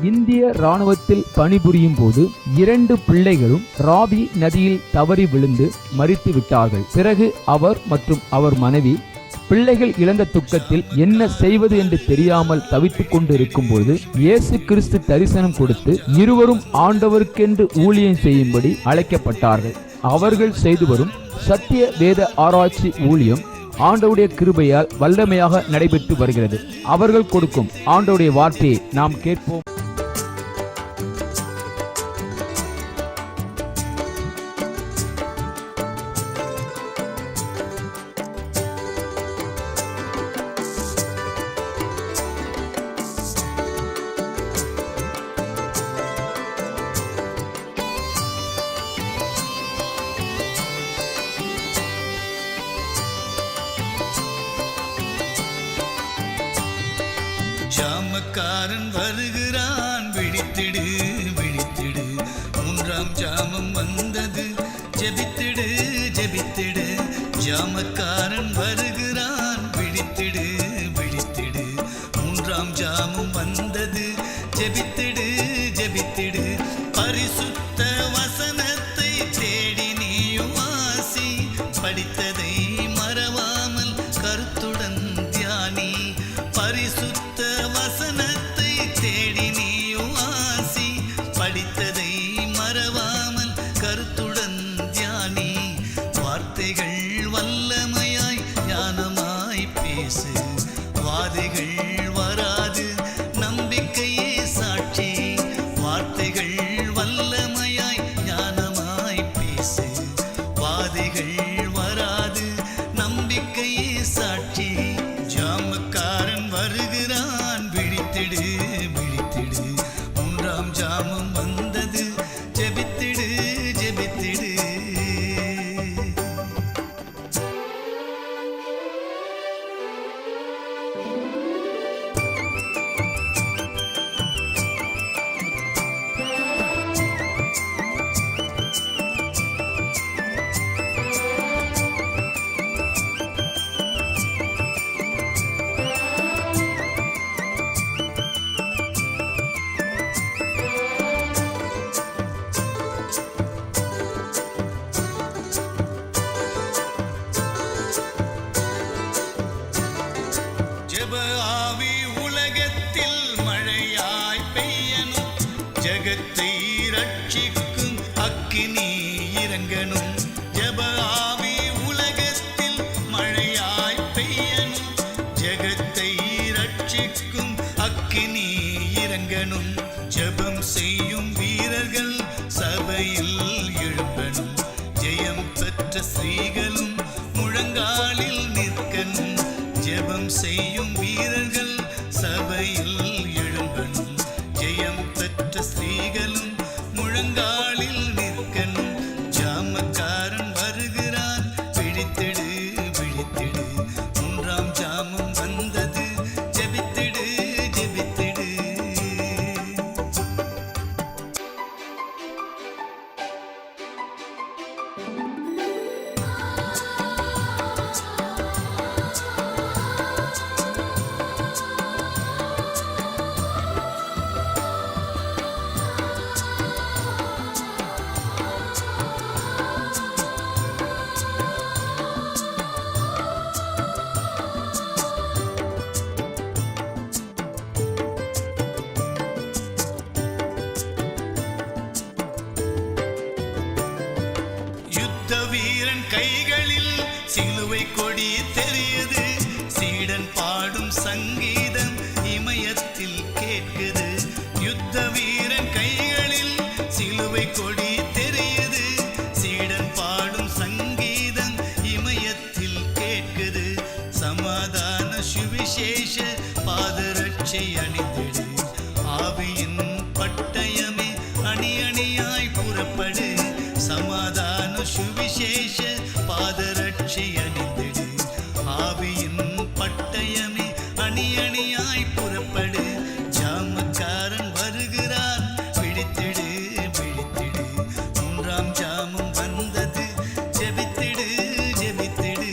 இந்திய ராணுவத்தில் பணிபுரியும் போது 2 பிள்ளைகளும் ராவி நதியில் தவறி விழுந்து மரித்து விட்டார்கள். பிறகு அவர் மற்றும் அவர் மனைவி பிள்ளைகள் இழந்த துக்கத்தில் என்ன செய்வது என்று தெரியாமல் தவித்துக் கொண்டு இருக்கும் போது இயேசு கிறிஸ்து தரிசனம் கொடுத்து இருவரும் ஆண்டவருக்கென்று ஊழியம் செய்யும்படி அழைக்கப்பட்டார்கள். அவர்கள் செய்து வரும் சத்திய வேத ஆராய்ச்சி ஊழியம் ஆண்டவருடைய கிருபையால் வல்லமையாக நடைபெற்று வருகிறது. அவர்கள் கொடுக்கும் ஆண்டவருடைய வார்த்தையை நாம் கேட்போம். ஜாமக்காரன் வருகிறான், விழித்திடு விழித்திடு, 3ஆம் ஜாமம் வந்தது, ஜெபித்திடு ஜெபித்திடு. ஜாமக்காரன் வருகிறான், விழித்திடு விழித்திடு, 3ஆம் ஜாமம் வந்தது, ஜெபித்திடு ஜெபித்திடு. பரிசுத்த வசனத்தை தேடி நீயும் வாசி, படித்ததை மறவாமல் கருத்துடன் தியானி. பரிசுத்த வசனத்தை தேடி நீயும் வாசி, படித்ததை மறவாமல் கருத்துடன் தியானி. வார்த்தைகள் வல்லமையாய் ஞானமாய் பேசு, வாதைகள் வராது நம்பிக்கையே சாட்சி. வார்த்தைகள் வல்லமையாய் ஞானமாய் பேசு, வாதைகள் வராது நம்பிக்கையே சாட்சி. ஜாமக்காரன் வருகிறான், விழித்திடு விழித்திடு, 3ஆம் ஜாமம் வந்தது, ஜெபித்திடு ஜெபித்திடு. ஜெப ஆவி உலகத்தில் மழையாய் பெய்யணும், ஜகத்தை ரட்சிக்கும் அக்கினி இறங்கணும். ஜெப ஆவி உலகத்தில் மழையாய் பெய்யணும், ஜகத்தை ரட்சிக்கும் அக்கினி இறங்கணும். ஜெபம் செய்யும் வீரர்கள் சபையில் எழும்பணும், ஜெயம் பெற்ற ஸ்திரீகளும் முழங்காலில் நிற்கணும். ஜெபம் செய்யும் வீரர்கள் சபையில் எழும்பணும், ஜெயம் பெற்ற ஸ்திரீகளும் முழங்காலில் நிற்கணும். ஜாமக்காரன் வருகிறான், விழித்திடு விழித்திடு, 3ஆம் ஜாமம் வந்தது, ஜெபித்திடு ஜெபித்திடு. யுத்த வீரன் கைகளில் சிலுவை கொடி தெரியுது, சீடன் பாடும் சங்கீதம் இமயத்தில் கேட்குது. யுத்த வீரன் கைகளில் சிலுவை கொடி தெரியுது, சீடன் பாடும் சங்கீதம் இமயத்தில் கேட்குது. சமாதான சுவிசேஷ பாதரட்சை அணிந்திடு, ஆவியின் பட்டயமே அணி அணியாய் புறப்படு. சமாதான சுவிசேஷ பாதரட்சை அணிந்திடு, ஆவியின் பட்டயமே அணி அணியாய் புறப்படு. ஜாமக்காரன் வருகிறான், விழித்திடு விழித்திடு, 3ஆம் ஜாமம் வந்தது, ஜெபித்திடு ஜெபித்திடு.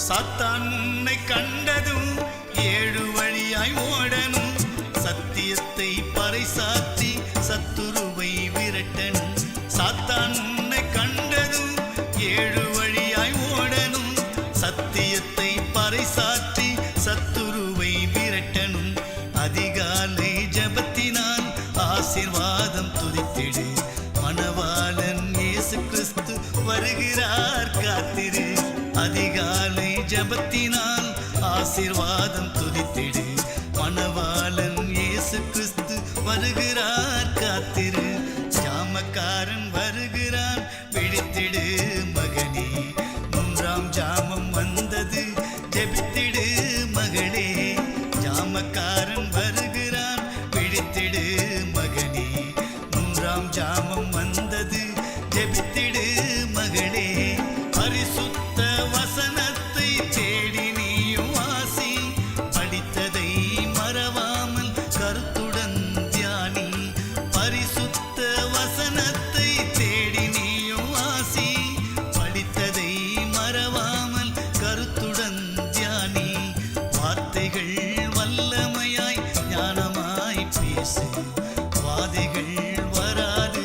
சாத்தான் உன்னை கண்டதும் 7 வழியாய் ஓடணும். சத்தியத்தை பறைசாற்றி சத்துருவை விரட்டணும். சாத்தான் உன்னை கண்டதும் 7 வழியாய் ஓடணும். சத்தியத்தை பறைசாற்றி சத்துருவை விரட்டணும். அதிகாலை ஜபத்தினால் ஆசீர்வாதம் துதித்திடு. மணவாளன் இயேசு கிறிஸ்து வருகிறார், காத்திரு. அதிகாலை ஜபத்தினால் ஆசீர்வாதம் துதித்திடு. மணவாளன் இயேசு கிறிஸ்து வருகிறார், காத்திரு. ஜாமக்காரன் வருகிறான், விழித்திடு மகனே. 3ஆம் ஜாமம் வந்தது, ஜெபித்திடு மகளே. ஜாமக்காரன் வருகிறான், விழித்திடு மகனே. 3ஆம் ஜாமம் வந்தது, ஜெபித்திடு மகளே. பரிசுத்த வசனத்தை தேடி நீயும் வாசி. படித்ததை மறவாமல் கருத்துடன் தியானி. பரிசுத்த வசனத்தை தேடி நீயும் வாசி. படித்ததை மறவாமல் கருத்துடன் தியானி. வார்த்தைகள் வல்லமையாய் ஞானமாய் பேசு. வாதைகள் வராது,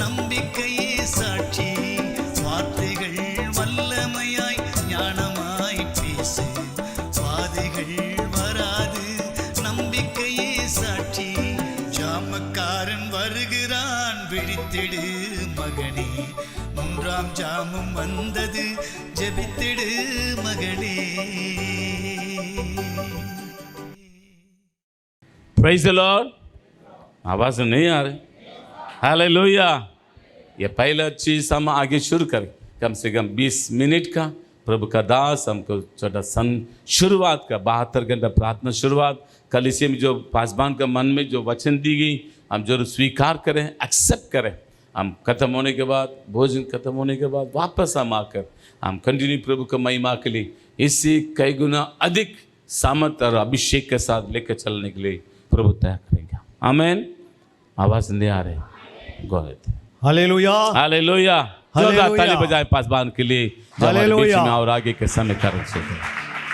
நம்பிக்கையே சாட்சி. வார்த்தைகள் வல்லமையாய் ஞானமாய் பேசு. வாதைகள் வராது, நம்பிக்கையே சாட்சி. ஜாமக்காரன் வருகிறான், விழித்திடு மகனே. 3ஆம் ஜாமம் வந்தது, ஜெபித்திடு மகளே. Praise the Lord. आवाज नहीं आ रही? हालेलुया. ये पहला चीज हम आगे शुरू करें, कम से कम 20 मिनट का. प्रभु का दास हमको छोटा शुरुआत का 72 घंटा प्रार्थना शुरुआत. कलीसिया में जो पासबान का मन में जो वचन दी गई, हम जरूर स्वीकार करें, एक्सेप्ट करें. हम खत्म होने के बाद, भोजन खत्म होने के बाद वापस हम आकर हम कंटिन्यू प्रभु का महिमा के लिए इससे कई गुना अधिक सामर्थ और अभिषेक के साथ लेकर चलने के लिए प्रभु तय करेंगे. आमेन. आवाज नहीं आ रही? Go ahead. Hallelujah, hallelujah. जोरदार ताली बजाएं पासबान के लिए जो हमारे बीच हालेलुया. में और आगे के समय कार्य से.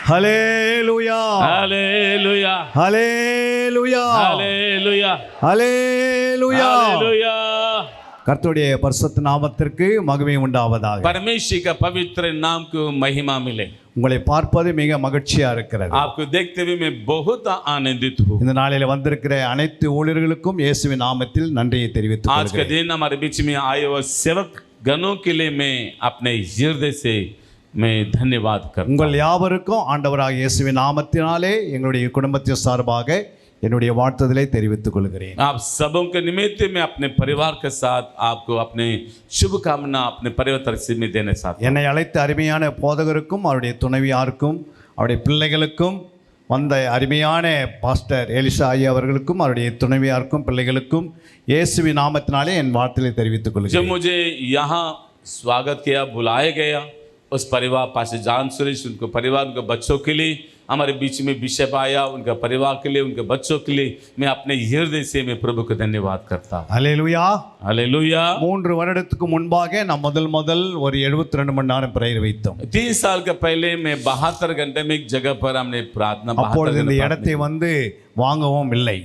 Hallelujah, hallelujah. Hallelujah, hallelujah. Hallelujah. Hallelujah. கர்த்தருடைய பரிசுத்த நாமத்திற்கு மகிமை உண்டாவதாக. परमेश्वर का पवित्र नाम को महिमा मिले. உங்களை பார்ப்பது மிக மகிழ்ச்சியா இருக்கிறது. आपको देखते हुए मैं बहुत आनंदित हूँ. இந்த நாளில் வந்திருக்கிற அனைத்து ஊழியர்களுக்கும் இயேசுவின் நாமத்தில் நன்றியை தெரிவித்துக் आज का கொள்கிறேன். दिन हमारे बीच में आए हुए सेवक गणों के लिए मैं अपने हृदय से मैं धन्यवाद करता हूँ. உங்கள் யாவருக்கும் ஆண்டவராகிய இயேசுவின் நாமத்தினாலே எங்களுடைய குடும்பத்தின் சார்பாக என்னுடைய வாழ்த்துதலை தெரிவித்துக் கொள்கிறேன். आप सबों के निमित्त मैं अपने परिवार के साथ आपको अपने शुभकामना अपने परिवार तरफ से मैं देना चाहता हूँ. என்னை அழைத்த அருமையான போதகருக்கும் அவருடைய துணைவியாருக்கும் அவருடைய பிள்ளைகளுக்கும் வந்த அருமையான பாஸ்டர் எலிசா ஐயா அவர்களுக்கும் அவருடைய துணைவியாருக்கும் பிள்ளைகளுக்கும் இயேசுவின் நாமத்தினாலே என் வாழ்த்துதலை தெரிவித்துக் जब கொள்கிறேன். मुझे यहाँ स्वागत किया, बुलाया गया, उस परिवार पास्टर जान सुरेश, उनको परिवार, उनके बच्चों के लिए हमारे बीच में बिशप आया, उनका परिवार के लिए, उनके बच्चों के लिए मैं अपने हृदय से मैं प्रभु को धन्यवाद करता हूँ. அல்லேலூயா. हालेलुया. 3 வருடத்துக்கு முன்பாக நாம் முதல் ஒரு 72 மணி நேரம் பிரேயர் வைத்தோம். 3 साल के पहले मैं 72 घंटे में एक जगह पर हमने प्रार्थना அப்பொழுது இந்த 72 இடத்தை வந்து வாங்கவும் இல்லை.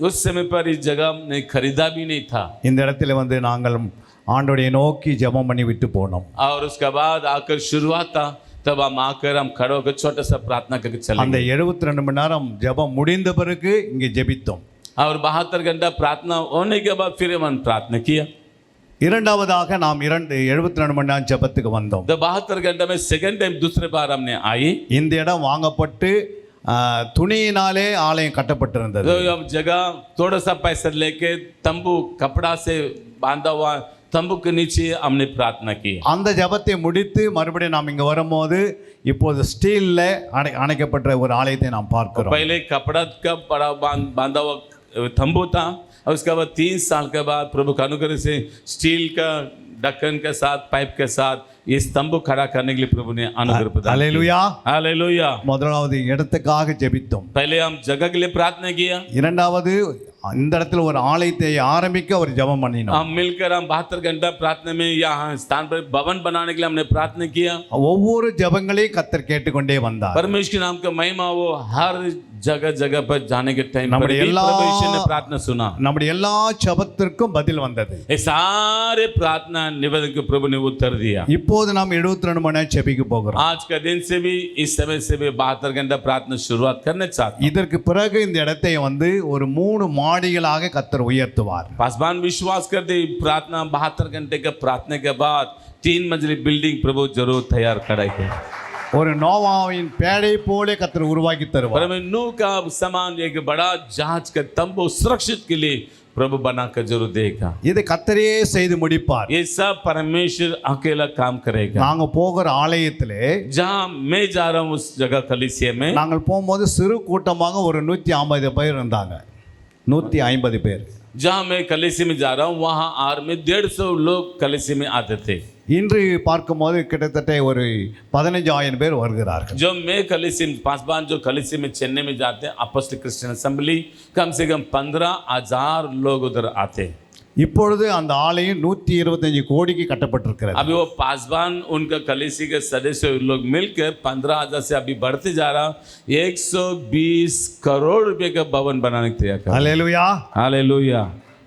उस समय पर इस जगह ने खरीदा भी नहीं था. இந்த இடத்துல வந்து நாங்கள் ஆண்டவரை நோக்கி ஜெபம் பண்ணி விட்டு போனோம். और उसके बाद आकर शुरुआत था, तब हम आकर हम खड़े होकर छोटा सा प्रार्थना करके चले அந்த गए. 72 மணி நேரம் ஜெபம் முடிந்த பிறகு இங்கே ஜெபித்தோம். और 72 घंटा प्रार्थना होने के बाद फिर हम प्रार्थना किया. இரண்டாவதாக நாம் 72 மணி நேரம் ஜெபத்துக்கு வந்தோம். तो 72 घंटा में सेकंड टाइम दूसरे बार हमने आई. இந்த இடம் வாங்கப்பட்டு துணியினாலே ஆலயம் கட்டப்பட்டிருந்தது. तो अब जगह थोड़ा सा पैसा लेके तंबू कपड़ा से बांधा हुआ तंबू के नीचे हमने प्रार्थना की. அந்த ஜெபத்தை முடித்து மறுபடியும் நாம் இங்கே வரும்போது இப்போது ஸ்டீல்ல அணைக்கப்பட்ட ஒரு ஆலயத்தை நாம் பார்க்கிறோம். पहले कपड़ा का बड़ा बांधा हुआ तंबू था, और उसके बाद 3 साल के बाद प्रभु के अनुग्रह से स्टील का ढक्कन के साथ पाइप के साथ ये स्तंभ खड़ा करने के लिए प्रभु ने अनुग्रह प्रदान किया। அல்லேலூயா. हालेलुया। முதலாவது இடத்துக்காக ஜெபித்தோம். पहले हम जगह के लिए प्रार्थना किया, இரண்டாவது இந்த இடத்துல ஒரு ஆலயத்தை ஆரம்பிக்க ஒரு ஜெபம் பண்ணினோம். हम मिलकर हम 72 घंटा प्रार्थना में यहाँ स्थान पर भवन बनाने के लिए हमने प्रार्थना किया। ஒவ்வொரு ஜெபங்களையும் கர்த்தர் கேட்டுக்கொண்டே வந்தார். परमेश्वर के नाम का महिमा वो हर जगह जगह पर जाने के टाइम पर நம்முடைய भी எல்லா प्रभु यीशु ने प्रार्थना सुना। நம்முடைய எல்லா ஜெபத்திற்கும் பதில் வந்தது. ये सारे प्रार्थना निवेदन को प्रभु ने उत्तर दिया। இப்போது நாம் 72 மணி நேரம் ஜெபிக்க போகிறோம். आज का दिन से भी इस समय से भी 72 घंटा प्रार्थना शुरुआत करने चाहते हैं। இதற்கு பிறகு இந்த இடத்தை ஒரு 3 மாடிகளாக கர்த்தர் உயர்த்துவார். पासवान विश्वास करते प्रार्थना 72 घंटे के प्रार्थना के बाद 3 मंजिली बिल्डिंग प्रभु जरूर तैयार करेगा। ஒரு நோவாவின் பேடை போல கர்த்தர் உருவாக்கி தருவார். पर नूह का समान एक बड़ा जहाज का तंबू सुरक्षित के लिए प्रभु बना कर जरूर देगा। இது கர்த்தரே செய்து முடிப்பார். ये सब परमेश्वर अकेला काम करेगा। நாங்க போகிற ஆலயத்திலே जहाँ मैं जा रहा हूँ उस जगह कलीसिया में நாங்கள் போகும்போது சிறு கூட்டமாக ஒரு 150 பேர் இருந்தாங்க. 150 பேர். जहाँ मैं कलीसिया में जा रहा हूँ वहाँ आर में 150 लोग कलीसिया में आते थे। இன்று பார்க்கும்போது கிட்டத்தட்ட ஒரு 15,000 பேர் வருகிறார்கள். जो मैं कलीसिया में पासवान जो कलीसिया में चेन्नई में जाते हैं अपोस्टलिक क्रिश्चियन असेंबली कम से कम 15,000 लोग उधर आते हैं। இப்பொழுது அந்த ஆலயம் 125 கோடிக்கு கட்டப்பட்டிருக்கிறது. अभी वो पासवान उनका कलीसिया के सदस्य लोग मिलकर 15,000 से अभी बढ़ते जा रहा 120 करोड़ रुपए का भवन बनाने के तैयार कर। அல்லேலூயா. हालेलुया।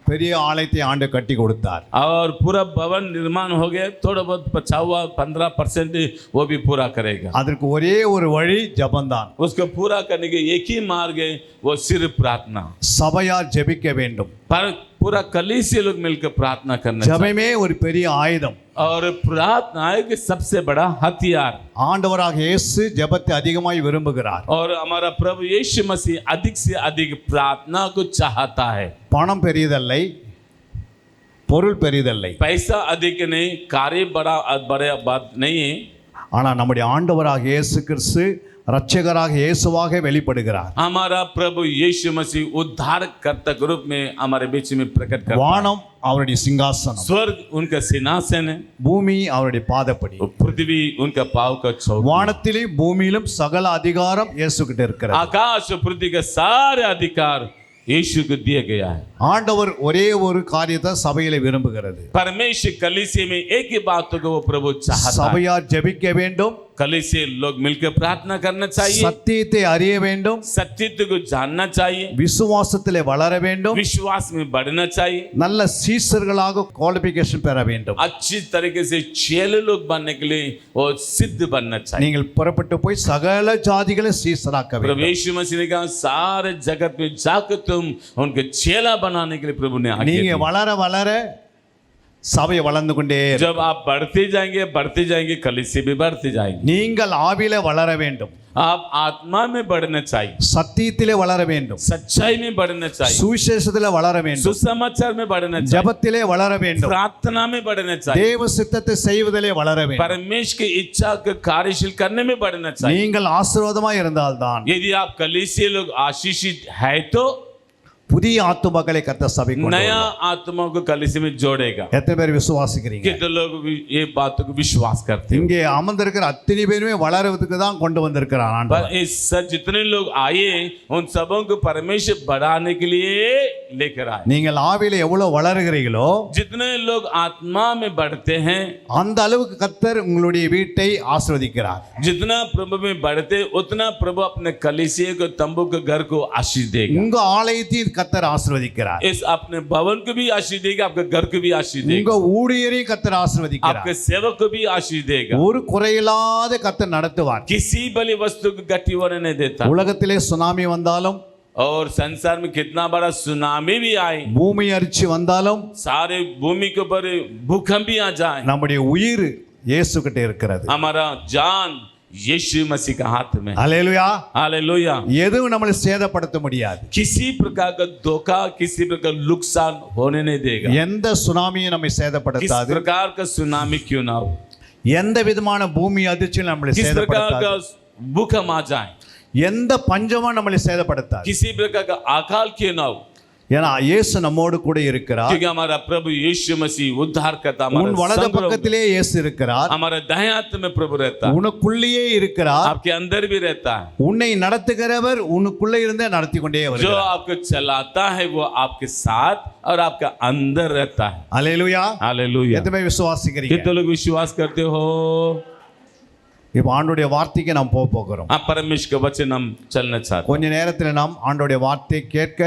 பெரிய ஆலயத்தை ஆண்டு கட்டி கொடுத்தார். और पूरा भवन निर्माण हो गया, थोड़ा बहुत बचा हुआ 15% वो भी पूरा करेगा। அதற்கு ஒரே ஒரு வழி ஜெபம்தான். उसको पूरा करने के एक ही मार्ग है, वो सिर्फ प्रार्थना। சபையார் ஜெபிக்க வேண்டும். पर पूरा कलीसिया लोग मिलकर प्रार्थना करना चाहिए। ஜெபமே ஒரு பெரிய ஆயுதம். और प्रार्थना है कि सबसे बड़ा हथियार। ஆண்டவராக இயேசு ஜெபத்தை அதிகமாய் விரும்புகிறார். और हमारा प्रभु यीशु मसीह अधिक से अधिक प्रार्थना को चाहता है। பணம் பெரியதல்லை, பொருள் பெரியதல்லை, पैसा अधिक नहीं, कार्य बड़ा बात नहीं है। ஆனா நம்முடைய ஆண்டவராக இயேசு கிறிஸ்து இரட்சகராக இயேசுவாக வெளிப்படுகிறார். हमारा प्रभु यीशु मसीह उद्धारकर्ता के रूप में हमारे बीच में प्रकट करता है। வானம் அவருடைய சிங்காசனம், स्वर्ग उनका सिंहासन है, பூமி அவருடைய பாதப்படி. पृथ्वी उनका पाँव का चौकी। வானத்திலும் பூமியிலும் சகல அதிகாரம் இயேசு கிட்ட இருக்கிறது. आकाश और पृथ्वी का सारे अधिकार यीशु को दिया गया है। ஆண்டவர் ஒரே ஒரு காரியத்தை சபையில விரும்புகிறது. परमेश्वर कलीसिया में एक ही बात को वो प्रभु चाहता है। சபையார் ஜெபிக்க வேண்டும், कलीसिया लोग मिलकर प्रार्थना करना चाहिए, சத்தியத்தை அறிய வேண்டும், सत्य को जानना चाहिए, விசுவாசத்திலே வளர வேண்டும், विश्वास में बढ़ना चाहिए, நல்ல சீஷர்களாக குவாலிஃபிகேஷன் பெற வேண்டும். अच्छी तरीके से चेले लोग बनने के लिए वो सिद्ध बनना चाहिए। நீங்கள் புறப்பட்டு போய் சகல ஜாதிகளை சீஷராக்க प्रभु வேண்டும். यीशु मसीह ने कहा सारे जगत में जाकर तुम उनके चेला बनाने के लिए प्रभु ने आज्ञा நீங்க दी। வளர வளர சபை வளர்ந்து கொண்டே இருக்கும். जब आप बढ़ते जाएंगे कलीसिया भी बढ़ते जाएंगे। நீங்கள் ஆவியில வளர வேண்டும், आप आत्मा में बढ़ना चाहिए, சத்தியத்திலே வளர வேண்டும், सच्चाई में बढ़ना चाहिए, சுவிசேஷத்திலே வளர வேண்டும், सुसमाचार में बढ़ना चाहिए, ஜெபத்திலே வளர வேண்டும், प्रार्थना में बढ़ना चाहिए, தேவ சித்தத்தை செய்வதிலே வளர வேண்டும். परमेश्वर की इच्छा को कार्यशील करने में बढ़ना चाहिए। நீங்கள் ஆசீர்வாதமாய் இருந்தால்தான் यदि आप कलीसिया लोग आशीषित है तो புதிய ஆத்துமக்களை கர்த்தர் சபைக்கு கொண்டு नया வருவார். आत्माओं को कलीसिया में जोड़ेगा। எத்தனை பேர் விசுவாசிக்கிறீங்க? कितने लोग ये बातों को विश्वास करते हैं? இங்கே அமர்ந்திருக்கிற அத்தனை பேருமே வளருவதற்கு தான் கொண்டு வந்திருக்கிறார் पर ஆண்டவர். इस जितने लोग आए उन सबों को परमेश्वर बढ़ाने के लिए लेकर आए। நீங்கள் ஆவியில எவ்வளவு வளருகிறீர்களோ जितने लोग आत्मा में बढ़ते हैं அந்த அளவுக்கு கர்த்தர் உங்களுடைய வீட்டை ஆசீர்வதிக்கிறார். जितना प्रभु में बढ़ते उतना प्रभु अपने कलीसिया को तंबू के घर को आशीष देगा। உங்க ஆலயத்தையும் கர்த்தர் ஆசீர்வதிக்கிறார். इस अपने भवन को भी आशीष देगा, आपके घर को भी आशीष உங்க देगा, ஊழியரையும் கர்த்தர் ஆசீர்வதிக்கிறார். आपके सेवक को भी आशीष देगा। ஒரு குறையில்லாத கர்த்தர் நடத்துவார். किसी भली वस्तु को गति होने नहीं देता। உலகத்திலே சுனாமி வந்தாலும், और संसार में कितना बड़ा सुनामी भी आए, பூமி அரிச்சு வந்தாலும், सारे भूमि के ऊपर भूकंप भी आ जाए, நம்முடைய உயிர் இயேசு கிட்ட இருக்கிறது. हमारा जान यीशु मसीह का हाथ में। அல்லேலூயா. हालेलुया। எதுவும் நம்மளை சேதப்படுத்த முடியாது. किसी प्रकार का धोखा, किसी प्रकार का नुकसान होने नहीं देगा। எந்த சுனாமியும் நம்மை किस சேதப்படுத்தாது. प्रकार का सुनामी क्यों ना हो, எந்த விதமான பூமி அதிர்ச்சியும் நம்மளை किस प्रकार का சேதப்படுத்தாது. भूकंप आ जाए, எந்த பஞ்சமும் நம்மளை சேதப்படுத்தாது. किसी प्रकार का अकाल क्यों ना हो, ஏன்னா இயேசு நம்மோடு கூட இருக்கிறார். क्योंकि हमारा प्रभु यीशु मसीह उद्धार करता, உன் வலது हमारे பக்கத்திலே இயேசு இருக்கிறார். हमारे दाएं हाथ में प्रभु रहता है, உனக்குள்ளேயே இருக்கிறார். आपके अंदर भी रहता है. உன்னை நடத்துகிறவர் உனக்குள்ளே இருந்தே நடத்தி கொண்டே जो வருகிறார். आपको चलाता है वो आपके साथ और आपका अंदर रहता है. அல்லேலூயா. हालेलुया. எத்தனை விசுவாசிக்கிறீங்க? कितने लोग विश्वास करते हो? இப்போ ஆண்டவருடைய வார்த்தைக்கு நாம் போகிறோம். आप परमेश्वर के वचन हम चलना चाहते हैं. கொஞ்ச நேரத்தில் நாம் ஆண்டவருடைய வார்த்தையை கேட்க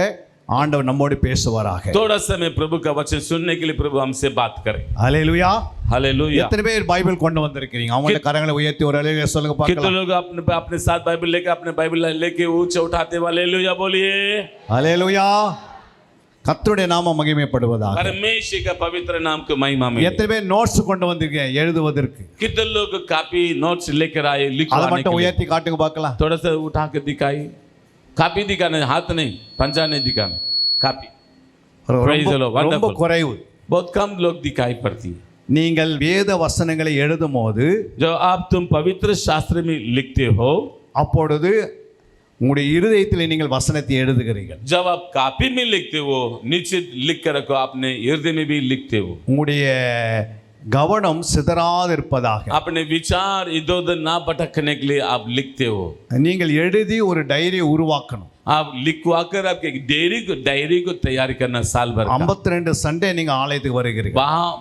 ஆண்டவர் நம்மோடு பேசுவாராக. थोड़ा समय प्रभु का वचन सुनने के लिए प्रभु हमसे बात करें. அல்லேலூயா. हालेलुया. எத்தனை பேர் பைபிள் கொண்டு வந்திருக்கீங்க? அவங்க கரங்களை உயர்த்தி ஒரு அல்லேலூயா சொல்லுங்க कितने பார்க்கலாம். लोग अपने साथ बाइबल लेकर अपने बाइबल लेके ऊंचे उठाते हुए हालेलुया बोलिए. அல்லேலூயா. கர்த்தருடைய நாமம் மகிமைப்படுவதாக. परमेश्वर का पवित्र नाम को महिमा में. எத்தனை பேர் நோட்ஸ் கொண்டு வந்திருக்கீங்க எழுதுவதற்கு? कितने लोग कॉपी नोट्स लेकर आए அதை लिखवाने के மட்டும் लिए? உயர்த்தி காட்டுங்க பார்க்கலாம். थोड़ा सा उठा के दिखाई. कॉपी दिखाने, हाथ नहीं, पंजा नहीं दिखाना, कॉपी. Praise the Lord. ரொம்ப Wonderful. குறைவு. बहुत कम लोग दिखाई पड़ती है. நீங்கள் வேத வசனங்களை எழுதும் போது जो आप तुम पवित्र शास्त्र में लिखते हो, அப்பொழுது உங்களுடைய இருதயத்தில் நீங்கள் வசனத்தை எழுதுகிறீர்கள். जब आप कॉपी में लिखते हो नीचे लिख कर रखो, आपने हृदय में भी लिखते हो. உங்களுடைய கவனம் சிதறாதிருப்பதாக. अपने विचार इधर उधर ना भटकने के लिए आप लिखते हो. நீங்கள் எழுதி ஒரு டைரி உருவாக்கணும். आप लिखवा कर आपके डायरी को तैयार करना साल भर का. 52 சண்டே நீங்க ஆலயத்துக்கு வருகிறீங்க.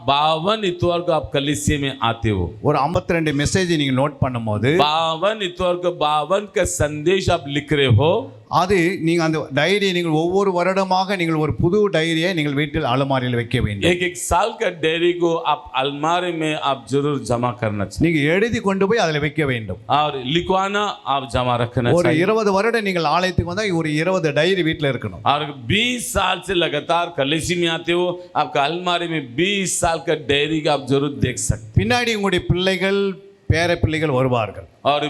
52 इतवार को आप कलीसिया में आते हो. ஒரு 52 மெசேஜ் நீங்க நோட் பண்ணும்போது 52 इतवार को 52 का संदेश आप लिख रहे हो. அது நீங்க அந்த டைரி நீங்கள் ஒவ்வொரு வருடமாக நீங்கள் ஒரு புது டைரியை நீங்கள் வீட்டில் அலமாரியில் வைக்க வேண்டும். एक साल का डायरी को आप अलमारी में आप जरूर जमा करना चाहिए. நீங்க எழுதி கொண்டு போய் அதில் வைக்க வேண்டும். और लिखवाना आप जमा रखना ஒரு चाहिए. 20 வருடம் நீங்கள் ஆலயத்துக்கு வந்தா ஒரு 20 டைரி வீட்டில் இருக்கணும். और 20 साल से लगातार कलीसिया में आते हो, आपका अलमारी में 20 साल का डायरी का आप जरूर देख सकते. பின்னாடி உங்களுடைய பிள்ளைகள் பேர பிள்ளைகள் வருவார்கள். और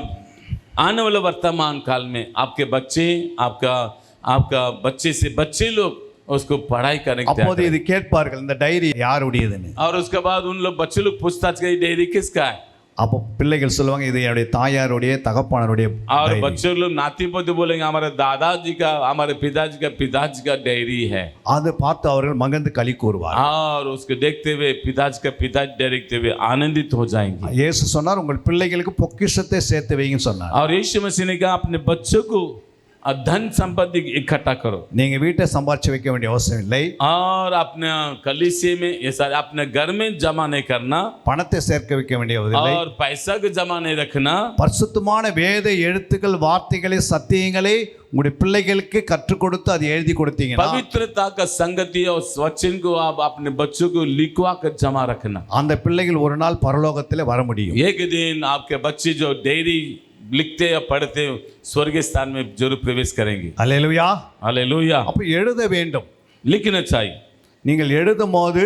आने वाले वर्तमान काल में आपके बच्चे, आपका बच्चे से बच्चे लोग उसको पढ़ाई करने की அப்போது तैयारी இது கேட்பார்கள் இந்த டைரி யாருடையதுன்னு. करें. और उसके बाद उन लोग बच्चे लोग पूछताछ करें डायरी किसका है. அப்போ பிள்ளைகள் சொல்லுவாங்க இது என்னுடைய தாயாருடைய தகப்பனாருடைய और diary. बच्चे लोग नाती पोते बोलेंगे हमारे दादाजी का, हमारे पिताजी का डायरी है. அதை பார்த்து அவர்கள் மகிழ்ந்து களி கூறுவார். और उसको देखते हुए पिताजी डायरी देखते हुए आनंदित हो जाएंगे. இயேசு சொன்னார் உங்கள் பிள்ளைகளுக்கு பொக்கிஷத்தை சேர்த்து வைங்கன்னு சொன்னார். और यीशु मसीह ने कहा अपने बच्चों को धन संपत्ति इकट्ठा करो. நீங்க வீட்டை சம்பாதிச்சு வைக்க வேண்டிய அவசியம் இல்லை. और अपने कलीसिया में ये सारे अपने घर में जमा नहीं करना பணத்தை சேர்க்க வைக்க வேண்டியதில்லை. और पैसा को जमा नहीं रखना. பரிசுத்தமான வேத எழுத்துக்கள் வார்த்தைகளை சத்தியங்களை உங்களுடைய பிள்ளைகளுக்கு கற்றுக் கொடுத்து அதை எழுதி கொடுத்தீங்கன்னா पवित्रता का संगति और वचन को आप अपने बच्चों को लिखवा कर जमा रखना. அந்த பிள்ளைகள் ஒரு நாள் பரலோகத்தில் வர முடியும். एक दिन आपके बच्चे जो डायरी लिखते या पढ़ते स्वर्गीय स्थान में जरूर प्रवेश करेंगे. அல்லேலூயா. हालेलुया. அப்ப எழுத வேண்டும். लिखना चाहिए. நீங்கள் எழுதும் போது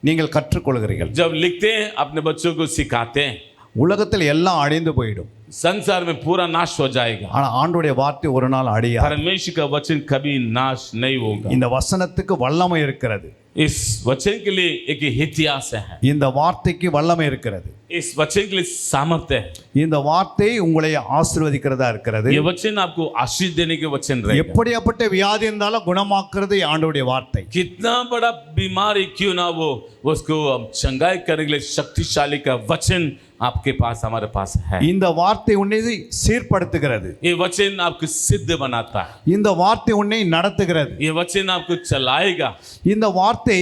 நீங்கள் கற்றுக்கொள்கிறீர்கள். जब लिखते हैं अपने बच्चों को सिखाते हैं. உலகத்தில் எல்லாம் அழிந்து போயிடும். संसार में पूरा नाश हो जाएगा. ஆனா ஆண்டவருடைய வார்த்தை ஒரு நாள் அழியாது. परमेश्वर का वचन कभी नाश नहीं होगा. இந்த வசனத்துக்கு வல்லமை இருக்கிறது. इस वचन के लिए एक इतिहास है. இந்த வார்த்தைக்கு வல்லமை இருக்கிறது. इस वचन के लिए सामर्थ्य है. இந்த வார்த்தை உங்களை ஆசீர்வதிக்கிறதா இருக்கிறது. ये वचन आपको आशीष देने के वचन रहेगा. எப்படியாப்பட்ட வியாதி இருந்தாலும் குணமாக்குறது ஆண்டவருடைய வார்த்தை. कितना बड़ा बीमारी क्यों ना वो उसको चंगाई करने के लिए शक्तिशाली का वचन आपके पास, हमारे पास है. இந்த வார்த்தை உன்னை சீர்படுத்துகிறது. ये वचन आपको सिद्ध बनाता है. இந்த வார்த்தை உன்னை நடத்துகிறது. ये वचन आपको चलाएगा. இந்த வார்த்தை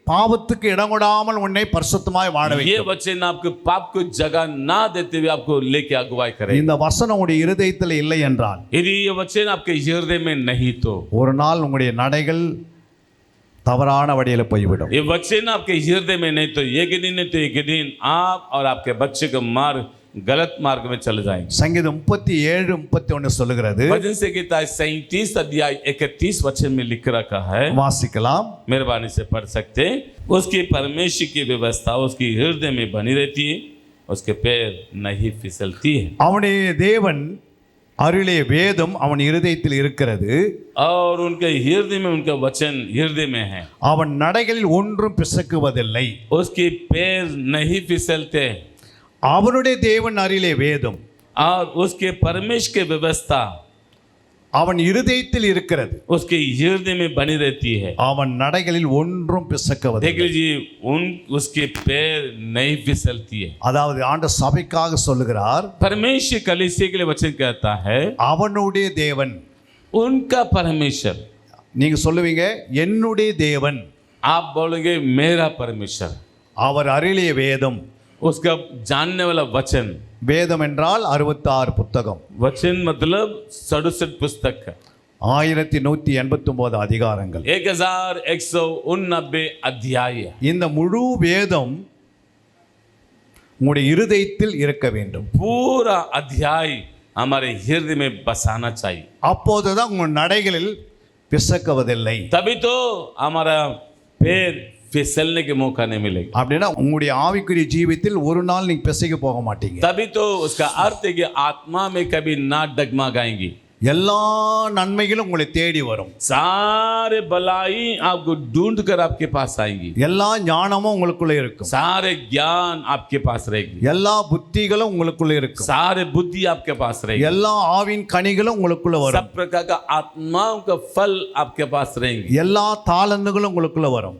பாவத்துக்கு இடம் கொடாமல் உன்னை பரிசுத்தமாய் வாழ ये வைக்கும். वचन आपको पाप को जगह ना देते हुए आपको लेके अगुवाई करेगा. இந்த वचனம் உங்களுடைய இருதயத்தில் இல்லை என்றால் यदि ये वचन आपके हृदय में नहीं तो ஒரு நாள் உங்களுடைய நடைகள் தவறான வழியில் போய்விடும். ये वचन आपके हृदय में नहीं तो एक दिन नहीं तो एक दिन आप और आपके बच्चे का मार्ग गलत मार्ग में चले जाएंगे. சங்கீதம் 37:31 சொல்லுகிறது. वचन से कहता है 37 अध्याय 31 वचन में लिख रखा है. வாசிக்கலாம். मेहरबानी से पढ़ सकते हैं. उसकी परमेश्वर की व्यवस्था उसकी हृदय में बनी रहती है, उसके पैर नहीं फिसलती है. அவனுடைய தேவன் அருளே வேதம் அவன் இருதயத்தில் இருக்கிறது. और उनके हृदय में उनका वचन हृदय में है. அவன் நடைகளில் ஒன்றும் பிசக்குவதில்லை. उसके पैर नहीं फिसलते. அவனுடைய தேவன் அருளே வேதம் और उसके परमेश्वर की व्यवस्था அவன் இருதயத்தில் இருக்கிறது, उसके हृदय में बनी रहती है। அவன் நடைகளில் ஒன்றும் देख பிசக்கவதில்லை. लीजिए, उसके पैर नहीं फिसलती है। அதாவது ஆண்டவர் சபைக்காக சொல்லுகிறார், परमेश्वर कलीसिया के लिए वचन कहता है, அவனுடைய தேவன். उनका परमेश्वर। நீங்க சொல்லுவீங்க என்னுடைய தேவன், आप बोलोगे मेरा परमेश्वर। அவர் அருளிய வேதம். उसका जानने वाला वचन। வேதம் என்றால் 66 புத்தகம், वचन मतलब 67 पुस्तक है, 1189 அதிகாரங்கள். 1189 अध्याय है। இந்த முழு வேதம் உங்களுடைய இருதயத்தில் இருக்க வேண்டும். पूरा अध्याय हमारे हृदय में बसाना चाहिए, அப்போதுதான் உங்கள் நடைகளில் பிசக்குவதில்லை. तभी तो हमारा पैर फिसलने के मौका नहीं मिलेगा। அப்படின்னா உங்களுடைய ஆவிக்குரிய ஜீவித்தில் ஒரு நாள் நீங்க பிசைக்கு போக மாட்டீங்க. तभी तो उसका अर्थ है कि आत्मा में कभी ना डगमगाएंगी। எல்லா நன்மைகளும் உங்களை தேடி வரும். सारे भलाई आपको ढूंढ कर आपके पास आएंगी। எல்லா ஞானமும் உங்களுக்குள்ள இருக்கும். सारे ज्ञान आपके पास रहेगी। எல்லா புத்திகளும் உங்களுக்குள்ள இருக்கும். सारे बुद्धि आपके पास रहेगी। எல்லா ஆவின் கனிகளும் உங்களுக்குள்ள வரும். सब प्रकार का आत्माओं का फल आपके पास रहेंगे। எல்லா தாளந்துகளும் உங்களுக்குள்ள வரும்.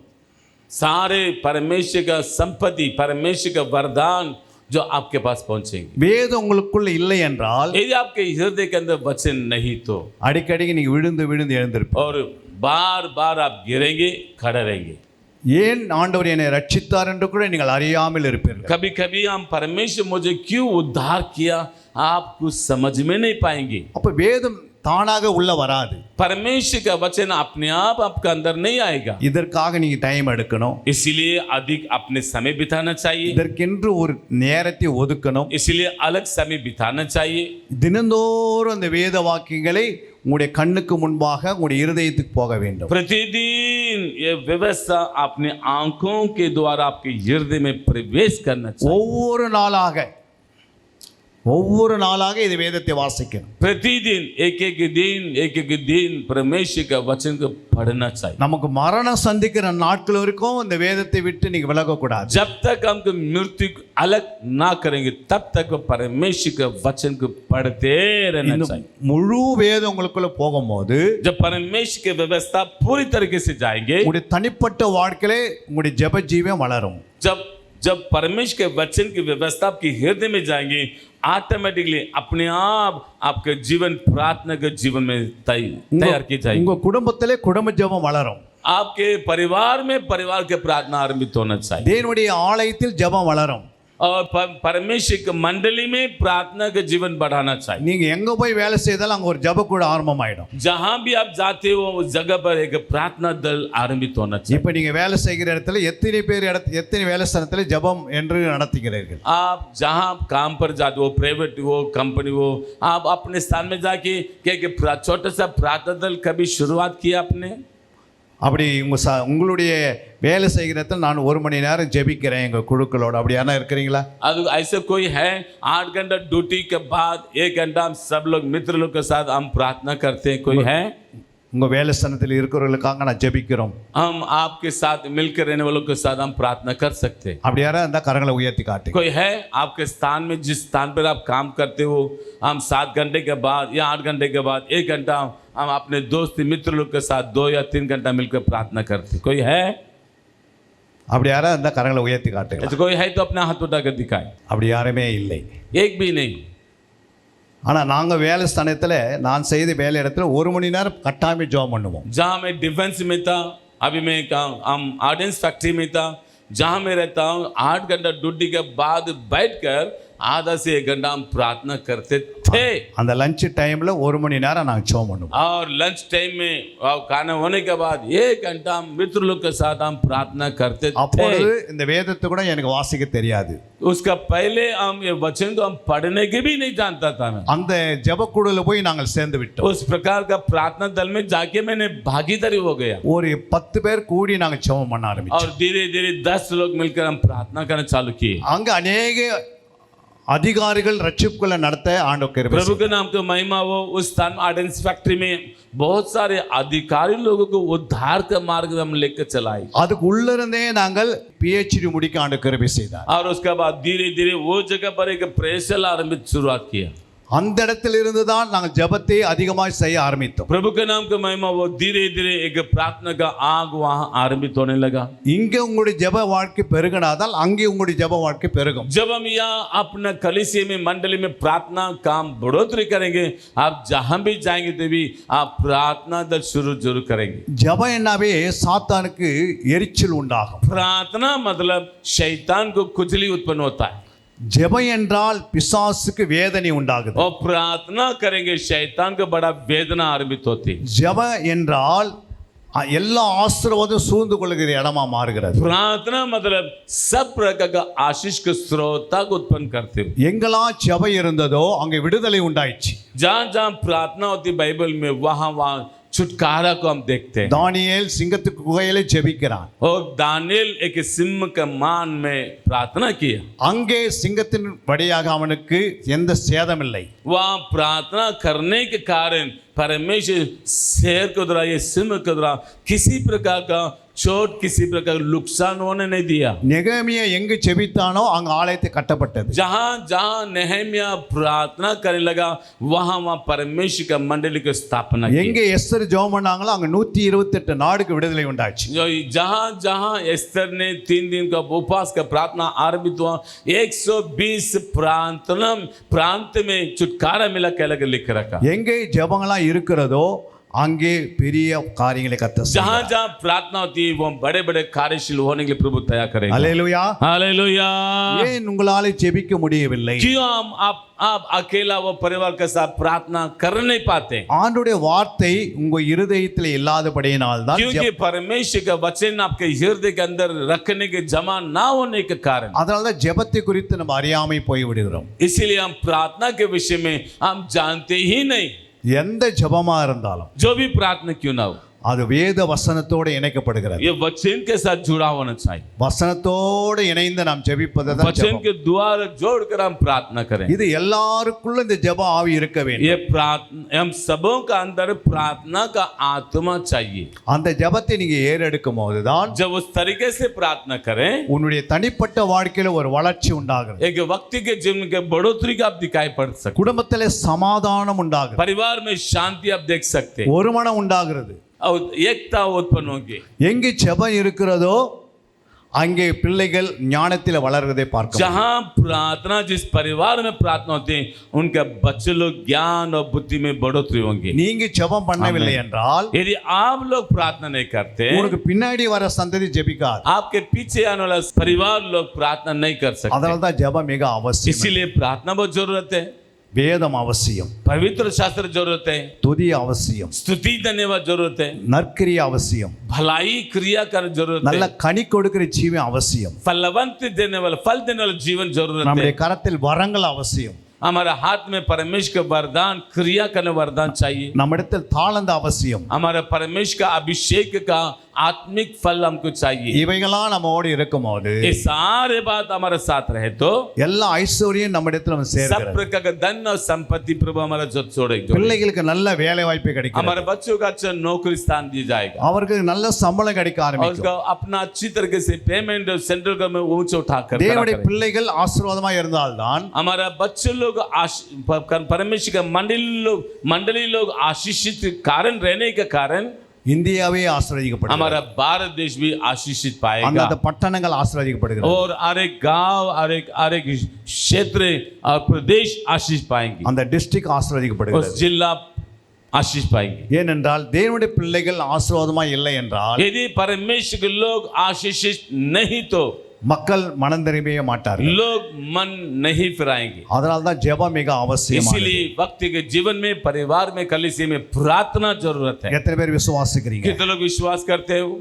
सारे परमेश्वर का संपत्ति, परमेश्वर का वरदान जो आपके पास पहुंचेंगे। வேதம் உங்களுக்குள்ள இல்லை என்றால் यदि आपके हृदय के अंदर वचन नहीं तो, அடிக்கடி நீங்க விழுந்து விழுந்து எழுந்திருப்பீங்க. और बार बार आप गिरेंगे, खड़े रहेंगे। ஏன் ஆண்டவர் என்னை ரட்சித்தார் என்று கூட நீங்கள் அறியாமல் இருப்பீர்கள். कभी कभी हम परमेश्वर मुझे क्यों उद्धार किया आप कुछ समझ में नहीं पाएंगे। அப்ப வேதம் தானாக உள்ள வராது. परमेश्वर का वचन अपने आप आपका अंदर नहीं आएगा। இதற்காக நீங்க டைம் எடுக்கணும். इसीलिए अधिक अपने समय बिताना चाहिए, இதற்கென்று ஒரு நேரத்தை ஒதுக்கணும். इसीलिए अलग समय बिताना चाहिए। தினந்தோறும் அந்த வேத வாக்கியங்களை உங்களுடைய கண்ணுக்கு முன்பாக உங்களுடைய இருதயத்துக்கு போக வேண்டும். प्रतिदिन ये व्यवस्था अपने आंखों के द्वारा आपके हृदय में प्रवेश करना चाहिए। ஒவ்வொரு நாளாக இது வேதத்தை வாசிக்கணும். प्रतिदिन एक एक दिन परमेश्वर का वचन को पढ़ना चाहिए। நமக்கு மரணம் சந்திக்கிற நாட்கள் வரைக்கும் இந்த வேதத்தை விட்டு நீங்க விலக கூடாது. जब तक हमको मृत्यु अलग ना करेंगे तब तक परमेश्वर का वचन को पढ़ते रहना चाहिए। முழு வேதம் உங்களுக்குள்ள போகும்போது जब परमेश्वर की व्यवस्था पूरी तरीके से जाएंगे, உங்களுடைய தனிப்பட்ட வாழ்க்கையிலே உங்களுடைய ஜெப ஜீவியம் வளரும். जब परमेश्वर के वचन की व्यवस्था आपके हृदय में जाएंगे, ऑटोमेटिकली अपने आप आपके जीवन प्रार्थना के जीवन में तैयार की जाएगी। உங்க குடும்பத்திலே குடும்ப ஜெபம் வளரும். आपके परिवार में परिवार के प्रार्थना आरंभित होना चाहिए, தேவனுடைய ஆலயத்தில் ஜெபம் வளரும். और परमेश्वर की मंडली में प्रार्थना का जीवन बढ़ाना चाहिए। நீங்க எங்க போய் வேலை செய்தாலும் அங்க ஒரு ஜெப கூட ஆரம்பமாயிடும். जहां भी आप जाते हो उस जगह पर एक प्रार्थना दल आरंभित होना चाहिए। இப்ப நீங்க வேலை செய்கிற இடத்துல எத்தனை வேலை ஸ்தலத்துல ஜெபம் என்று நடத்துகிறீர்கள். आप जहां काम पर जाते हो, प्राइवेट हो, कंपनी हो, आप अपने स्थान में जाके क्या छोटा सा प्रार्थना दल कभी शुरुआत किया आपने? அப்படி உங்களுடைய வேலை செய்கிற இடத்துல நான் 1 மணி நேரம் ஜெபிக்கிறேன் எங்க குழுக்களோட, அப்படி யாரா இருக்கிறீங்களா? ऐसे कोई है 8 घंटा ड्यूटी के बाद 1 घंटा हम सब लोग मित्र लोग के साथ हम प्रार्थना करते हैं? कोई है? உங்க வேலை ஸ்தலத்தில் இருக்கிறவர்களுக்காக நான் ஜெபிக்கிறோம். हम आपके साथ मिलकर रहने वालों के साथ हम प्रार्थना कर सकते हैं। அப்படி யாரா இருந்தா கரங்களை உயர்த்தி காட்டுங்க. कोई है आपके स्थान में, जिस स्थान पर आप काम करते हो, हम 7 घंटे के बाद या 8 घंटे के बाद 1 घंटा हम अपने दोस्त मित्र लोग के साथ 2 या 3 घंटा मिलकर प्रार्थना करते। कोई है? அப்படி யாரா இருந்தா கரங்களை உயர்த்தி காட்டுங்க. ऐसे कोई है तो अपना हाथ उठाकर दिखाए। அப்படி யாருமே இல்லை. एक भी नहीं। ஆனால் நாங்கள் வேலை ஸ்தானத்தில் நான் செய்த வேலை இடத்துல 1 மணி நேரம் கட்டாயமே ஜெபம் பண்ணுவோம். जहाँ मैं डिफेंस में था, अभी मैं हम ऑर्डिनेंस फैक्ट्री में था, जहाँ मैं रहता हूँ 8 घंटा ड्यूटी के बाद बैठकर आधा से 1 घंटा हम प्रार्थना करते थे। அந்த லஞ்ச் டைமில் 1 மணி நேரம் நாங்கள் ஜெபம் பண்ணுவோம். और लंच टाइम में खाना होने के बाद 1 घंटा हम मित्र लोग के साथ हम प्रार्थना करते அப்பொழுது थे। இந்த வேதத்தை கூட எனக்கு வாசிக்க தெரியாது. उसका पहले हम ये वचन को हम पढ़ने के भी नहीं जानता था मैं। அந்த ஜெபக்குழுல போய் நாங்கள் சேர்ந்து விட்டோம். उस प्रकार का प्रार्थना दल में जाके मैंने भागीदारी हो गया, ஒரு 10 பேர் கூடி நாங்கள் ஜெபம் பண்ண ஆரம்பிச்சோம். और धीरे धीरे 10 लोग मिलकर हम प्रार्थना करना चालू किए। அங்க अनेक अधिकारिகள் ரட்சிப்புகளை நடத்த ஆண்டவர் கிருபை प्रभु के नाम की महिमा हो। उस स्थान ऑर्डिनेंस फैक्ट्री में बहुत सारे अधिकारी लोगों को उद्धार का मार्ग में हम लेकर चलाए, அதுக்கு உள்ள இருந்தே நாங்கள் PhD முடிக்க ஆண்டவர் கிருபை செய்தார். और उसके बाद धीरे धीरे वो जगह पर एक प्रेषल आरंभित शुरुआत किया। அந்த இடத்தில் இருந்து தான் நாங்கள் ஜெபத்தை அதிகமாக செய்ய ஆரம்பித்தோம். प्रभु के नाम का महिमा, वो धीरे धीरे एक प्रार्थना का आग वहां आरंभित होने लगा. இங்கே உங்களுடைய ஜெப வாழ்க்கை பெருகினாதான் அங்கே உங்களுடைய ஜெப வாழ்க்கை பெருகும். जब हम यहाँ अपना कलीसिया में मंडली में प्रार्थना काम बढ़ोतरी करेंगे, आप जहां भी जाएंगे तो भी आप प्रार्थना दल शुरू जरूर करेंगे. ஜெபம் என்னவே சாத்தானுக்கு எரிச்சல் உண்டாகும். प्रार्थना मतलब शैतान को खुजली उत्पन्न होता है. ஜெபம் என்றால் பிசாசுக்கு வேதனை உண்டாகுது. और प्रार्थना करेंगे शैतान को बड़ा वेदना आरंभित होती है. ஜெபம் என்றால் எல்லா ஆசீர்வாதம் சூழ்ந்து கொள்கிற இடமா மாறுகிறது. प्रार्थना मतलब सब प्रकार का आशीष के स्रोत को उत्पन्न करते हैं. எங்கெல்லாம் ஜெபம் இருந்ததோ அங்கே விடுதலை உண்டாயிச்சு. जहाँ जहाँ प्रार्थना होती बाइबल में वहाँ वहाँ छुटकारा को हम देखते हैं. தானியேல் சிங்கத்துக்கு குகையிலே ஜெபிக்கிறான். और दानियल एक सिंह के मान में प्रार्थना किया. அங்கே சிங்கத்தின் வழியாக அவனுக்கு எந்த சேதம் இல்லை. वहाँ प्रार्थना करने के कारण परमेश्वर शेर को द्वारा ये सिंह के द्वारा किसी प्रकार का चोट, किसी प्रकार का नुकसान होने नहीं दिया. நெகேமியா எங்கு ஜெபித்தானோ அங்க ஆலயத்தை கட்டப்பட்டது. जहाँ जहाँ नेहमिया प्रार्थना करने लगा वहाँ वहाँ परमेश्वर का मंडली की स्थापना की. எங்கே எஸ்தர் ஜெபம் பண்ணாங்களோ அங்க 128 நாடுக்கு விடுதலை உண்டாச்சு. जहाँ जहाँ एस्तर ने 3 दिन का उपवास का प्रार्थना आरंभित हुआ, 120 प्रांत में छुटकारा मिला कहकर लिख रखा. எங்கே ஜெபங்களா இருக்கிறதோ அங்கே பெரிய காரியங்களை கர்த்தர் செய்வார். जहाँ जहाँ प्रार्थना होती है वो बड़े बड़े कार्यशील होने के लिए प्रभु तैयार करेगा. அல்லேலூயா. हालेलुया. ஏன் உங்களால ஜெபிக்க முடியவில்லை? क्यों हम आप अकेला वो परिवार के साथ प्रार्थना कर नहीं पाते? ஆண்டவருடைய வார்த்தை உங்க இருதயத்தில் இல்லாதபடியினால் தான் क्योंकि परमेश्वर का वचन आपके हृदय के अंदर रखने के जमा ना होने के कारण, அதனால தான் ஜெபத்தை குறித்து நம்ம அறியாமை போய் விடுகிறோம். इसीलिए हम प्रार्थना के विषय में हम जानते ही नहीं. எந்த ஜெபமா இருந்தாலும் जो भी प्रार्थना क्यों ना हो, அது வேத வசனத்தோடு இணைக்கப்படுகிறது. ये वचन के साथ जुड़ा होना चाहिए. வசனத்தோடு இணைந்து நாம் ஜெபிப்பது தான் वचन ஜெபம். के द्वारा जोड़कर हम प्रार्थना करें. இது எல்லாருக்குள்ள இந்த ஜெப ஆவி இருக்க வேண்டும். ये प्रार्थना हम सबों का अंदर प्रार्थना का आत्मा चाहिए. அந்த ஜெபத்தை நீங்க ஏறெடுக்கும் போதுதான் जब उस तरीके से प्रार्थना करें, உன்னுடைய தனிப்பட்ட வாழ்க்கையில ஒரு வளர்ச்சி உண்டாகிறது. एक व्यक्ति के जीवन के बढ़ोतरी का आप दिखाई पड़ सकते, குடும்பத்திலே சமாதானம் உண்டாகிறது. परिवार में शांति आप देख सकते, ஒரு மனம் உண்டாகிறது. और एकता उत्पन्न होगी. எங்கே ஜெபம் இருக்கிறதோ அங்கே பிள்ளைகள் ஞானத்தில் வளர்வதை பார்க்கலாம். जहाँ प्रार्थना, जिस परिवार में प्रार्थना होती है, उनके बच्चे लोग ज्ञान और बुद्धि में बढ़ोतरी होंगी. நீங்க ஜெபம் பண்ணவில்லை என்றால் यदि आप लोग प्रार्थना नहीं करते, உனக்கு பின்னாடி வர சந்ததி ஜெபிக்காது. आपके पीछे आने वाला परिवार लोग प्रार्थना नहीं कर सकते. அதனால தான் ஜெபம் மிக அவசியம். इसीलिए प्रार्थना बहुत जरूरत है. வேதம் அவசியம். पवित्र शास्त्र जरूरत है. துதி அவசியம். स्तुति धन्यवाद जरूरत है. நற்கிரியை அவசியம். भलाई क्रिया कर जरूरत நல்ல है. கனி கொடுக்கிற ஜீவன் அவசியம். फलवंत देने वाला, फल देने वाला जीवन जरूरत நம்முடைய है. கரத்தில் வரங்கள் அவசியம். हमारे हाथ में परमेश्वर का वरदान, क्रिया करने वरदान चाहिए. நம்மிடத்தில் தாளந்து அவசியம். हमारे परमेश्वर का अभिषेक का आत्मिक फल हमको चाहिए. இவைகளா நம்மோடு இருக்கும்போது ये सारे बात हमारे साथ रहे तो எல்லா ஐஸ்வர்யம் நம்மிடத்தில் வந்து सब சேர்கிறது. प्रकार का धन और संपत्ति प्रभु हमारा जो छोड़ेगा. பிள்ளைகளுக்கு நல்ல வேலை வாய்ப்பு கிடைக்கும். हमारे बच्चों का अच्छा नौकरी स्थान दिया जाएगा. அவர்களுக்கு நல்ல சம்பளம் கிடைக்க और ஆரம்பிக்கும். उसका अपना अच्छी तरीके से पेमेंट सेंट्रल गवर्नमेंट ऊंचे उठाकर தேவனுடைய பிள்ளைகள் ஆசீர்வாதமா இருந்தால்தான் हमारा बच्चे लोग परमेश्वर का मंडली लोग आशीषित कारण रहने के कारण இந்தியாவே ஆசீர்வதிக்கப்படும். हमारा भारत देश भी आशीषित पाएगा. அந்த பட்டணங்கள் ஆசீர்வதிக்கப்படுகிறது. और हर एक गांव, हर एक क्षेत्र और प्रदेश आशीष पाएंगे. அந்த டிஸ்ட்ரிக்ட் उस ஆசீர்வதிக்கப்படுகிறது. जिला आशीष पाएंगे. ஏனென்றால் தேவனுடைய பிள்ளைகள் ஆசீர்வாதமா இல்லை என்றால் यदि परमेश्वर के लोग आशीषित नहीं तो மக்கள் மனம் திரும்பிய மாட்டார்கள். लोग मन नहीं फिराएंगे. அதனால தான் ஜெபம் மிக அவசியமானது. इसीलिए व्यक्ति के जीवन में, परिवार में, कलीसिया में प्रार्थना जरूरत है. எத்தனை பேர் விசுவாசிக்கிறீங்க? कितने लोग विश्वास करते हो?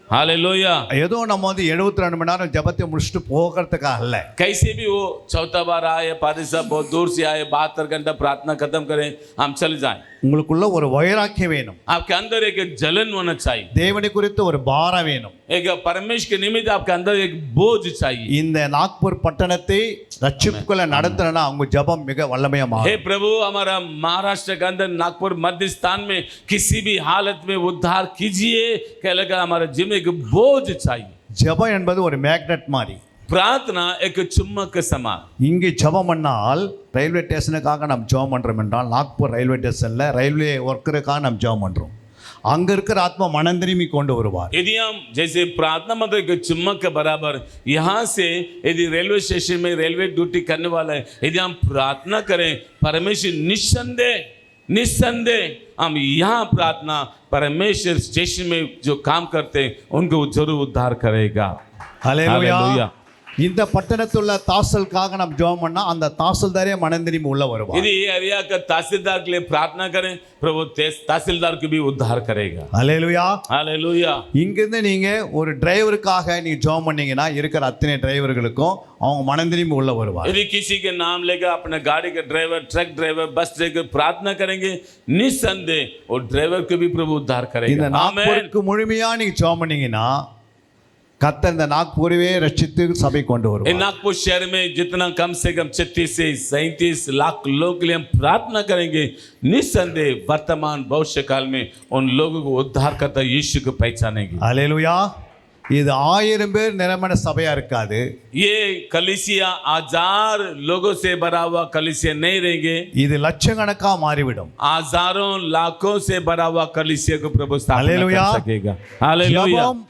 हालेलुया. ஏதோ நம்ம வந்து 72 மணி நேரம் ஜெபத்தை முடிச்சுட்டு போகிறதுக்காக அல்ல. कैसे भी वो चौथा बार आए, पादी साहब बहुत दूर से आए, 72 घंटा प्रार्थना खत्म करें, हम चले जाएं. உங்களுக்குள்ள ஒரு வைராக்கியம் வேணும். आपके अंदर एक जलन होना चाहिए. தேவனை குறித்து ஒரு பாரம் வேணும். एक परमेश्वर के निमित्त आपके अंदर एक बोझ चाहिए. இந்த நாக்பூர் பட்டணத்தை ரட்சிப்புக்குள்ள நடத்தணும்னா அவங்க ஜெபம் மிக வல்லமையா हे மாறும். प्रभु, हमारा महाराष्ट्र के अंदर नागपुर मध्य स्थान में किसी भी हालत में उद्धार कीजिए, कह लगा हमारा जीवन एक बोझ चाहिए. ஜெபம் என்பது ஒரு மேக்னெட் மாதிரி. प्रार्थना एक चुम्बक के समान இங்கே ஜெபம் பண்ணால் ரயில்வே ஸ்டேஷனுக்காக நாம் ஜெபம் பண்ணுறோம் என்றால் நாக்பூர் ரயில்வே ஸ்டேஷனில் ரயில்வே ஒர்க்கருக்காக நாம் ஜெபம் பண்ணுறோம். அங்கே இருக்கிற ஆத்மா மனம் திரும்பி கொண்டு வருவார். यदि हम जैसे प्रार्थना मतलब एक चुम्बक के बराबर यहाँ से यदि रेलवे स्टेशन में रेलवे ड्यूटी करने वाला है, यदि हम प्रार्थना करें परमेश्वर निस्संदेह हम यहाँ प्रार्थना परमेश्वर स्टेशन में जो काम करते हैं उनको जरूर उद्धार करेगा. ஹல்லேலூயா. हालेलुया. இந்த பட்டணத்துள்ள தாசலுக்காக நாம் ஜெபம் பண்ணா அந்த தாசல்தாரே மனம் திரும்பி உள்ள வருவார். यदि एरिया का तहसीलदार के लिए प्रार्थना करें प्रभु तहसीलदार को भी उद्धार करेगा. ஹல்லேலூயா. हालेलुया. இங்கிருந்து நீங்க ஒரு டிரைவருக்காக நீங்க ஜெபம் பண்ணீங்கன்னா இருக்கிற அத்தனை டிரைவர்களுக்கும் அவங்க மனம் திரும்பி உள்ள வருவார். यदि किसी के नाम लेकर अपने गाड़ी के driver truck driver bus driver प्रार्थना करेंगे निस्संदेह वो ड्राइवर को भी प्रभु उद्धार இந்த करेगा. आमीन. நாக்பூருக்கு முழுமையா நீங்க ஜெபம் பண்ணீங்கன்னா கர்த்தர் இந்த நாக்பூரவே ரட்சித்து சபை கொண்டு इन வருவார். नागपुर शहर में जितना कम से कम 36 से 37 लाख लोगों के लिए हम प्रार्थना करेंगे निस्संदेह वर्तमान भविष्य काल में उन लोगों को उद्धार करता यीशु को पहचानेंगे. ஹல்லேலூயா. இது 1000 பேர் நிரம்பின சபையா இருக்காது. ये कलीसिया 1000 लोगों से भरा हुआ कलीसिया नहीं रहेंगे. இது லட்சக்கணக்கா மாறிவிடும். हजारों लाखों से भरा हुआ कलीसिया को प्रभु स्थापना हालेलुया. कर सकेगा. हालेलुया. ஜெபம்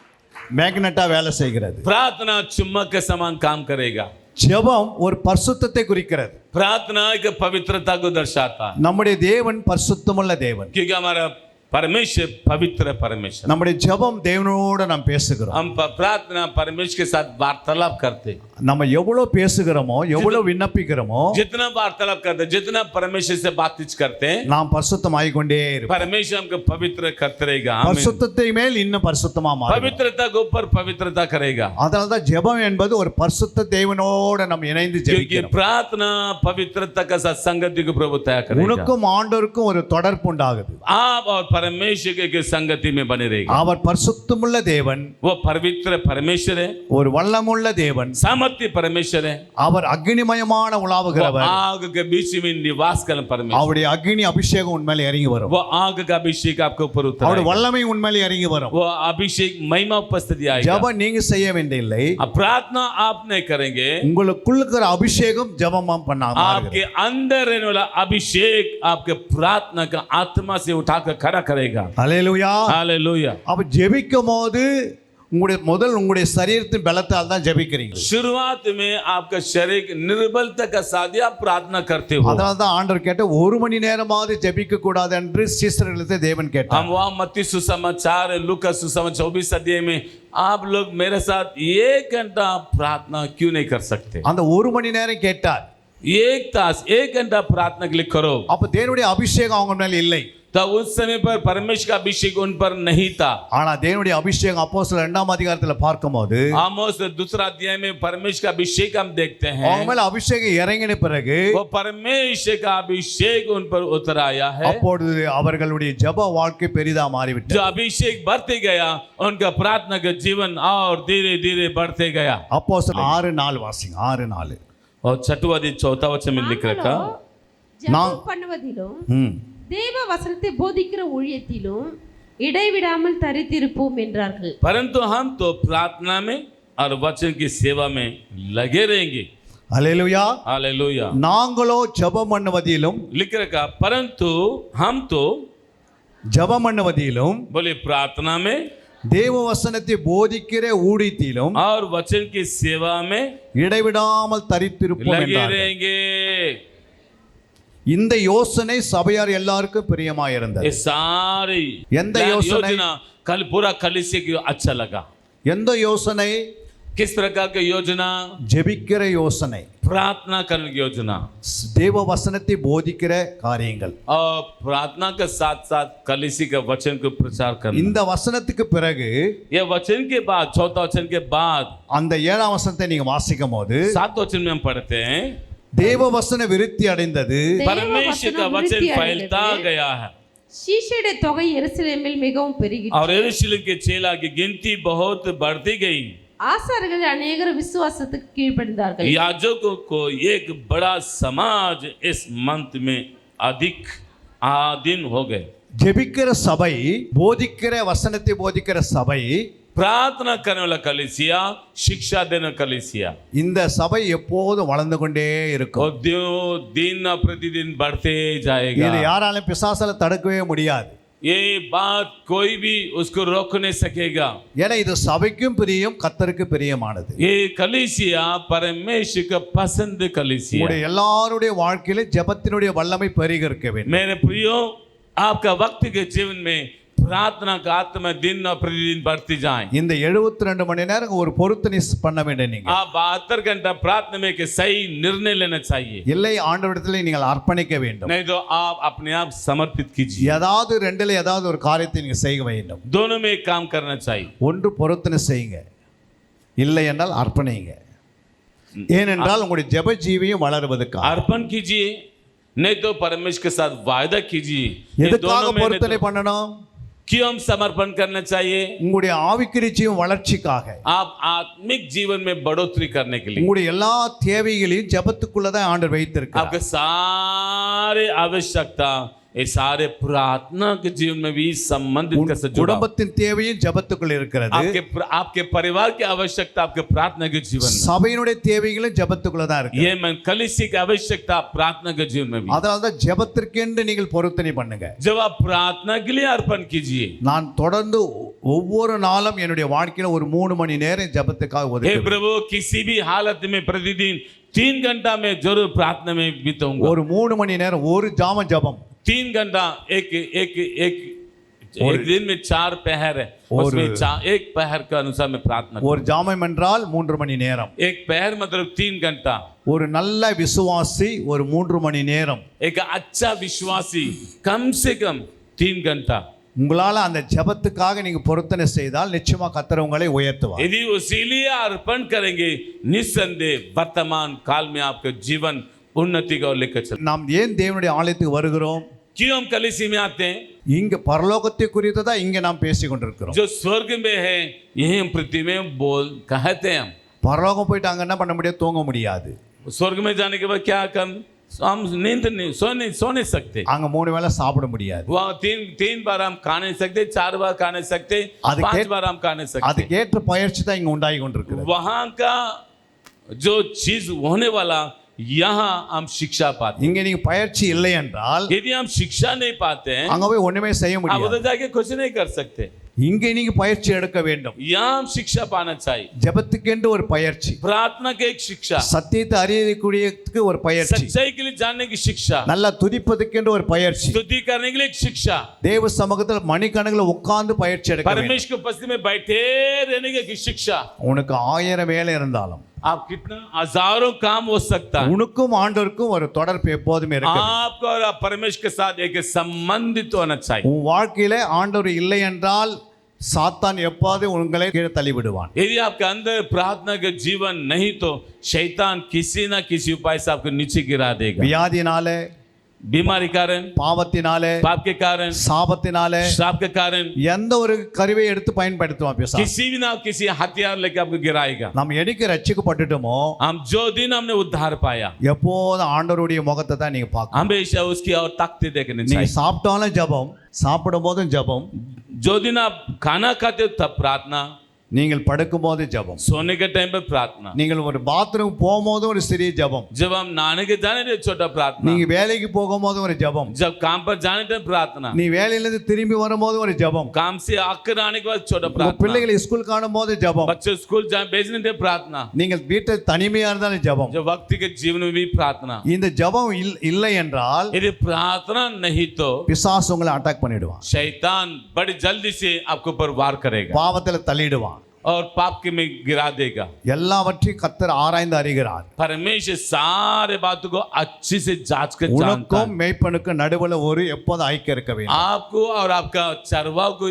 மேக்னெட்டா வேலை செய்கிறது. प्रार्थना चुम्बक के समान काम करेगा. ஜெபம் ஒரு பரிசுத்தத்தை குறிக்கிறது. प्रार्थना एक पवित्रता को दर्शाता है நம்முடைய தேவன் பரிசுத்தமுள்ள தேவன். क्योंकि हमारा परमेश्वर पवित्र परमेश्वर. நம்முடைய ஜெபம் தேவனோட நாம் பேசுகிறோம். हम प्रार्थना परमेश्वर के साथ वार्तालाप करते. நம்ம எவ்வளவு பேசுகிறோமோ எவ்வளவு விண்ணப்பிக்கிறோமோ जितना वार्तालाप करते जितना परमेश्वर से बातचीत करते हैं நாம் பரிசுத்தமாய் கொண்டே இருப்போம். परमेश्वर हमको पवित्र करते रहेगा. आमीन. பரிசுத்தத்தை மேல் இன்னும் பரிசுத்தமா மாறும். पवित्रता के ऊपर पवित्रता करेगा. அதனால தான் ஜெபம் என்பது ஒரு பரிசுத்த தேவனோட நம்ம இணைந்து क्योंकि ஜெபிக்கிறோம். प्रार्थना पवित्रता का साथ संगति को प्रभु तय करेगा. உனக்கும் ஆண்டவருக்கும் ஒரு தொடர்பு உண்டாகுது. आप और परमेश्वर के संगति में बने रहेगा. அவர் பரிசுத்தமுள்ள தேவன், वो पवित्र परमेश्वर है, ஒரு வல்லமுள்ள தேவன், सामर्थ्य परमेश्वर है, அவர் அக்னிமயமான वो உலாவுகிறவர். आग के बीच में निवास कर परमेश्वर. அவருடைய அக்னி அபிஷேகம் உண்மையிலே இறங்கி வரும். वो आग का अभिषेक आपके ऊपर அவருடைய उतरेगा. வல்லமை உண்மையிலே இறங்கி வரும். वो अभिषेक महिमा उपस्थिति आएगा. ஜெபம் நீங்க செய்ய வேண்டியதில்லை. अब प्रार्थना आप नहीं करेंगे, உங்களுக்குள்ள இருக்கிற அபிஷேகம் ஜெபமா பண்ணாம आपके अंदर रहने वाला अभिषेक आपके प्रार्थना का आत्मा से उठाकर खड़ा करेगा. ஹல்லேலூயா. हालेलुया. அப்ப ஜெபிக்கும் போது உங்களுடைய சரீரத்தின் பலத்தால் தான் ஜெபிக்கிறீங்க. शुरुआत में आपका शरीर निर्बलता का साथ आप प्रार्थना करते हो. அதனால தான் ஆண்டவர் கேட்ட 1 மணி நேரமாவது ஜெபிக்க கூடாது என்று சீஷர்களிடத்தை தேவன் கேட்டார். हम वहाँ मत्ती सुसमाचार लूका सुसमाचार 24 अध्याय में आप लोग मेरे साथ 1 घंटा प्रार्थना क्यों नहीं कर सकते? அந்த 1 மணி நேரம் கேட்டார். 1 तास 1 घंटा प्रार्थना के लिए करो. அப்ப தேவனுடைய அபிஷேகம் அவங்க மேல இல்லை. तो उस समय पर परमेश्वर का अभिषेक उन पर नहीं था. ஆனா தேவனுடைய அபிஷேகம் அப்போஸ்தலர் 2ஆம் அதிகாரத்துல பார்க்கும்போது आमोस दूसरा अध्याय में परमेश्वर का अभिषेक हम देखते அவங்க हैं. மேல அபிஷேகம் இறங்கின பிறகு वो परमेश्वर का अभिषेक उन पर उतर आया है. அப்பொழுது அவர்களுடைய ஜெப வாழ்க்கை பெரிதா जो மாறிவிட்டது. अभिषेक बढ़ते गया उनका प्रार्थना का जीवन और धीरे धीरे बढ़ते गया. அப்போஸ்தலர் 6:4 வாசிங்க. 6:4. और छठवां दिन चौथा वचन में लिख रखा ஜெபம் பண்ணுவதிலும் தேவ வசனத்தை போதிக்கிற ஊழியத்திலும் இடைவிடாமல் தரித்திருப்போம் என்றார்கள். परंतु हम तो प्रार्थना में और वचन की सेवा में लगे रहेंगे. ஹல்லேலூயா. हालेलुया. நாங்களோ ஜெபம் பண்ணுவதிலும் लिख रखा परंतु हम तो ஜெபம் பண்ணுவதிலும் बोले प्रार्थना में தேவ வசனத்தை போதிக்கிற ஊழியத்திலும் और वचन की सेवा में இடைவிடாமல் தரித்திருப்போம் लगे என்றார்கள். रहेंगे. இந்த யோசனை சபையார் எல்லாருக்கும் பிரியமாயிருந்தது. ये सारी எந்த யோசனை? योजना कल पूरा कलिसिया की अच्छा लगा. எந்த யோசனை? किस प्रकार की योजना? ஜெபிக்கிற யோசனை, प्रार्थना करने की योजना தேவ வசனத்தை போதிக்கிற காரியங்கள். और प्रार्थना के साथ साथ कलिसिया के वचन को प्रचार करना. இந்த வசனத்துக்கு பிறகு ये वचन के बाद चौथा वचन के बाद அந்த 7ஆம் வசனத்தை நீங்க வாசிக்கும் போது 7 वचन में हम पढ़ते हैं தேவ வசன விருத்தி அடைந்தது. परमेश्वर का वचन फैलता गया है சீஷருடைய தொகை எருசலேமில் மிகவும் பெருகிற்று. और यरूशलेम के चेला की गिनती बहुत बढ़ती गई. ஆசாரியர்கள் அநேகர் விசுவாசத்துக்கு கீழ்ப்படிந்தார்கள். याजकों को एक बड़ा समाज इस मंथ में अधिक आधीन हो गए. ஜெபிக்கிற சபை, போதிக்கிற வசனத்தை போதிக்கிற சபை प्रार्थना करने वाला कलीसिया, शिक्षा देने कलीसिया, இந்த சபை எப்போதும் வளர்ந்து கொண்டே இருக்கும். और दिन प्रतिदिन बढ़ते இது जाएगा. யாராலும் பிசாசால தடுக்கவே முடியாது. ये बात कोई भी उसको रोक नहीं सकेगा. ஏன்னா இது சபைக்கும் பிரியம், கர்த்தருக்கு பிரியமானது. ये कलीसिया परमेश्वर का पसंद कलीसिया. உங்களுடைய எல்லாருடைய வாழ்க்கையில ஜெபத்தினுடைய வல்லமை பெருகிருக்க வேண்டும். मेरे प्रियो, आपका वक्त के जीवन में प्रार्थना का आत्मा दिन और प्रतिदिन बढ़ती जाए. இந்த 72 மணி நேரம் ஒரு பொருத்தனை பண்ண வேண்டும். நீங்க आप 72 घंटा प्रार्थना में के सही निर्णय लेना चाहिए. இல்லை ஆண்டவரிடத்தில் நீங்கள் அர்ப்பணிக்க வேண்டும். नहीं तो आप अपने आप समर्पित कीजिए. ஏதாவது ரெண்டுல ஏதாவது ஒரு காரியத்தை நீங்க செய்ய வேண்டும். दोनों में एक काम करना चाहिए. ஒன்று பொருத்தனை செய்யுங்க, இல்லை என்றால் அர்ப்பணிங்க. ஏனென்றால் உங்களுடைய ஜெப ஜீவியம் வளருவதற்காக. अर्पण कीजिए, नहीं तो परमेश्वर के साथ वायदा कीजिए. ये எதுக்காக दोनों में பொருத்தனை नहीं तो பண்ணணும்? क्यों हम समर्पण करना चाहिए? உங்களுடைய ஆவிக்குரிய ஜீவன் வளர்ச்சிக்காக. आप आत्मिक जीवन में बढ़ोतरी करने के लिए. உங்களுடைய எல்லா தேவைகளையும் ஜெபத்துக்குள்ளதான் ஆண்டவர் வைத்திருக்கிறார். आपके सारे आवश्यकता ये सारे प्रार्थना के जीवन में भी संबंधित कर सकते. குடும்பத்தின் தேவையும் ஜெபத்துக்குள்ள இருக்கிறது. आपके परिवार की आवश्यकता आपके प्रार्थना के जीवन में. சபையினுடைய தேவைகளும் ஜெபத்துக்குள்ள தான் இருக்கு. ये मन कलीसिया की आवश्यकता प्रार्थना के जीवन में भी. அதனால தான் ஜெபத்திற்கென்று நீங்கள் பொருத்தனை பண்ணுங்க. जब आप प्रार्थना के लिए अर्पण कीजिए. நான் தொடர்ந்து ஒவ்வொரு நாளும் என்னுடைய வாழ்க்கையில ஒரு 3 மணி நேரம் ஜெபத்துக்காக हे ஒதுக்குவேன். प्रभु, किसी भी हालत में प्रतिदिन 3 घंटा में जरूर प्रार्थना में बिताऊंगा. ஒரு 3 மணி நேரம் ஒரு ஜாம ஜெபம். 3 घंटा एक दिन में 4 पहर है. उसमें एक पहर के अनुसार में प्रार्थना. ஒரு ஜாமம் என்றால் 3 மணி நேரம். एक पहर मतलब 3 घंटा. ஒரு நல்ல விசுவாசி ஒரு 3 மணி நேரம். एक अच्छा विश्वासी कम से कम 3 घंटा. உங்களால அந்த ஜெபத்துக்காக நீங்க பொருத்தனை செய்தால் நிச்சயமா கர்த்தர் உங்களை உயர்த்துவார். यदि उसीलिए अर्पण करेंगे, निस्संदेह वर्तमान काल में आपका जीवन उन्नति का लेकर चल. நாம் ஏன் தேவனுடைய ஆலயத்துக்கு வருகிறோம்? क्यों हम कलीसिया में आते हैं? இங்க பரலோகத்தை குறித்து தான் இங்க நாம் பேசிக் கொண்டிருக்கிறோம். जो स्वर्ग में है यही हम पृथ्वी में बोल कहते हैं. हम பரலோகம் போயிட்டு அங்க என்ன பண்ண முடியாது? தூங்க முடியாது. स्वर्ग में जाने के बाद क्या हम नींद नहीं सो नहीं सकते. அங்க 3 வேளை சாப்பிட முடியாது. वहाँ तीन बार हम खा नहीं सकते, 4 बार खा नहीं सकते, 5 बार हम खा नहीं सकते. அதுக்கேற்ற பயிற்சி தான் இங்க உண்டாகி கொண்டிருக்கிறது. वहाँ का जो चीज होने वाला यहाँ हम शिक्षा पाते. இங்க நீங்க பயிற்சி இல்லை என்றால் यदि हम शिक्षा नहीं पाते हैं, அங்க போய் ஒண்ணுமே செய்ய आप முடியாது. उधर जाके कुछ नहीं कर सकते. இங்க நீங்க பயிற்சி எடுக்க வேண்டும். यहाँ हम शिक्षा पाना चाहिए. ஜெபத்துக்கென்று ஒரு பயிற்சி, प्रार्थना की एक शिक्षा, சத்தியத்தை அறியக்கூடியதுக்கு ஒரு பயிற்சி, सच्चाई के लिए जानने की शिक्षा, நல்லா துதிப்பதுக்கென்று ஒரு பயிற்சி, स्तुति करने के लिए एक शिक्षा, தேவ சமூகத்தில் மணிக்கணக்கில் உட்கார்ந்து பயிற்சி எடுக்க வேண்டும். परमेश्वर की उपस्थिति में बैठे रहने की शिक्षा. உனக்கு 1000 வேலை இருந்தாலும் आप कितना हजारों काम हो सकता है, உனக்கும் ஆண்டவருக்கும் ஒரு தொடர்பு எப்போதுமே இருக்கு. आपको और परमेश्वर के साथ एक संबंधित होना चाहिए. உன் வாழ்க்கையில ஆண்டவர் இல்லை என்றால் சாத்தான் எப்போது உங்களை கீழே தள்ளி விடுவான். यदि आपके अंदर प्रार्थना का जीवन नहीं तो शैतान किसी ना किसी उपाय से आपको नीचे गिरा देगा. வியாதினாலே, बीमारी कारण, பாவத்தினாலே, पाप के कारण, சாபத்தினாலே, श्राप के कारण எந்த ஒரு கருவியை எடுத்து பயன்படுத்துவான் பிசாசு. किसी भी ना किसी हथियार लेके आपको गिराएगा. நாம் என்னைக்கு ரட்சிக்கப்பட்டுட்டோமோ हम जो दिन हमने उद्धार पाया, எப்போதும் ஆண்டவருடைய முகத்தை தான் நீங்க பார்க்கணும். हमेशा उसकी और ताकते देखने நீங்க चाहिए. சாப்பிட்டாலும் ஜெபம், சாப்பிடும் போதும் ஜெபம், जो दिन आप खाना खाते हो तब प्रार्थना, நீங்கள் படுக்கும் போது ஜெபம், सोने के टाइम पे प्रार्थना, நீங்கள் ஒரு பாத்ரூம் போகும்போது ஒரு சிறிய ஜெபம், जब हम नहाने के जाने थे छोटा प्रार्थना, நீங்க வேலைக்கு போகும்போது ஒரு ஜெபம், जब काम पर जाने थे प्रार्थना, நீ வேலையிலிருந்து திரும்பி வரும்போது ஒரு ஜெபம், काम से आकर आने के बाद छोटा உங்க प्रार्थना, பிள்ளைகளை ஸ்கூல் காணும் போது ஜெபம், बच्चे स्कूल भेजने थे प्रार्थना, நீங்கள் வீட்டில் தனிமையா இருந்தாலும் ஜெபம். जब वक्त के जीवन में भी प्रार्थना. இந்த ஜெபம் இல்லை என்றால் यदि प्रार्थना नहीं तो பிசாசு உங்களை அட்டாக் பண்ணிடுவான், शैतान बड़ी जल्दी से आपके ऊपर वार करेगा பாவத்துல தள்ளிடுவான், और पाप के में गिरा देगा. எல்லாவற்றையும் கர்த்தர் ஆராய்ந்து அறிகிறார். परमेश्वर सारे बातों को अच्छे से जांच कर जानता உனக்கும் है. மேய்ப்பனுக்கு நடுவுல ஒரு எப்போது ஐக்கியம் இருக்க வேண்டும். आपको और आपका चरवाह को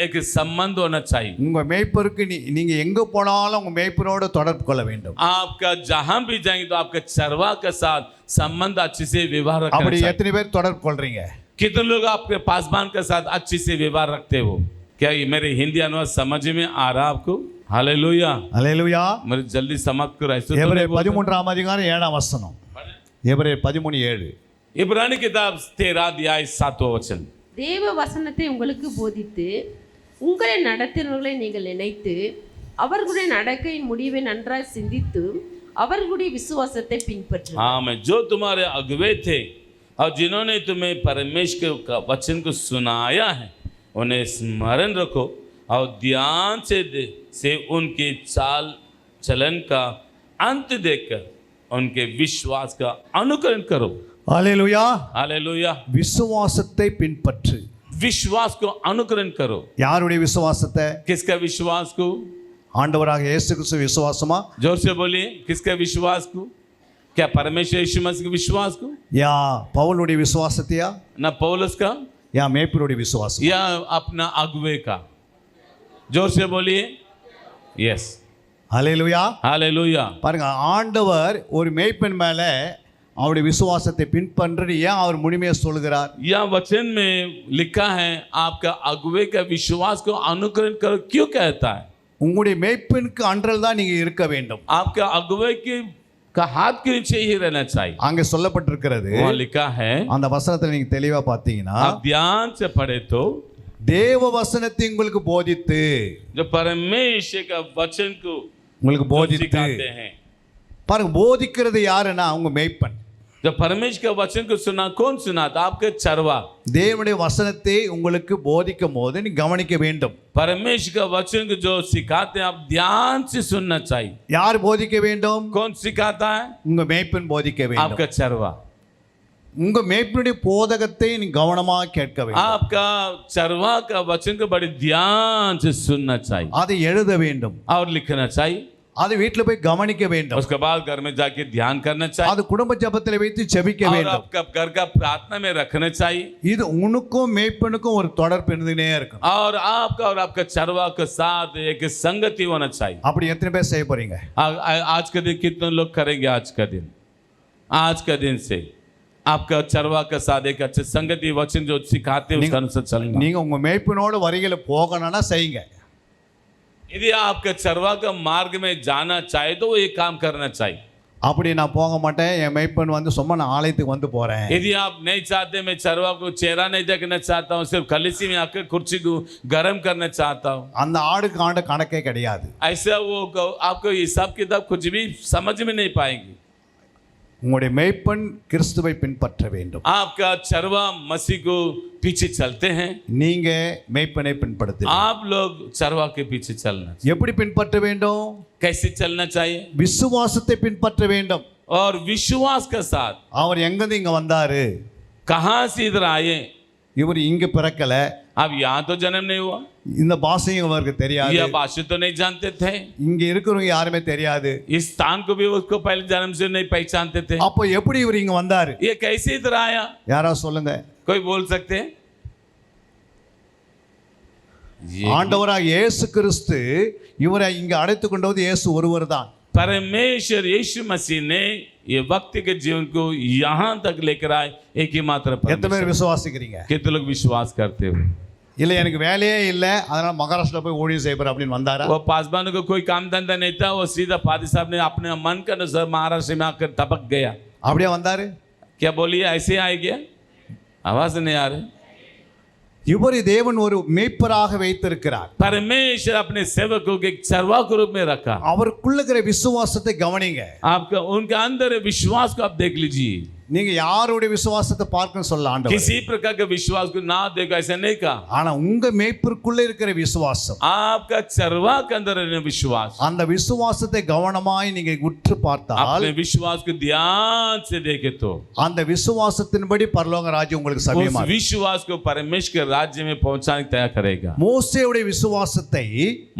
एक संबंध होना चाहिए. உங்க மேய்ப்பருக்கு நீங்க எங்க போனாலும் உங்க மேய்ப்பனோட தொடர்பு கொள்ள வேண்டும். आपका जहां भी जाएंगे तो आपका चरवाह के साथ संबंध अच्छे से व्यवहार रखना அப்படி चाहिए. எத்தனை பேர் தொடர்பு கொள்றீங்க? कितने लोग आपके पासबान के साथ अच्छे से व्यवहार रखते हो? क्या ये मेरे हिंदी अनुवाद समझ में आ रहा आपको? हालेलुया. அல்லேலூயா. मेरे जल्दी समाप्त करो. ऐसे तो எபிரேயர் नहीं बोलते. 13ஆம் அதிகாரம் 7ஆம் வசனம். எபிரேயர் 13:7. इब्रानी किताब 13 अध्याय 7वां वचन. தேவ வசனத்தை உங்களுக்கு போதித்து உங்களை நடத்தினவர்களை நீங்கள் நினைத்து அவர்களுடைய நடக்கையின் முடிவை நன்றாய் சிந்தித்து அவர்களுடைய விசுவாசத்தை பின்பற்றுங்கள். आमें. जो तुम्हारे अगुवे थे और जिन्होंने तुम्हें परमेश्वर का वचन को सुनाया है उन्हें स्मरण रखो और ध्यान से उनके चाल चलन का अंत देखकर उनके विश्वास का अनुकरण करो. அல்லேலூயா. हालेलुया. விசுவாசத்தை பின்பற்று. विश्वास को अनुकरण करो. யாருடைய விசுவாசத்தை? किसका विश्वास को? ஆண்டவராக இயேசு கிறிஸ்து விசுவாசமா? जोर से बोलिए. किसका विश्वास को? क्या परमेश्वर यीशु मसीह के विश्वास को? யா பவுலுடைய விசுவாசத்தையா? ना पौलुस का யா மேய்ப்பருடைய விசுவாசம்? या अपना अगुवे का? जोर से बोलिए. यस. அல்லேலூயா. हालेलुया. பாருங்க, ஆண்டவர் ஒரு மேய்ப்பன் மேல அவருடைய விசுவாசத்தை பின்பற்றி ஏன் அவர் முழுமையை சொல்கிறார்? यह वचन में लिखा है आपका अगुवे का विश्वास को अनुकरण करो. क्यों कहता है? உங்களுடைய மேய்ப்பனுக்கு அன்றல் தான் நீங்க இருக்க வேண்டும். आपका अगुवे के का हाथ के नीचे ही रहना चाहिए. அங்க சொல்லப்பட்டிருக்கிறது. वहाँ लिखा है. அந்த வசனத்தை நீங்க தெளிவா பார்த்தீங்கன்னா, आप ध्यान से पढ़े तो தேவ வசனத்தை உங்களுக்கு போதித்து, जो परमेश्वर का वचन को உங்களுக்கு போதித்து सिखाते हैं. பாருங்க, போதிக்கிறது யாருன்னா உங்க மேய்ப்பன். जब परमेश्वर के वचन को सुना, कौन सुनाता? आपके चरवा. தேவனுடைய வசனத்தை உங்களுக்கு போதிக்கும் போது நீ கவனிக்க வேண்டும். परमेश्वर का वचन को जो सिखाते हैं आप ध्यान से सुनना चाहिए. யார் போதிக்க வேண்டும்? कौन सिखाता है? உங்க மேய்ப்பன் போதிக்க வேண்டும். आपका चरवा. உங்க மேய்ப்பனுடைய போதகத்தை நீ கவனமா கேட்க வேண்டும். आपका चरवा का वचन को बड़े ध्यान से सुनना चाहिए அதை எழுத வேண்டும். और लिखना चाहिए. அதை வீட்ல போய் கவனிக்க வேண்டும். उसके बाद घर में जाके ध्यान करना चाहिए அது குடும்ப ஜெபத்தில் வைத்து ஜெபிக்க और வேண்டும். आपका घर का प्रार्थना में रखना चाहिए. இது உனக்கும் மேய்ப்பனுக்கும் ஒரு தொடர்பு இருந்துனே இருக்கும். और आपका चरवा के साथ एक संगति होना चाहिए. அப்படி எத்தனை பேர் செய்ய போறீங்க? आज का दिन कितने लोग करेंगे? आज का दिन से आपका चरवा के साथ एक अच्छे संगति वचन जो सिखाते हैं उसका अनुसार चलना. நீங்க உங்க மேய்ப்பனோட வரிகளை போகணும்னா செய்யுங்க. यदि आपका चरवा का मार्ग में जाना चाहे तो वो एक काम करना चाहिए. அப்படி நான் போக மாட்டேன், என் மேய்ப்பன் வந்து சும்மா நான் ஆலயத்துக்கு வந்து போறேன். यदि आप नहीं चाहते मैं चरवा को चेहरा नहीं देखना चाहता हूँ, सिर्फ कलीसी में आकर कुर्सी को गर्म करना चाहता हूँ, அந்த ஆடுக்கு ஆண்டு கணக்கே கிடையாது. ऐसा वो आपको हिसाब किताब कुछ भी समझ में नहीं पाएंगे. உங்களுடைய மேய்ப்பன் கிறிஸ்துவை பின்பற்ற வேண்டும். आपका चरवा मसीह को पीछे चलते हैं, நீங்க மேய்ப்பனை பின்பற்ற. आप लोग चरवा के पीछे चलना चाहिए. எப்படி பின்பற்ற வேண்டும்? कैसे चलना चाहिए? விசுவாசத்தை பின்பற்ற வேண்டும். और विश्वास के साथ. அவர் எங்கிருந்து இங்க வந்தாரு? कहाँ से इधर आए? இவர் இங்க பிறக்கல. अब यहाँ तो जन्म नहीं हुआ, இந்த பாஷையும் அவருக்கு தெரியாது. यह भाषा तो नहीं जानते थे, இங்க இருக்கிறவங்க யாருமே தெரியாது. इस स्थान को भी उसको पहले जन्म से नहीं पहचानते थे. அப்போ எப்படி இவர் இங்க வந்தாரு? ये कैसे इधर आया? யாராவது சொல்லுங்க. कोई बोल सकते हैं? ஆண்டவராக இயேசு கிறிஸ்து இவரை இங்க அழைத்து கொண்டு வந்து இயேசு ஒருவர் தான். परमेश्वर यीशु मसीह ने ये व्यक्ति के जीवन को यहाँ तक लेकर आए. एक ही मात्र எத்தனை பேர் விசுவாசிக்கிறீங்க? कितने लोग विश्वास करते हो? இல்ல எனக்கு வேலையே இல்ல, அதனால மகாராஷ்டிரா போய் ஊழியம் செய்யற அப்படின்னு வந்தாரா? वो पासवान को कोई काम धंधा नहीं था, वो सीधा पादी साहब ने अपने मन का अनुसार महाराष्ट्र में आकर टपक गया. அப்படியே வந்தாரு? क्या बोलिए? ऐसे आ गया? आवाज नहीं आ रही. இவரை தேவன் ஒரு மேய்ப்பராக வைத்திருக்கிறார். परमेश्वर अपने सेवकों के एक चरवा के रूप में रखा. அவருக்குள்ள இருக்கிற விசுவாசத்தை கவனிங்க. आपका उनके अंदर विश्वास को आप देख लीजिए. நீங்க யாருடைய விசுவாசத்தை பார்க்கணும் சொல்ல ஆண்டவர். किसी प्रकार के विश्वास को ना देखो ऐसा नहीं कहा. ஆனா உங்க மேய்ப்பருக்குள்ள இருக்கிற விசுவாசம், आपका चरवा के अंदर रहने विश्वास, அந்த விசுவாசத்தை கவனமாய் நீங்க உற்று பார்த்தால், अपने विश्वास को ध्यान से देखे तो அந்த விசுவாசத்தின்படி பரலோக ராஜ்யம் உங்களுக்கு उस சமீபமா. विश्वास को परमेश्वर के राज्य में पहुंचाने तय करेगा. மோசேயுடைய விசுவாசத்தை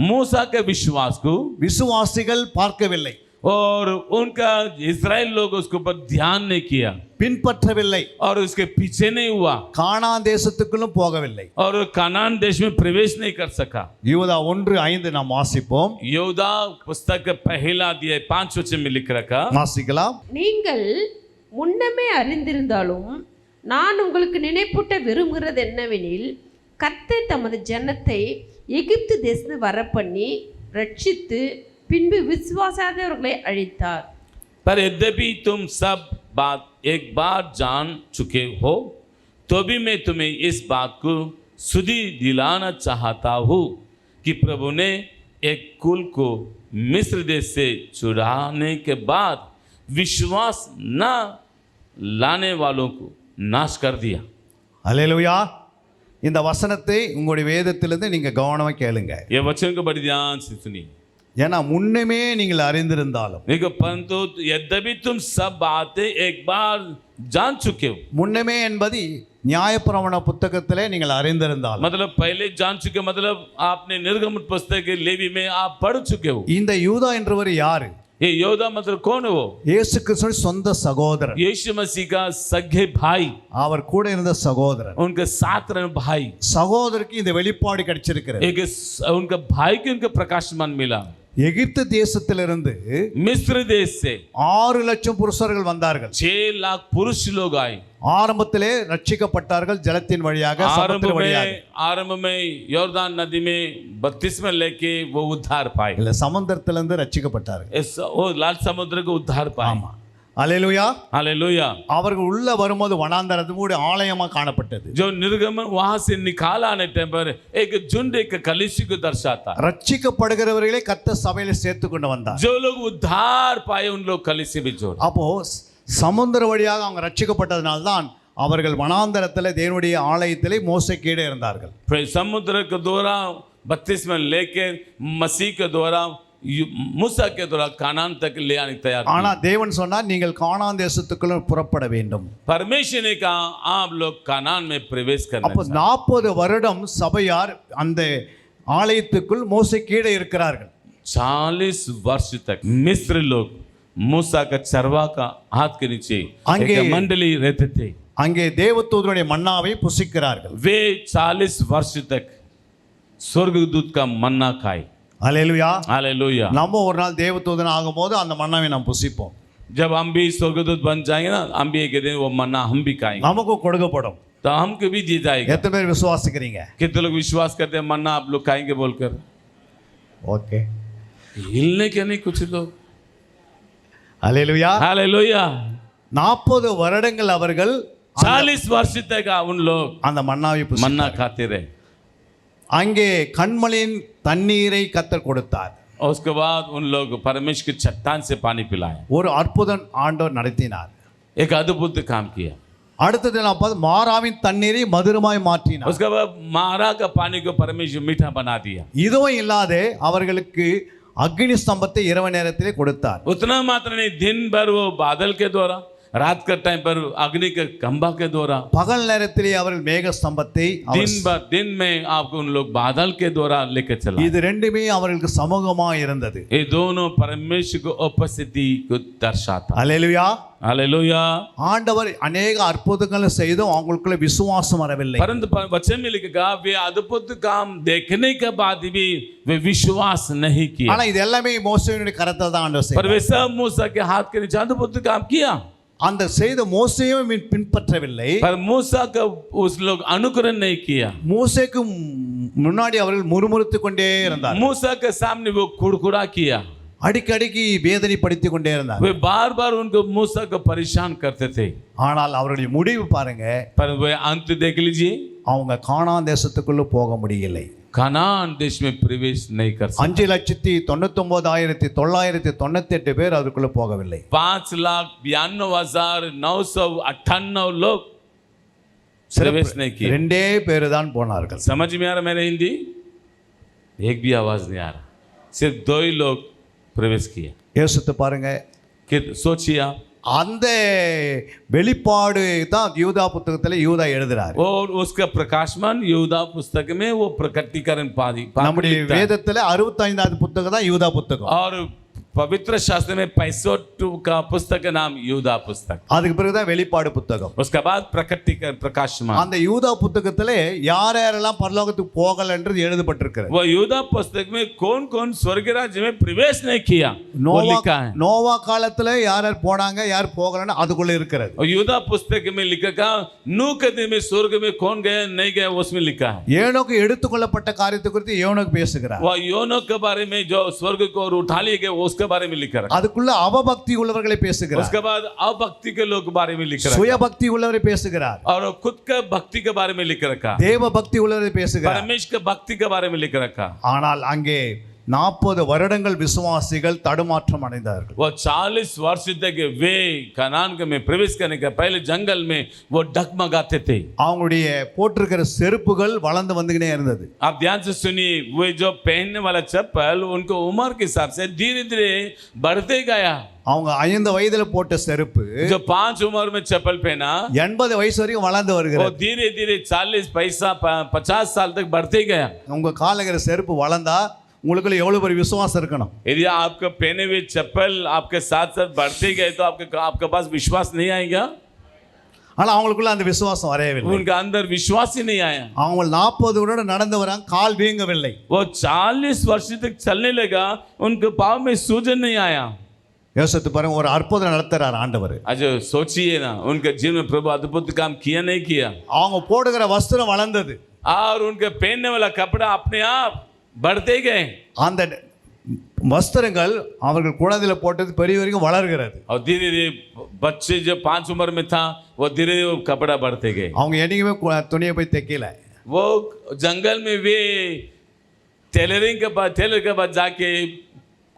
मूसा के विश्वास को விசுவாசிகள் பார்க்கவில்லை, और उनका इस्राएल लोग उसके ऊपर ध्यान नहीं किया பின்பற்றவில்லை, और उसके पीछे नहीं हुआ, கானான் தேசத்துக்குள்ளும் போகவில்லை. और कनान देश में प्रवेश नहीं कर सका. யூதா 1:5 நாம் வாசிப்போம். यहूदा पुस्तक का पहला अध्याय 5 वचन में लिख रखा. வாசிக்கலாம். நீங்கள் முன்னமே அறிந்திருந்தாலும் நான் உங்களுக்கு நினைப்பூட்ட விரும்புகிறது என்னவெனில், கர்த்தர் தமது ஜனத்தை எகிப்து தேசத்து வரப்பண்ணி ரட்சித்து பின்பு விசுவாசாதவர்களை அழித்தார். पर यद्यपि तुम सब बात एक बार जान चुके हो, तो भी मैं तुम्हें इस बात को सुधी दिलाना चाहता हूँ कि प्रभु ने एक कुल को मिस्र देश से छुड़ाने के बाद विश्वास न लाने वालों को नाश कर दिया। அல்லேலூயா. இந்த வசனத்தை உங்களுடைய வேதத்திலிருந்து நீங்க கவனமா கேளுங்க. ये वचन को बड़ी ध्यान से सुनिए। ஏன்னா முன்னமே நீங்கள் அறிந்திருந்தாலும், देखो परंतु यद्यपि तुम सब बातें एक बार जान चुके हो, முன்னமே என்பது நியாயப்பிரமாண புத்தகத்திலே நீங்கள் அறிந்திருந்தாலும், मतलब पहले जान चुके, मतलब आपने निर्गमन पुस्तक के लेवी में आप पढ़ चुके हो। இந்த யூதா என்றவர் யாரு? ये योदा मतलब कौन है वो? இயேசு கிறிஸ்துவின் சொந்த சகோதரன், यीशु मसीह का सगे भाई, அவர் கூட இருந்த சகோதரன். उनके साथ रहने भाई, சகோதரருக்கு இந்த வெளிப்பாடு கிடைச்சிருக்கிறது. एक उनका भाई को उनका प्रकाशमान मिला। எகிப்து தேசத்திலிருந்து मिस्र देश से 6 லட்சம் புருஷர்கள் வந்தார்கள். 6 लाख पुरुष लोग आए। ஆரம்பத்திலே ரட்சிக்கப்பட்டார்கள் ஜலத்தின் வழியாக, சமுத்திர வழியாக. आरंभ में योर्दान नदी में बपतिस्मा लेके वो उद्धार पाए। இல்ல, சமுத்திரத்திலிருந்து ரட்சிக்கப்பட்டார்கள். वो लाल समुद्र को उद्धार पाए। ஆமா, அல்லேலூயா. हालेलुया। அவர்கள் உள்ள வரும்போது வனாந்தரத்தோடு ஆலயமா காணப்பட்டது. जो निर्गमन वहां से निकाला आने टाइम पर एक झुंड एक कलीसिया को दर्शाता। ரட்சிக்கப்படுகிறவர்களே கர்த்தர் சபையில சேர்த்து கொண்டு வந்தார். जो लोग उद्धार पाए उन लोग कलीसिया में जोड़। அப்போ சமுத்திர வழியாக அவங்க ரட்சிக்கப்பட்டதனால தான் அவர்கள் வனாந்தரத்தில் தேவனுடைய ஆலயத்திலே மோசே கீழே இருந்தார்கள். फिर समुद्र के द्वारा बपतिस्मा लेके मसीह के द्वारा मूसा के द्वारा कानान तक ले आने तैयार। ஆனா தேவன் சொன்னார், நீங்கள் கானான் தேசத்துக்குள்ள புறப்பட வேண்டும். परमेश्वर ने कहा आप लोग कानान में प्रवेश करना। அப்போ 40 வருடம் சபையார் அந்த ஆலயத்துக்குள் மோசே கீழே இருக்கிறார்கள். 40 वर्ष तक मिस्र लोग मूसा का चरवा का हाथ के नीचे एक मंडली रहते थे। அங்கே தேவதூதருடைய மன்னாவை புசிக்கிறார்கள். वे 40 वर्ष तक स्वर्गदूत का मन्ना खाए। அல்லேலூயா. हालेलुया। நம்ம ஒரு நாள் தேவதூதன் ஆகும்போது அந்த மன்னாவை நாம் புசிப்போம். जब हम भी स्वर्गदूत बन जाएंगे ना, हम भी एक दिन वो मन्ना हम भी खाएंगे, நமக்கு கொடுக்கப்படும். तो हमको भी दी जाएगा। எத்தனை பேர் விசுவாசிக்கிறீங்க? कितने लोग विश्वास करते हैं मन्ना आप लोग खाएंगे बोलकर? ஓகே, हिलने के नहीं कुछ लोग। அல்லேலூயா. हालेलुया। 40 வருடங்கள் அவர்கள் 40 वर्ष तक उन लोग அந்த மன்னாவை मन्ना खाते रहे। அங்கே கண்மலையின் தண்ணீரை கர்த்தர் கொடுத்தார். और उसके बाद उन लोग परमेश्वर की चट्टान से पानी पिलाए। ஒரு அற்புதம் ஆண்டவர் நடத்தினார். एक अद्भुत काम किया। அடுத்தது நாம் பார்த்து மாராவின் தண்ணீரை மதுரமாய் மாற்றினார். उसके बाद मारा का पानी को परमेश्वर मीठा बना दिया। இதுவும் இல்லாதே அவர்களுக்கு அக்னி ஸ்தம்பத்தை இரவு நேரத்திலே கொடுத்தார். उतना मात्र नहीं, दिन भर वो बादल के द्वारा, रात के टाइम पर अग्नि के खंभा के द्वारा, பகல் நேரத்திலே அவர்கள் மேக ஸ்தம்பத்தை, दिन में आपको उन लोग बादल के द्वारा लेकर चला। இது ரெண்டுமே அவர்களுக்கு சமூகமா இருந்தது. ये दोनों परमेश्वर को उपस्थिति को दर्शाता। அல்லேலூயா. हालेलुया। ஆண்டவர் अनेक அற்புதங்களை செய்தும் அவங்களுக்குள்ள விசுவாசம் வரவில்லை. परंतु वचन में लिखा वे अद्भुत काम देखने के बाद भी वे विश्वास नहीं किया। ஆனா இது எல்லாமே மோசேயுடைய கரத்தில் தான் ஆண்டவர் पर செய்தார். वे सब मूसा के हाथ के नीचे अद्भुत काम किया। அந்த செய்த மோசேயும் பின்பற்றவில்லை. पर मूसा का उस लोग अनुकरण नहीं किया। மோசேக்கு முன்னாடி அவர்கள் முறுமுறுத்து கொண்டே இருந்தார். मूसा के सामने वो कुड़कुड़ा किया। அடிக்கடிக்கு வேதனைப்படுத்திக் கொண்டே இருந்தார். वे बार बार उनको मूसा को परेशान करते थे। ஆனால் அவருடைய முடிவு பாருங்க, पर वे अंत देख लीजिए, அவங்க கானான் தேசத்துக்குள்ள போக முடியலை. कनान देश में प्रवेश नहीं कर सके। 5,99,998 பேர் அதுக்குள்ள போகவில்லை. 5,92,998 लोग प्रवेश नहीं किए। 2 பேர் தான் போனார்கள். समझ में आ रहा मेरा हिंदी? एक भी आवाज नहीं आ रहा, सिर्फ 2 ही लोग प्रवेश किए। யோசித்து பாருங்க, सोचिए आप, அந்த வெளிப்பாடு தான் யூதா புத்தகத்தில் யூதா எழுதுறாரு. और उसका प्रकाशमान यूदा पुस्तक में वो प्रकटीकरण நம்முடைய வேதத்தில் 65வது புத்தகம் தான் யூதா புத்தகம். और पवित्र शास्त्र में 65 का पुस्तक का नाम यूदा पुस्तक। அதுக்கு பிறகுதான் வெளிப்பாடு புத்தகம். उसके बाद प्रकटीकरण प्रकाशमान। அந்த யூதா புத்தகத்திலே யார் யாரெல்லாம் பரலோகத்துக்கு போகல என்று எழுதப்பட்டிருக்கிறது. वो यूदा पुस्तक में कौन कौन स्वर्ग राज्य में प्रवेश नहीं किया वो लिखा है। நோவா காலத்துல யார் யார் போனாங்க யார் போகலன்னு அதுக்குள்ள இருக்கிறது. और यूदा पुस्तक में लिखा का नूह के दिन में स्वर्ग में कौन गए नहीं गए उसमें लिखा है। ஏனோக்கு எடுத்துக்கொள்ளப்பட்ட காரியத்தை குறித்து ஏனோக்கு பேசுகிறார். वो योनोक के बारे में जो स्वर्ग को उठा लिए गए उसके उसके बारे में लिखा रखा। அதுக்குள்ள அவபக்தி உள்ளவர்களை பேசுகிறார், उसके बाद अभक्ति के लोग के बारे में लिखा रखा சுயபக்தி உள்ளவரை பேசுகிறார், और खुद का भक्ति के बारे में लिख रखा, தேவ பக்தி உள்ளவரை பேசுகிறார். परमेश्वर के भक्ति के बारे में लिख रखा। ஆனால் அங்கே 40 வருடங்கள் விசுவாசிகள் தடுமாற்றம் அடைந்தார்கள். वो 40 वर्ष तक वे कनान में प्रवेश करने के पहले जंगल में वो डगमगाते थे। அவங்களுடைய போட்டிருக்கிற செருப்புகள் வளர்ந்து வந்துகிட்டே இருந்தது. आप ध्यान से सुनिए, वो जो पहनने वाला चप्पल उनको उम्र के हिसाब से धीरे धीरे बढ़ते गया। அவங்க 5 வயதுல போட்ட செருப்பு जो 5 उम्र में चप्पल पहना 80 वयசு வரைக்கும் வளர்ந்து वो வருகிறது. धीरे धीरे 40 पैसा 50 साल तक बढ़ते गया। உங்க காலுங்கிற செருப்பு வளர்ந்தா உங்களுக்குள்ள எவ்வளவு பெரிய விசுவாசம் இருக்கணும். यदि आपका पहने हुए चप्पल आपके साथ साथ बढ़ते गए तो आपके पास विश्वास नहीं आएगा। ஆனா அவங்களுக்குள்ள அந்த விசுவாசம் வரவே उनका अंदर विश्वास ही नहीं आया। அவங்க 40 வருடம் நடந்து வராங்க, கால் வீங்கவில்லை. वो 40 वर्ष तक चलने लगा, उनके पाँव में सूजन नहीं आया। யோசித்து பாருங்க, ஒரு அற்புதம் நடத்துறார் ஆண்டவர். आज सोचिए ना, उनके जीवन में प्रभु अद्भुत काम किया नहीं किया। அவங்க போடுகிற வஸ்திரம் வளர்ந்தது, और उनके पहनने वाला कपड़ा अपने आप बढ़ते गए। அந்த வஸ்திரங்கள் அவர்கள் குழந்தையில போட்டது பெரிய வரைக்கும் வளர்கிறது. और धीरे धीरे बच्चे जो 5 उम्र में था वो धीरे धीरे कपड़ा बढ़ते गए। அவங்க என்னைக்குமே துணியை போய் தைக்கல. वो जंगल में वे टेलर के पास जाके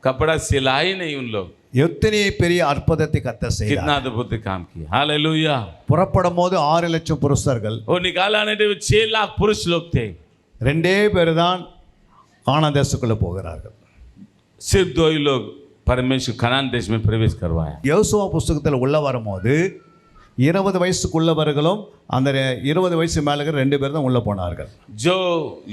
कपड़ा सिलाई नहीं उन लोग। எத்தனை பெரிய அற்புதத்தை கர்த்தர் செய்தார். कितना अद्भुत काम किया। हालेलुया। புறப்படும் போது 6 லட்சம் புருஷர்கள், वो निकाला नहीं थे, 6 लाख पुरुष लोग थे। 2 பேர் தான் கானான் தேசத்துக்குள்ள போகிறார்கள். सिर्फ 2 ही लोग परमेश्वर कनान देश में प्रवेश करवाया। யோசுவா புஸ்தகத்தில் உள்ள வரும்போது 20 வயசுக்குள்ளவர்களும் அந்த 20 வயசு மேல இருக்கிற 2 பேர் தான் உள்ள போனார்கள். जो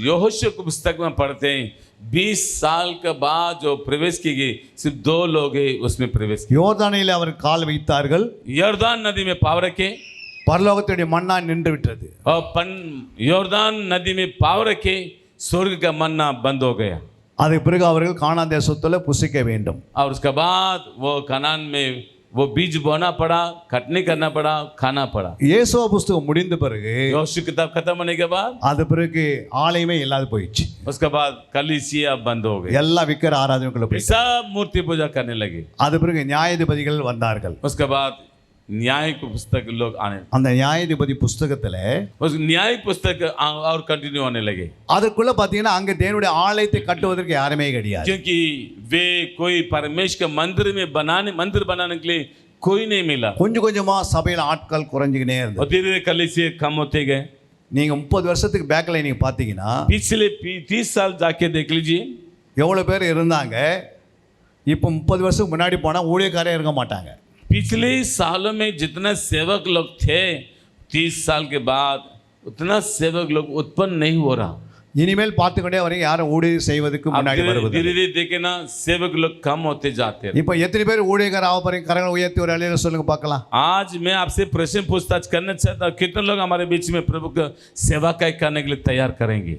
यहोशू की पुस्तक में पढ़ते हैं 20 साल के बाद जो प्रवेश की गई सिर्फ 2 लोग ही उसमें प्रवेश किए। யோர்தானிலே அவர் கால் வைத்தார்கள், यॉर्दान नदी में पाव रखे பரலோகத்துடைய மன்னா நின்று விட்டது. और यॉर्दान नदी में पाव रखे स्वर्ग का मन्ना बंद हो गया। அதுக்கு பிறகு அவர்கள் கானான் தேசத்துல புசிக்க வேண்டும். और उसके बाद वो कनान में वो बीज बोना पड़ा, कटनी करना पड़ा, खाना पड़ा। யோசுவா புஸ்தகம் முடிந்த பிறகு यहोशू किताब खत्म होने के बाद அது பிறகு ஆலயமே இல்லாத போயிடுச்சு. उसके बाद कलीसिया बंद हो गई, எல்லா விக்கிர ஆராதனைக்குள்ள போய் सब मूर्ति पूजा करने लगे। அது பிறகு நியாயாதிபதிகள் வந்தார்கள். उसके बाद न्याय की पुस्तक लोग आने, அந்த நியாயாதிபதி புஸ்தகத்துல उस न्याय पुस्तक और कंटिन्यू होने लगे। அதுக்குள்ள பாத்தீங்கன்னா அங்க தேவனுடைய ஆலயத்தை கட்டுவதற்கு யாருமே கிடையாது. क्योंकि वे कोई परमेश्वर के मंदिर बनाने के लिए कोई नहीं मिला। கொஞ்சம் கொஞ்சமா சபையில ஆட்கள் குறைஞ்சிக்கிட்டே இருந்தது. और धीरे धीरे कलीसिया कम होते गए। நீங்க 30 வருஷத்துக்கு பேக்ல நீங்க பாத்தீங்கன்னா पिछले 30 साल जाके देख लीजिए எவ்வளவு பேர் இருந்தாங்க. இப்போ 30 வருஷத்துக்கு முன்னாடி போனா ஊழியக்காரே இருக்க மாட்டாங்க. पिछले सालों में जितना सेवक लोग थे 30 साल के बाद उतना सेवक लोग उत्पन्न नहीं हो रहा। இனிமேல் பார்த்துக்கிட்டே வரீங்க, யாரும் ஊழியம் செய்வதற்கு முன்னாடி வருவது. धीरे धीरे देखे ना सेवक लोग कम होते जाते हैं। இப்போ எத்தனை பேர் ஊழியக்கார ஆக போறீங்க? கரங்களை உயர்த்தி ஒரு அலையில சொல்லுங்க பார்க்கலாம். आज मैं आपसे प्रश्न पूछताछ करना चाहता हूँ, कितने लोग हमारे बीच में प्रभु का सेवा करने के लिए तैयार करेंगे?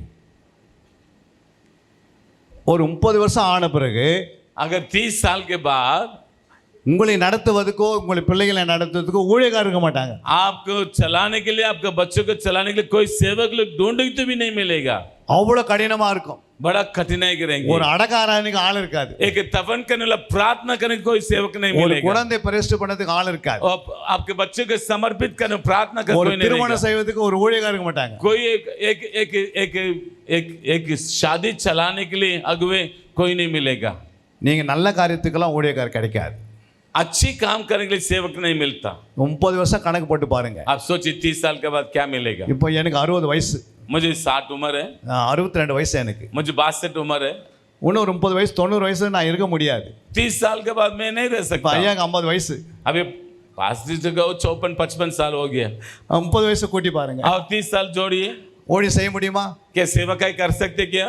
ஒரு 30 வருஷம் ஆன பிறகு अगर 30 साल के बाद உங்களை நடத்துவதற்கோ உங்களை பிள்ளைகளை நடத்துவதற்கோ ஊழியக்காரர் இருக்க மாட்டாங்க. आपको चलाने के लिए, आपके बच्चों को चलाने के लिए कोई सेवक लोग ढूंढेंगे तो भी नहीं मिलेगा। அவ்வளவு கடினமா இருக்கும். बड़ा कठिनाई करेंगे। ஒரு அடக்காரனுக்கு ஆள் இருக்காது. एक तपन करने वाला, प्रार्थना करने को कोई सेवक नहीं ஒரு मिलेगा। குழந்தை பிரதிஷ்டை பண்ணதுக்கு ஆள் இருக்காது. और आपके बच्चों को समर्पित करने, प्रार्थना करने ஒரு कोई नहीं திருமணம் मिलेगा। செய்வதற்கு ஒரு ஊழியக்காரர் இருக்க மாட்டாங்க. कोई एक शादी चलाने के लिए अगुवे कोई नहीं मिलेगा। நீங்க நல்ல காரியத்துக்கெல்லாம் ஊழியக்காரர் கிடைக்காது. अच्छी काम करने के लिए सेवक नहीं मिलता। 30 வருஷம் கணக்கு போட்டு பாருங்க. आप सोचिए 30 साल के बाद क्या मिलेगा। இப்போ எனக்கு 60 வயசு, मुझे 60 उम्र है, 62 वयசு எனக்கு. मुझे 62 उम्र है। இன்னும் ஒரு 30 வயசு 90 வயசு நான் இருக்க முடியாது. 30 साल के बाद मैं नहीं रह இப்போ सकता। ஐயாக்கு 50 வயசு, अभी 54-55 साल हो गया। 30 வயசு கூட்டி பாருங்க. और 30 साल जोड़िए, ஊழியம் செய்ய முடியுமா? क्या सेवकाई कर सकते क्या?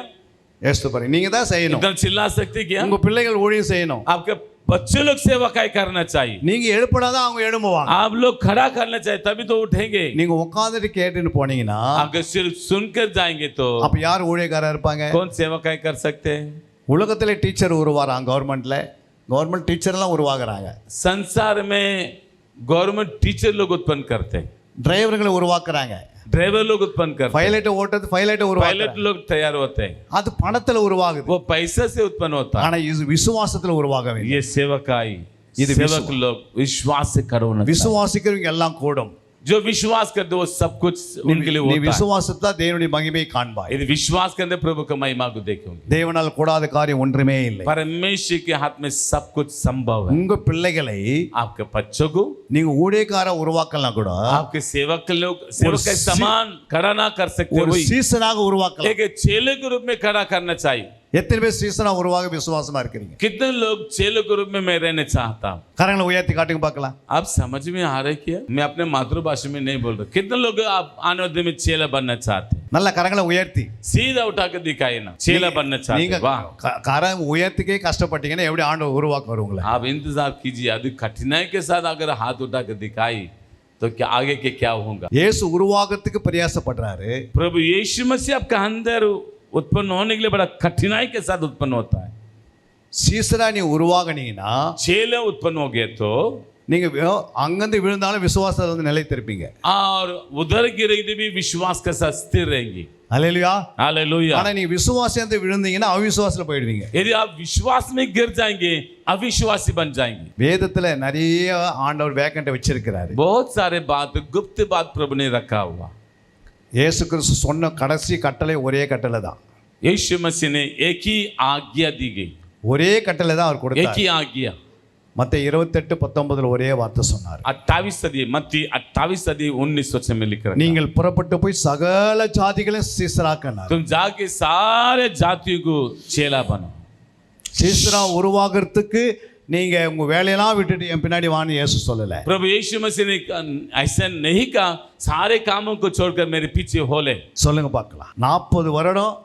யோசித்து பாருங்க. நீங்க தான் செய்யணும். इतना चिल्ला सकते क्या? உங்க பிள்ளைகள் ஊழியம் செய்யணும். आपके बच्चे लोग सेवकाई करना चाहिए। நீங்க எழுப்பினாதான் அவங்க எழும்புவாங்க. आप लोग खड़ा करना चाहिए तभी तो उठेंगे। நீங்க உட்கார்ந்துட்டு கேட்டுன்னு போனீங்கன்னா अगर सिर्फ सुनकर जाएंगे तो அப்ப யார் ஊழியக்காரா இருப்பாங்க? कौन सेवकाई कर सकते हैं? உலகத்துல டீச்சர் உருவாறாங்க, கவர்மெண்ட் டீச்சர் எல்லாம் உருவாக்குறாங்க. संसार में गवर्नमेंट टीचर लोग उत्पन्न करते हैं, டிரைவர்களை உருவாக்குறாங்க, ड्राइवर लोग उत्पन्न करते हैं, பைலட் ஓட்டுறது பைலட் உருவாக்குறாரு. पायलट लोग तैयार होते हैं, அது பணத்துல உருவாகுது. वो पैसे से उत्पन्न होता है. ஆனா இது விசுவாசத்துல உருவாக வேண்டும். ये सेवकाई, இது सेवक लोग विश्वास से करो ना. விசுவாசிக்கிறவங்க எல்லாம் கூடும். जो विश्वास करते वो सब कुछ उनके लिए நீ होता है. விசுவாசத்தா தேவனுடைய மகிமையை காண்பாய். यदि विश्वास करते प्रभु का महिमा को देखोगे. தேவனால் கூடாத காரியம் ஒன்றுமே இல்லை. परमेश्वर के हाथ में सब कुछ संभव है. உங்க பிள்ளைகளை आपके बच्चों को, நீங்க ஊழியக்கார உருவாக்கலாம் கூட आपके सेवक लोग सेवक के समान खड़ा ना कर सकते, ஒரு वही சீசனாக உருவாக்கலாம். एक चेले के रूप में खड़ा करना चाहिए. எத்தனை பேர் சீசனா உருவாக விசுவாசமா இருக்கிறீங்க? कितने लोग चेले के रूप में मैं रहना चाहता हूँ. கரங்களை உயர்த்தி காட்டுங்க பார்க்கலாம். आप समझ में आ रहे क्या? मैं अपने मातृभाषा में नहीं बोल रहा. कितने लोग आप आने वाले दिन में चेला बनना चाहते हैं? நல்ல கரங்களை உயர்த்தி सीधा उठा के दिखाए ना, चेला बनना चाहते நீங்க हैं. वाह, கரம் உயர்த்திக்கே கஷ்டப்பட்டீங்கன்னா எப்படி ஆண்டவர் உருவாக்க வருவீங்களா? आप इंतजार कीजिए. अभी कठिनाई के साथ अगर हाथ उठा के दिखाई तो क्या आगे के क्या होगा? இயேசு உருவாகிறதுக்கு பிரயாசப்படுறாரு. प्रभु यीशु मसीह आपका अंदर उत्पन्न होने के लिए बड़ा कठिनाई के साथ उत्पन्न होता है. சீசரா நீ உருவாகினீங்கன்னா चेले उत्पन्न हो गए तो நீங்க அங்கிருந்து விழுந்தாலும் விசுவாசத்தை வந்து நிலைத்திருப்பீங்க. और उधर गिरेगी भी विश्वास के साथ स्थिर रहेंगी. அல்லேலூயா. हालेलुया. ஆனா நீ விசுவாசத்தை விழுந்தீங்கன்னா அவிசுவாசத்துல போயிடுவீங்க. यदि आप विश्वास में गिर जाएंगे अविश्वासी बन जाएंगे. வேதத்துல நிறைய ஆண்டவர் வேக்கண்ட வச்சிருக்கிறாரு. बहुत सारे बात गुप्त बात प्रभु ने रखा हुआ. இயேசு கிறிஸ்து சொன்ன கடைசி கட்டளை ஒரே கட்டளை தான். यीशु मसीह ने एक ही आज्ञा दी गई, ஒரே கட்டளை தான் அவர் एक கொடுத்தார். ही आज्ञा. மத்தேயு 28:19 ஒரே வார்த்தை சொன்னார். 28 सदी मत्ती 28 सदी 19 में लिख रखा, நீங்கள் புறப்பட்டு போய் சகல ஜாதிகளையும் சீசராக்கினார். तुम जाके सारे जातियों को चेला बनो. சீசரா உருவாகிறதுக்கு நீங்க உங்க வேலையெல்லாம் விட்டுட்டு என் பின்னாடி வான்னு இயேசு சொல்லல. प्रभु यीशु मसीह ने ऐसा नहीं कहा सारे कामों को छोड़कर मेरे पीछे हो ले. சொல்லுங்க பார்க்கலாம். 40 வருடம்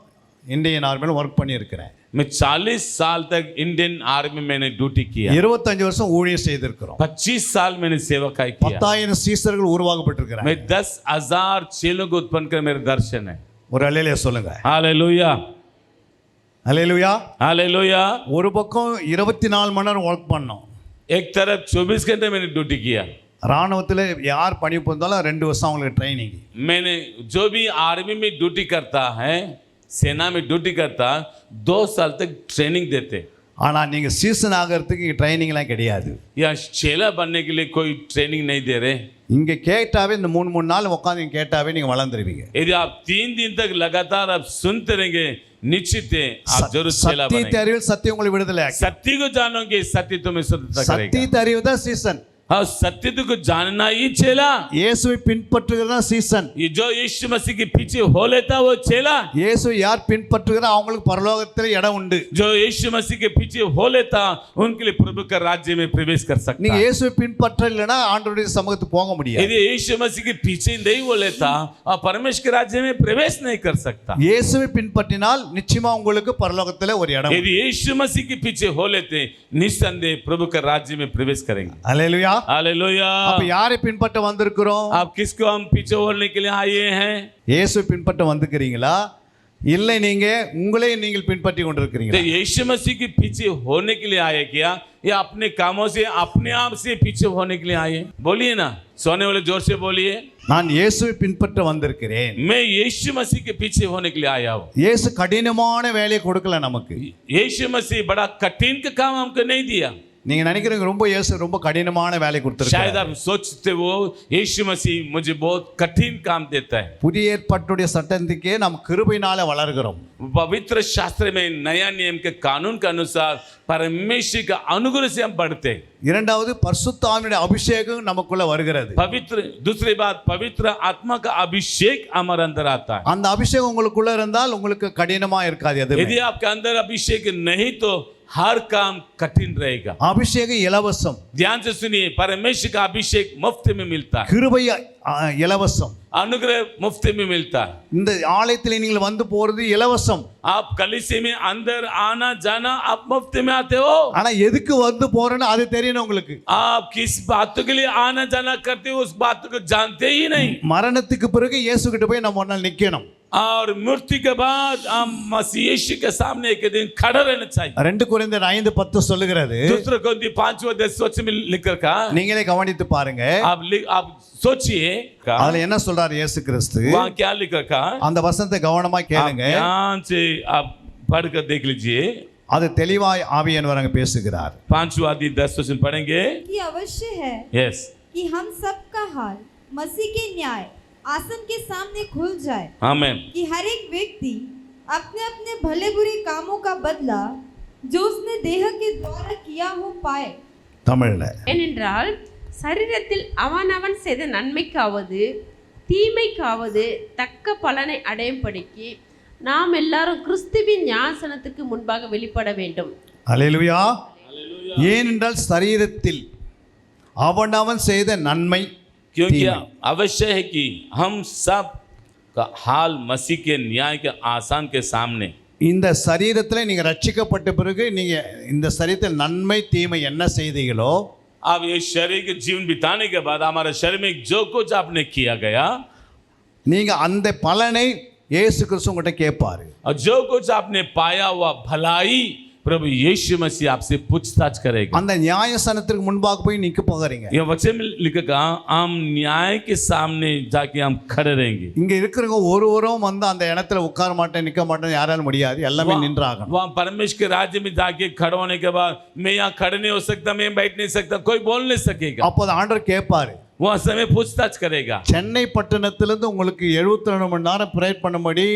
இந்தியன் ஆர்மியில் ஒர்க் பண்ணி இருக்கிறேன். मैं 40 साल तक इंडियन आर्मी में मैंने ड्यूटी किया. 25 வருஷம் ஊழியம் செய்திருக்கிறோம். 25 साल मैंने सेवकाई किया. 10,000 சீசர்கள் உருவாக்கப்பட்டிருக்கிறாங்க. मैं 10,000 चेलों को उत्पन्न कर मेरे दर्शन है. ஒரு அல்லேலூயா சொல்லுங்க. हालेलुया, அல்லேலூயா. हालेलुया. ஒரு பக்கம் 24 மணி நேரம் ஒர்க் பண்ணோம். एक तरफ 24 घंटे मैंने ड्यूटी किया. ராணுவத்தில் யார் பணி புரிந்தாலும் 2 வருஷம் அவங்களுக்கு ட்ரைனிங். मैंने जो भी आर्मी में ड्यूटी करता है, सेना में ड्यूटी करता, 2 साल तक ट्रेनिंग देते. ஆனால் நீங்கள் சீசன் ஆகிறதுக்கு ட்ரைனிங்லாம் கிடையாது. या चेला बनने के लिए कोई ट्रेनिंग नहीं दे रहे. இங்கே கேட்டாவே இந்த 3 நாள் உட்காந்து கேட்டாவே நீங்கள் வளர்ந்துருவீங்க. यदि आप 3 दिन तक लगातार आप सुनते रहेंगे, निश्चित है आप जरूर चेला சத்தியத்தை बनेंगे. அறிவில் சத்தியம் உங்களை விடுதலை. सत्य को जानोगे, सत्य तुम्हें स्वतंत्र करेगा. சத்தியத்தை அறிவு தான் சீசன். हाँ, सत्य को जानना ही चेला. இயேசுவை பின்பற்றுகிறது தான் சீசன். ये जो यीशु मसीह के पीछे हो लेता वो चेला. இயேசுவை யார் பின்பற்றுகிறா அவங்களுக்கு பரலோகத்தில் இடம் உண்டு. जो यीशु मसीह के पीछे हो लेता उनके लिए प्रभु का राज्य में प्रवेश कर सकता. நீங்க இயேசுவை பின்பற்றலைன்னா ஆண்டவருடைய சமூகத்துக்கு போக முடியாது. यदि यीशु मसीह के पीछे नहीं हो लेता और परमेश्वर के राज्य में प्रवेश नहीं कर सकता. இயேசுவை பின்பற்றினால் நிச்சயமா உங்களுக்கு பரலோகத்தில் ஒரு இடம். यदि यीशु मसीह के पीछे हो लेते निस्संदेह प्रभु का राज्य में प्रवेश करेंगे. அல்லேலூயா. हालेलुया. அப்ப யாரை பின்பற்ற வந்திருக்கிறோம்? आप किसको हम पीछे होने के लिए आए हैं? இயேசுவை பின்பற்ற வந்துக்கிறீங்களா இல்லை நீங்க உங்களை நீங்கள் பின்பற்றி तो கொண்டிருக்கிறீங்களா? यीशु मसीह के पीछे होने के लिए आए क्या या अपने कामों से अपने आप से पीछे होने के लिए आए? बोलिए ना, सोने वाले जोर से बोलिए. நான் இயேசுவை பின்பற்ற வந்திருக்கிறேன். मैं यीशु मसीह के पीछे होने के लिए आया हूँ. இயேசு கடினமான வேலையை கொடுக்கல நமக்கு. यीशु मसीह बड़ा कठिन का काम हमको नहीं दिया. நீங்க நினைக்கிறீங்க ரொம்ப இயேசு ரொம்ப கடினமான வேலை शायद கொடுத்திருக்காரு. आप सोचते हो यीशु मसीह मुझे बहुत कठिन काम देता है. புதிய ஏற்பாட்டுடைய சட்டத்துக்கே நாம் கிருபையினால வளர்கிறோம். पवित्र शास्त्र में नया नियम के कानून के अनुसार परमेश्वर का अनुग्रह से हम बढ़ते हैं. இரண்டாவது பரிசுத்த ஆவியுடைய அபிஷேகம் நமக்குள்ள வருகிறது. पवित्र दूसरी बात पवित्र आत्मा का अभिषेक हमारे अंदर आता है. அந்த அபிஷேகம் உங்களுக்குள்ள இருந்தால் உங்களுக்கு கடினமா இருக்காது எதுவுமே. यदि आपके अंदर अभिषेक नहीं तो हर काम कठिन रहेगा. அபிஷேகம் இலவசம். ध्यान से सुनिए, परमेश्वर का अभिषेक मुफ्त में मिलता है. கிருபை இலவசம். अनुग्रह मुफ्त में मिलता है. இந்த ஆலயத்தில் நீங்கள் வந்து போறது இலவசம். आप कलीसिया में अंदर आना जाना आप मुफ्त में आते हो. ஆனா எதுக்கு வந்து போறேன்னு அது தெரியணும் உங்களுக்கு. आप किस बातों के लिए आना जाना करते हो उस बात को जानते ही नहीं. மரணத்துக்கு பிறகு இயேசு கிட்ட போய் நம்ம ஒரு நாள் நிக்கணும். और मृत्यु के बाद हम मसीह यीशु के सामने एक दिन खड़ा रहना चाहिए 2 கொரிந்தியர் 5:10 சொல்லுகிறது. दूसरा कोरिन्थियों 5:10 में लिख रखा நீங்களே கவனித்து பாருங்க. आप सोचिए அதுல என்ன சொல்றாரு இயேசு கிறிஸ்து? वहाँ क्या लिख रखा அந்த வசனத்தை கவனமா கேளுங்க. ध्यान से आप पढ़कर देख लीजिए. அது தெளிவாய் ஆவியானவர் அங்க பேசுகிறார். 5:10 पढ़ेंगे. ये अवश्य है यस कि हम सब का हाल मसीह के न्याय आसन के सामने खुल जाए, आमेन. कि हर एक व्यक्ति अपने अपने भले बुरे कामों का बदला जो उसने देह के द्वारा किया हो पाए. தமிழ்ல ஏனென்றால் சரீரத்தில் அவனவன் செய்த நன்மைக்காவது தீமைக்காவது தக்க பலனை அடையும்படிக்கு நாம் எல்லாரும் கிறிஸ்துவின் ஞானசனத்துக்கு முன்பாக வெளிப்பட வேண்டும். அல்லேலூயா. ஏனென்றால் சரீரத்தில் அவனவன் செய்த நன்மை क्योंकि अवश्य है कि हम सब का हाल मसीह के न्याय के आसान के सामने. இந்த சரீரத்தில் நீங்க ரட்சிக்கப்பட்ட பிறகு நீங்க இந்த சரீரத்தில் நன்மை தீமை என்ன செய்தீங்களோ अब ये शरीर के जीवन बिताने के बाद हमारे शरीर में जो कुछ आपने किया गया நீங்க அந்த பலனை இயேசு கிறிஸ்து உங்கள்கிட்ட கேட்பாரு. और जो कुछ आपने पाया हुआ भलाई प्रभु यीशु मसीह आपसे पूछताछ करेगा. அந்த நியாயஸ்தானத்துக்கு முன்பாக போய் நிக்க போகிறீங்க. ये वचन में लिखा हम न्याय के सामने जाके हम खड़े रहेंगे. இங்க இருக்கிறவங்க ஒருவரும் வந்து அந்த இடத்துல உட்கார மாட்டேன் நிக்க மாட்டேன் யாராலும் முடியாது. எல்லாமே நின்றாகணும். वहाँ परमेश्वर के राज्य में जाके खड़े होने के बाद मैं यहाँ खड़े नहीं हो सकता, मैं बैठ नहीं सकता, कोई बोल नहीं सकेगा. அப்போது ஆண்டவர் கேட்பாரு. वो समय पूछताछ करेगा. சென்னை பட்டணத்திலிருந்து உங்களுக்கு 72 மணி நேரம் பிரேயர் பண்ணும்படி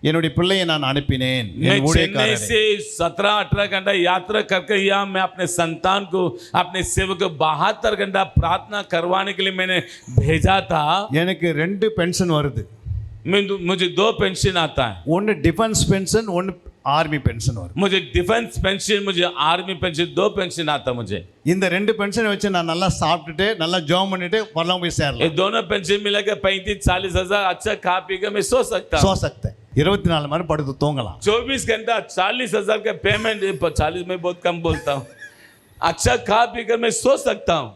என்னுடைய பிள்ளையை நான் அனுப்பினேன். मैं चेन्नई से 17-18 घंटा यात्रा करके यहाँ मैं अपने संतान को अपने सेवक को 72 घंटा प्रार्थना करवाने के लिए मैंने भेजा था. எனக்கு 2 பென்ஷன் வருது. मुझे 2 पेंशन आता है. ஒன்னு டிஃபென்ஸ் பென்ஷன், ஒன்னு ஆர்மி பென்ஷன் வரும். मुझे डिफेंस पेंशन, मुझे आर्मी पेंशन, 2 पेंशन आता मुझे. இந்த 2 பென்ஷனை வச்சு நான் நல்லா சாப்பிட்டுட்டு நல்லா ஜாம் பண்ணிட்டு பரலோகம் போய் ये சேரலாம். दोनों पेंशन मिलाकर 35-40 हजार अच्छा खा पी कर मैं सो सकता हूँ. சோ சக்தே 24 மணி நேரம் படுத்து தூங்கலாம். 24 घंटा 40 हजार का पेमेंट, 40 में बहुत कम बोलता हूँ. अच्छा खा पी कर मैं सो सकता हूँ.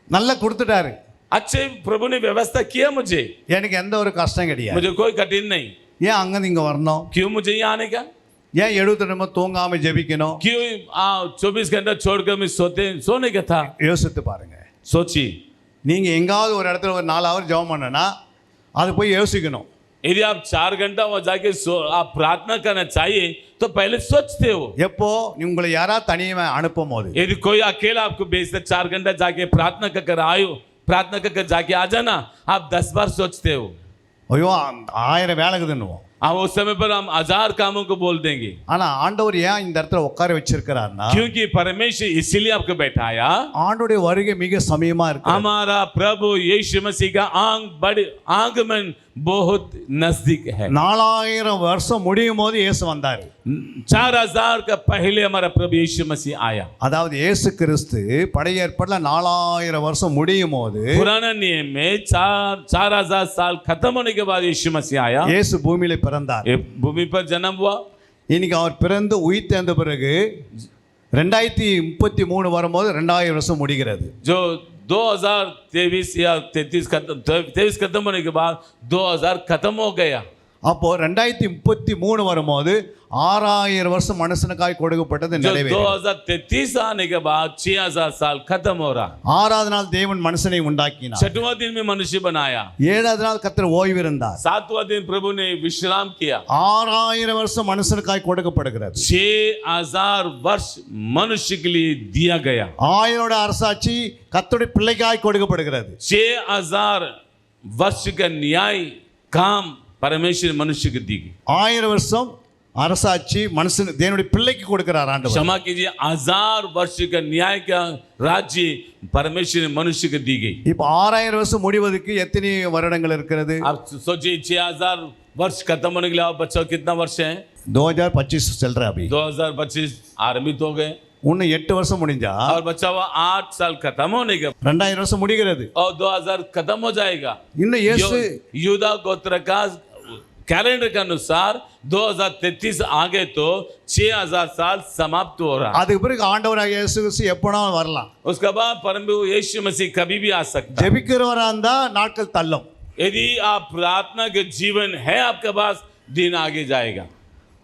நல்லா கொடுத்துட்டாரு. अच्छे प्रभु ने व्यवस्था किया मुझे. எனக்கு எந்த ஒரு கஷ்டம் கிடையாது. मुझे कोई कठिन नहीं. ஏன் அங்க நீங்க வரணும்? क्यों मुझे यहाँ आने का? ஏன் 72 நிமிடம் தூங்காம ஜெபிக்கணும்? क्यों 24 घंटा छोड़कर मैं सोने का था? யோசித்து பாருங்க. सोचिए, நீங்க எங்காவது ஒரு இடத்துல ஒரு 4 ஹவர் ஜெபம் பண்ணனா அது போய் யோசிக்கணும். यदि आप 4 घंटा वहाँ जाके आप प्रार्थना करना चाहिए तो पहले सोचते हो. எப்போ உங்களை யாரா தனியா அனுப்பும் போது यदि कोई अकेला आपको भेजता 4 घंटा जाके प्रार्थना कर आयो, प्रार्थना कर जाके आ जाना, आप 10 बार सोचते हो. ஐயோ 1000 வேலை இருக்குதுன்னுவோம். अब उस समय पर हम 1000 कामों को बोल देंगे. ஆனா ஆண்டவர் ஏன் இந்த இடத்துல உட்கார வச்சிருக்கிறார்னா क्योंकि परमेश्वर इसीलिए आपको बैठाया. ஆண்டவருடைய வருகை மிக சமீபமா இருக்கு. हमारा प्रभु यीशु मसीह का आगमन बहुत नजदीक है. 4000 வருஷம் முடியும் போது இயேசு வந்தார். 4000 का पहले हमारा प्रभु यीशु मसीह आया. அதாவது இயேசு கிறிஸ்து பழைய ஏற்பாட்டுல 4000 வருஷம் முடியும் போது पुराना नियम में 4000 साल खत्म होने के बाद यीशु मसीह आया. இயேசு பூமியில பிறந்தார். ये भूमि पर जन्म हुआ. இன்னைக்கு அவர் பிறந்து உயிர் தேர்ந்த பிறகு 2033 வரும்போது 2000 வருஷம் முடிகிறது. जो 2023 या 23 खत्म होने के बाद 2000 खत्म हो गया. அப்போ 2033 வரும்போது 6000 வருஷம் மனுஷனுக்காய் கொடுக்கப்பட்டது जो நிறைவேறும். 2033 आने के बाद 6000 साल खत्म हो रहा. ஆறாவது நாள் தேவன் மனுஷனை உண்டாக்கினார். 6वां दिन में मनुष्य बनाया. ஏழாவது நாள் கர்த்தர் ஓய்வு இருந்தார். 7वां दिन प्रभु ने विश्राम किया. 6000 வருஷம் மனுஷனுக்காய் கொடுக்கப்படுகிறது. 6000 वर्ष मनुष्य के लिए दिया गया. 1000 அரசாட்சி கர்த்தருடைய பிள்ளைக்காய் கொடுக்கப்படுகிறது. 6000 वर्ष का न्याय काम परमेश्वर मनुष्य को दी. 1000 வருஷம் அரசாட்சி மனுஷன் தேவனுடைய பிள்ளைக்கு கொடுக்கிறார் ஆண்டவர். क्षमा कीजिए, 1000 वर्ष का न्याय का राज्य परमेश्वर ने मनुष्य को दी गई. இப்போ 6000 வருஷம் முடிவதற்கு எத்தனை வருடங்கள் இருக்கிறது? आप सोचिए 6000 वर्ष खत्म होने के लिए आप बच्चों कितना वर्ष है? 2025 चल रहा है अभी. 2025 आरंभित हो गए இன்னும் 8 வருஷம் முடிஞ்சா और बच्चा हुआ 8 साल खत्म होने के 2000 வருஷம் முடிகிறது. और 2000 खत्म हो जाएगा. இன்னும் இயேசு यूदा गोत्र का कैलेंडर के अनुसार 2033 आगे तो 6000 साल समाप्त हो रहा. அதுக்கு பிறகு ஆண்டவராக இயேசு கிறிஸ்து எப்போனாலும் வரலாம். उसके बाद परम यीशु मसीह कभी भी आ सकता है. ஜெபிக்கிறவரா இருந்தா நாட்கள் தள்ளும். यदि आप प्रार्थना के जीवन है आपके पास, दिन आगे जाएगा।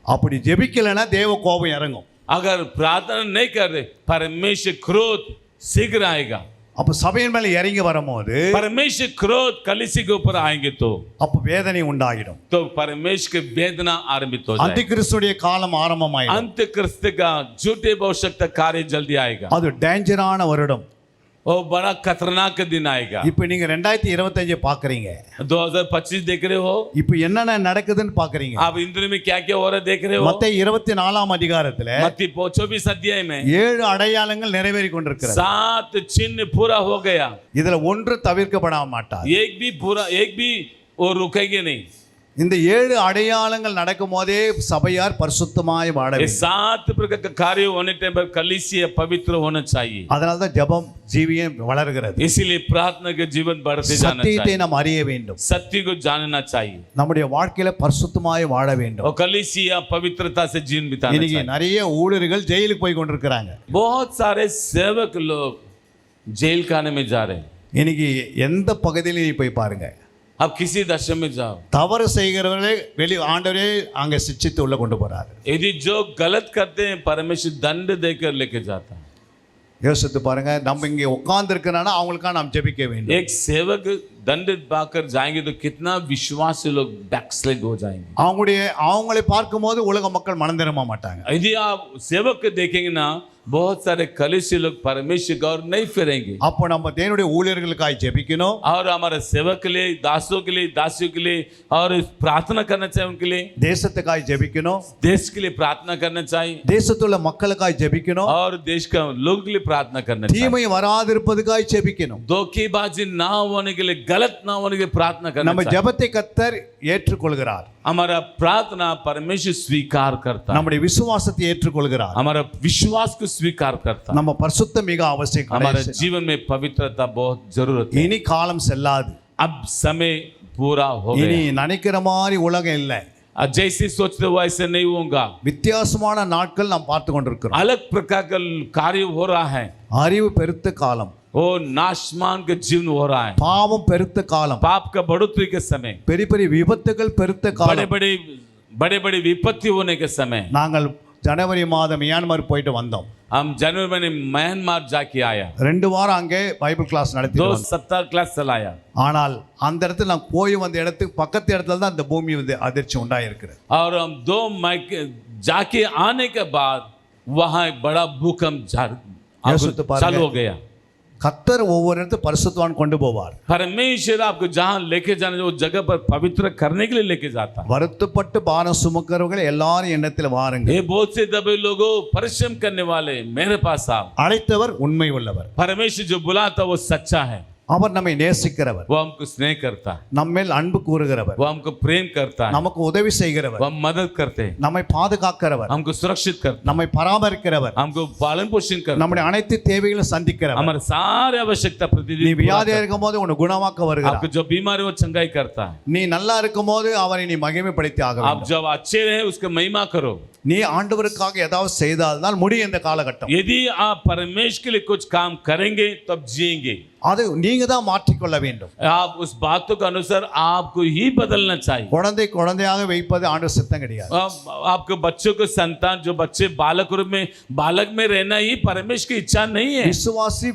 அப்படி ஜெபிக்கலைன்னா தேவ கோபம் இறங்கும். अगर प्रार्थना नहीं कर रहे, परमेश्वर क्रोध शीघ्र आएगा। அப்போ சபையின் மேலே இறங்கி வரும்போது परमेश्वर क्रोध कलीसिया के ऊपर आएंगे அப்போ வேதனை உண்டாகிடும். तो परमेश्वर की वेदना आरंभित हो जाएगी। अंतिक्रिस्तुடைய காலம் ஆரம்பமாயிடும். अंत्यक्रिस्त का झूठे भविष्यवक्ता कार्य जल्दी आएगा। அது டேஞ்சரான வருடம். वो बड़ा खतरनाक दिन आएगा। இப்போ நீங்க 2025 பார்க்கறீங்க. 2025 देख रहे हो। இப்போ என்னென்ன நடக்குதுன்னு பார்க்கறீங்க. आप इन दिनों में क्या क्या हो रहा है देख रहे हो। மத்தேயு 24ஆம் அதிகாரத்துல मत्ती 24 अध्याय में 7 அடையாளங்கள் நிறைவேறி கொண்டிருக்கிறது. 7 चिन्ह पूरा हो गया। இதுல ஒன்று தவிர்க்கப்பட மாட்டாது. एक भी वो रुकेंगे नहीं। இந்த 7 அடையாளங்கள் நடக்கும்போதே சபையார் பரிசுத்தமாய் வாழ ये வேண்டும். 7 प्रकार का कार्य होने टाइम पर कलीसिया पवित्र होना चाहिए। அதனால தான் ஜெபம் ஜீவியம் வளர்கிறது. इसीलिए प्रार्थना के जीवन बढ़ते जाना சத்தியத்தை चाहिए। நாம் அறிய வேண்டும். सत्य को जानना चाहिए நம்முடைய வாழ்க்கையில பரிசுத்தமாய் வாழ வேண்டும். और कलीसिया पवित्रता से जीवन बिताना இன்னைக்கு चाहिए। நிறைய ஊழியர்கள் ஜெயிலுக்கு போய் கொண்டிருக்கிறாங்க. बहुत सारे सेवक लोग जेल खाने में जा रहे हैं। இன்னைக்கு எந்த பகுதியில நீ போய் பாருங்க, अब किसी दशा में जाओ, தவறு செய்கிறவர்களே வெளி ஆண்டவரே அங்க சிட்சித்து உள்ள கொண்டு போறாரு. यदि जो गलत करते हैं परमेश्वर दंड देकर लेके जाता है। யோசித்து பாருங்க, நம்ம இங்கே உட்கார்ந்து இருக்கனால அவங்களுக்காக நாம் ஜெபிக்க வேண்டும். एक सेवक दंड पाकर जाएंगे तो कितना विश्वासी लोग बैकस्लाइड हो जाएंगे। அவங்களை பார்க்கும்போது உலக மக்கள் மனம் திரும்ப மாட்டாங்க. यदि आप सेवक को देखेंगे ना, बहुत सारे कलीसिया लोग परमेश्वर की ओर नहीं फिरेंगे। அப்போ நம்ம தேவனுடைய ஊழியர்களுக்காக ஜெபிக்கணும். और हमारे सेवक के लिए, दासों के लिए, दासियों के लिए और प्रार्थना करना चाहिए। उनके लिए தேசத்துக்காக ஜெபிக்கணும். देश के लिए प्रार्थना करना चाहिए தேசத்துள்ள மக்களுக்காக ஜெபிக்கணும். और देश का लोगों के लिए प्रार्थना करना चाहिए। தீமை வராதிருப்பதுக்காக ஜெபிக்கணும். धोखेबाजी ना होने के लिए, गलत ना होने के लिए प्रार्थना करना நம்ம चाहिए। ஜெபத்தை கர்த்தர் ஏற்றுக்கொள்கிறார். हमारा प्रार्थना परमेश्वर स्वीकार करता है। நம்முடைய விசுவாசத்தை ஏற்றுக்கொள்கிறார். हमारा विश्वास को स्वीकार करता है। நம்ம பரிசுத்தம் மிக அவசியம். हमारे जीवन में पवित्रता बहुत जरूरत है। இனி காலம் செல்லாது. अब समय पूरा हो இனி गया। நினைக்கிற மாதிரி உலகம் இல்லை. जैसे सोचते हो वैसे नहीं होगा। வித்தியாசமான நாட்கள் நாம் பார்த்து கொண்டிருக்கிறோம். अलग प्रकार का कार्य हो रहा है। அறிவு பெருத்த காலம், वो नाशमान का जीवन हो रहा है। பாவம் பெருத்த காலம், पाप का बढ़ोतरी के समय, பெரிய பெரிய விபத்துகள் பெருத்த बड़े காலம். बड़े विपत्ति होने के समय। நாங்கள் ஜனவரி மாதம் மியான்மர் போயிட்டு வந்தோம். हम जनवरी में म्यांमार जाके आया, 2 வாரம் அங்கே பைபிள் கிளாஸ் நடத்தி 2 सप्ताह क्लास चलाया। ஆனால் அந்த இடத்துல நான் போய் வந்த இடத்துக்கு பக்கத்து இடத்துல தான் அந்த பூமி அதிர்ச்சி உண்டாயிருக்கிறது. और हम 2 माइक जाके आने के बाद वहां एक बड़ा भूकंप चालू हो गया। கர்த்தர் ஒவ்வொரு இடத்துக்கு பரிசுத்தவான் கொண்டு போவார். परमेश्वर आपको जहां लेके जाने वो जगह पर पवित्र करने के लिए लेके जाता है। வருத்தப்பட்டு பாரம் சுமக்கிறவர்கள் எல்லாரும் எண்ணத்தில் வாருங்கள். ये बहुत से दबे लोगों, परिश्रम करने वाले मेरे पास आओ। அழைத்தவர் உண்மை உள்ளவர். परमेश्वर जो बुलाता वो सच्चा है। அவர் நம்மை நேசிக்கிறவர். वो हमको स्नेह करता है। நம்மேல் அன்பு கூறுகிறவர். वो हमको प्रेम करता है। நமக்கு உதவி செய்கிறவர். वो हम मदद करते हैं। நம்மை பாதுகாக்கிறவர். हमको सुरक्षित करता है। நம்மை பராமரிக்கிறவர். हमको पालन पोषण करता है। நம்முடைய அனைத்து தேவைகளை சந்திக்கிறவர். हमारे सारे आवश्यकता நீ प्रतिदिन வியாதியா இருக்கும்போது உன்னை குணமாக்க வருகிறார். आपको जो बीमारी वो चंगाई करता है। நீ நல்லா இருக்கும்போது அவரை நீ மகிமைப்படுத்தி ஆக आप வேண்டும். जब अच्छे रहे उसका महिमा करो। நீ ஆண்டவருக்காக ஏதாவது செய்தால்தான் முடியும் இந்த காலகட்டம். यदि आप परमेश्वर के लिए कुछ काम करेंगे तब जिएंगे। அது நீங்க தான் மாற்றிக்கொள்ள வேண்டும். आप उस बातों के अनुसार आपको ही बदलना चाहिए। குழந்தையாக வைப்பது ஆண்டவர் சித்தம் கிடையாது. आपके बच्चों को संतान, जो बच्चे बालक में रहना ही परमेश्वर की इच्छा नहीं है।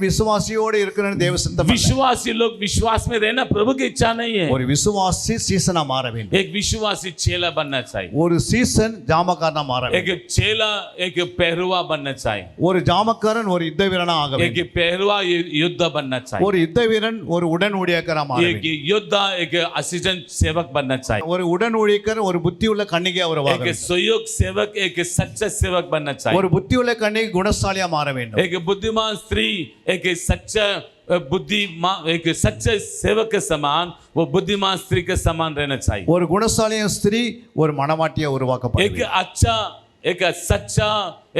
விசுவாசியோடு இருக்கணும்னு தேவ சித்தம். विश्वासी लोग विश्वास में रहना प्रभु की इच्छा नहीं है। ஒரு விசுவாசி சீசனா மாற வேண்டும். एक विश्वासी चेला बनना चाहिए। ஒரு சீசன் ஜாமக்காரனா மாற வேண்டும். एक चेला एक पहरुआ बनना चाहिए। ஒரு ஜாமக்காரன் ஒரு யுத்த வீரனா ஆக வேண்டும். एक पहरुआ युद्ध बनना चाहिए। ஒரு யுத்த வீரன் ஒரு உடன் ஊழியக்காரனா மாற एक வேண்டும். योद्धा एक असिस्टेंट सेवक बनना चाहिए। ஒரு உடன் ஊழியக்காரன் ஒரு புத்தியுள்ள கன்னிகையா உருவாக एक வேண்டும். सहयोग सेवक एक सच्चा सेवक बनना चाहिए। ஒரு புத்தியுள்ள கன்னிகை குணசாலியா மாற வேண்டும். एक बुद्धिमान स्त्री एक सच्चा एक सच्चे सेवक के समान, वो बुद्धिमान स्त्री के समान रहना चाहिए। ஒரு குணசாலியான ஸ்திரீ ஒரு மணவாட்டியா உருவாக்கப்பட एक வேண்டும். अच्छा, एक सच्चा,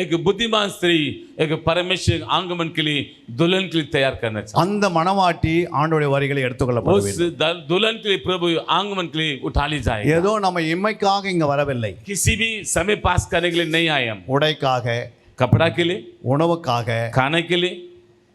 एक बुद्धिमान स्त्री एक परमेश्वर आंगमन के लिए, दुल्हन के लिए तैयार करना चाहिए। அந்த மணவாட்டி ஆண்டவருடைய வரிகளை எடுத்துக்கொள்ளப்பட उस வேண்டும். दुल्हन के लिए प्रभु आंगमन के लिए उठा ली जाएगी। ஏதோ நம்ம இம்மைக்காக இங்க வரவில்லை. किसी भी समय पास करने के लिए नहीं आए हम। உடைக்காக, कपड़ा के लिए, உணவுக்காக, खाने के लिए,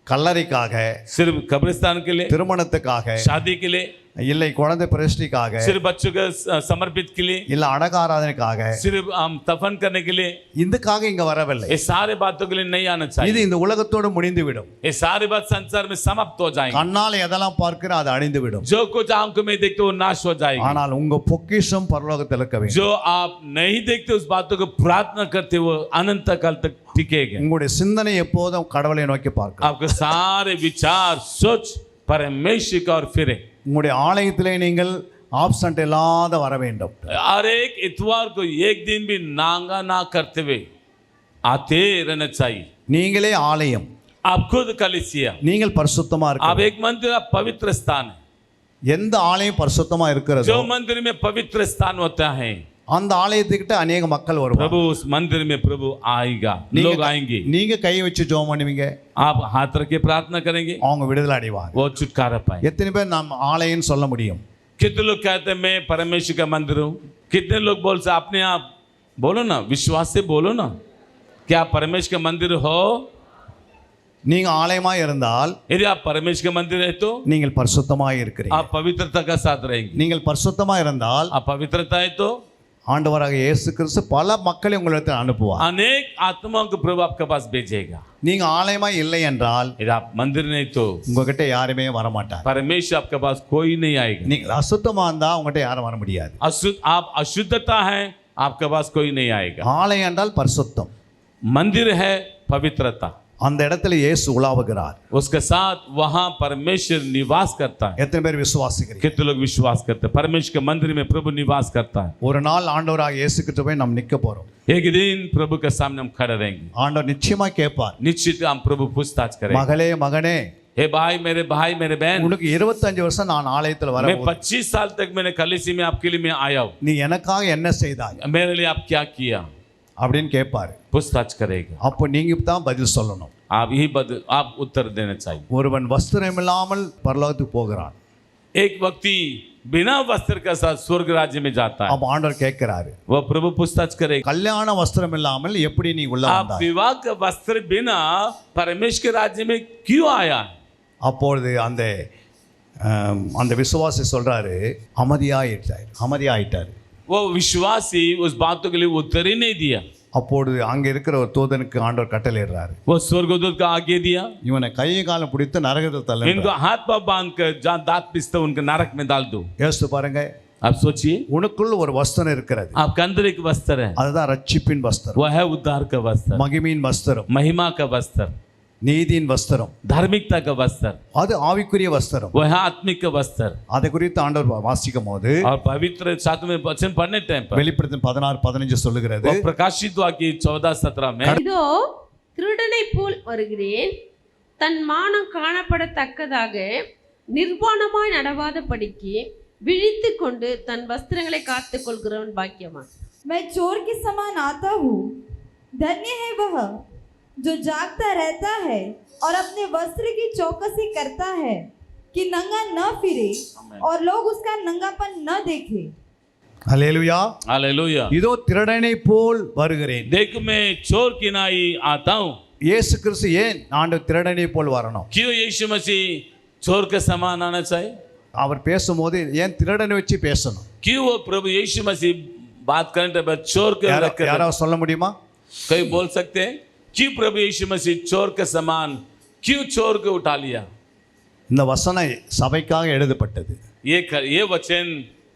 கல்லறைக்காக, सिर्फ कब्रिस्तान के लिए, திருமணத்துக்காக, शादी के लिए, இல்லை குழந்தை பிரதிஷ்டைக்காக, सिर्फ बच्चों के समर्पित के लिए, இல்ல அடக்க ஆராதனைக்காக, सिर्फ हम तफन करने के लिए, இதுக்காக இங்க வரவில்லை. ये सारे बातों के लिए नहीं आना இது चाहिए. இந்த உலகத்தோடு முடிந்து விடும். ये सारी बात संसार में समाप्त हो जाएंगे. கண்ணால் எதெல்லாம் பார்க்கிற அது அழிந்து விடும். जो कुछ आंखों में देखते वो नाश हो जाएगी. ஆனால் உங்க பொக்கிஷம் பரலோகத்தில் இருக்க வேண்டும். जो आप नहीं देखते उस बातों को प्रार्थना करते वो अनंत काल तक टिकेगा. உங்களுடைய சிந்தனை எப்போதும் கடவுளை நோக்கி பார்க்கணும். आपके सारे विचार सोच परमेश्वर का और फिरे. உங்களுடைய ஆலயத்திலே நீங்கள் ஆப்சென்ட் இல்லாத வர வேண்டும். हर एक इतवार को एक दिन भी नांगा ना करते हुए आते रहना चाहिए. நீங்களே ஆலயம், आप खुद कलीसिया, நீங்கள் பரிசுத்தமா आप இருக்க. एक मंदिर, आप पवित्र स्थान है. எந்த ஆலயம் பரிசுத்தமா இருக்கிறதோ जो मंदिर में पवित्र स्थान होता है, அந்த ஆலயத்துக்கிட்ட अनेक மக்கள் வருவாங்க. प्रभु उस मंदिर में प्रभु आएगा, लोग आएंगे. நீங்க கை வச்சு ஜெபம் பண்ணுவீங்க, आप हाथ रख के प्रार्थना करेंगे, அவங்க விடுதலை அடைவாங்க. वो छुटकारा पाए. எத்தனை பேர் நாம் ஆலயம்னு சொல்ல முடியும்? कितने लोग कहते हैं मैं परमेश्वर का मंदिर हूँ? कितने लोग बोलते अपने आप? बोलो ना, विश्वास से बोलो ना, क्या आप परमेश्वर का मंदिर हो? நீங்க ஆலயமா இருந்தால் यदि आप परमेश्वर का मंदिर है तो நீங்கள் பரிசுத்தமாக இருக்கிறீங்க. आप पवित्रता का साथ रहेंगे. நீங்கள் பரிசுத்தமா இருந்தால் आप पवित्रता है तो ஆண்டவராக இயேசு கிறிஸ்து பல மக்களை உங்களிடத்தில் அனுப்புவார். अनेक आत्माओं को प्रभु आपके पास भेजेगा. நீங்க ஆலயமா இல்லை என்றால் यदि आप मंदिर नहीं तो உங்ககிட்ட யாருமே வர மாட்டார். परमेश्वर आपके पास कोई नहीं आएगा. நீங்கள் அசுத்தமா இருந்தா உங்ககிட்ட யாரும் வர முடியாது. आप अशुद्धता है, आपके पास कोई नहीं आएगा. ஆலயம் என்றால் பரிசுத்தம். मंदिर है पवित्रता, அந்த இடத்துல இயேசு உலாவுகிறார். उसके साथ वहां परमेश्वर निवास करता है. எத்தனை பேர் விசுவாசிக்கிறீங்க? कितने लोग विश्वास करते हैं? परमेश्वर के मंदिर में प्रभु निवास करता है. ஒரு நாள் ஆண்டவராக இயேசு கிட்ட போய் நாம் நிக்க போறோம். एक दिन प्रभु के सामने हम खड़े रहेंगे. ஆண்டவர் நிச்சயமா கேட்பார், निश्चित हम प्रभु पूछताछ करेंगे. மகளே மகனே, हे भाई मेरे बहन, உனக்கு 25 வருஷம் நான் ஆலயத்தில் வர मैं 25 साल तक मैंने कलीसिया में आपके लिए मैं आया हूँ, நீ எனக்காக என்ன செய்தாய் मेरे लिए आप क्या किया? அப்படின்னு கேட்பாரு. पूछताछ करेगा. அப்போ நீங்க தான் பதில் சொல்லணும். आप उत्तर देना चाहिए. ஒருவன் வஸ்திரம் இல்லாமல் பரலோகத்துக்கு போகிறான். एक व्यक्ति बिना वस्त्र के साथ स्वर्ग राज्य में जाता है. அப்ப ஆண்டவர் கேட்கிறாரு, वो प्रभु पूछताछ करेगा. கல்யாண வஸ்திரம் இல்லாமல் எப்படி நீ உள்ள आप வந்தாய்? विवाह के वस्त्र बिना परमेश्वर के राज्य में क्यों आया? அப்பொழுது அந்த விசுவாசி சொல்றாரு, அமைதியாயிட்டாரு. वो विश्वासी उस बातों के लिए उत्तर ही नहीं दिया. அப்பொழுது அங்க இருக்கிற ஒரு தூதனுக்கு ஆண்டவர் கட்டளையிடுறாரு, वो स्वर्गदूत का आगे दिया, இவனை கையை காலம் பிடித்து நரகத்தில் தள்ள. इनको हाथ पांव बांध कर जहाँ दांत पिसते उनको नरक में डाल दो. யோசித்து பாருங்க, आप सोचिए, உனக்குள்ள ஒரு வஸ்திரம் இருக்கிறது. आपके अंदर एक वस्त्र है, அதுதான் ரட்சிப்பின் வஸ்திரம், वो है उद्धार का वस्त्र, மகிமையின் வஸ்திரம், महिमा का वस्त्र, நீதியின் வஸ்திரம், धार्मिकता का वस्त्र, அது ஆவிக்குரிய வஸ்திரம். वो है आत्मिक का वस्त्र. அதை குறித்து ஆண்டவர் வாசிக்கும் போது और पवित्र साथ में वचन पढ़ने टाइम पर வெளிப்படுத்தின 16:15 சொல்லுகிறது, वो प्रकाशित वाक्य 14-17 में, இதோ திருடனை போல் வருகிறேன், தன் மானம் காணப்படத்தக்கதாக நிர்வாணமாய் நடவாதபடிக்கு விழித்து கொண்டு தன் வஸ்திரங்களை காத்துக் கொள்கிறவன் பாக்கியவான். मैं चोर के समान आता हूँ, धन्य है वह जो जागता रहता है और अपने वस्त्र की चौकसी करता है कि नंगा न फिरे और लोग उसका नंगापन न देखे. ஹல்லேலூயா. हालेलुया. இதோ திருடனை போல் வருகிறேன். देख मैं चोर की नाई आता हूँ. இயேசு கிறிஸ்து ஏன் ஆண்டவர் திருடனை போல் வரணும்? क्यों यीशु मसीह चोर के समान आना चाहिए? அவர் பேசும்போது ஏன் திருடனை வச்சு பேசணும்? क्यों वो प्रभु यीशु मसीह बात करने पर चोर के रख कर, யாராவது சொல்ல முடியுமா? कई बोल सकते हैं क्यों प्रभु यीशु मसीह चोर के समान क्यों चोर को उठा लिया? இந்த வசனம் சபைக்காக எழுதப்பட்டது. ये वचन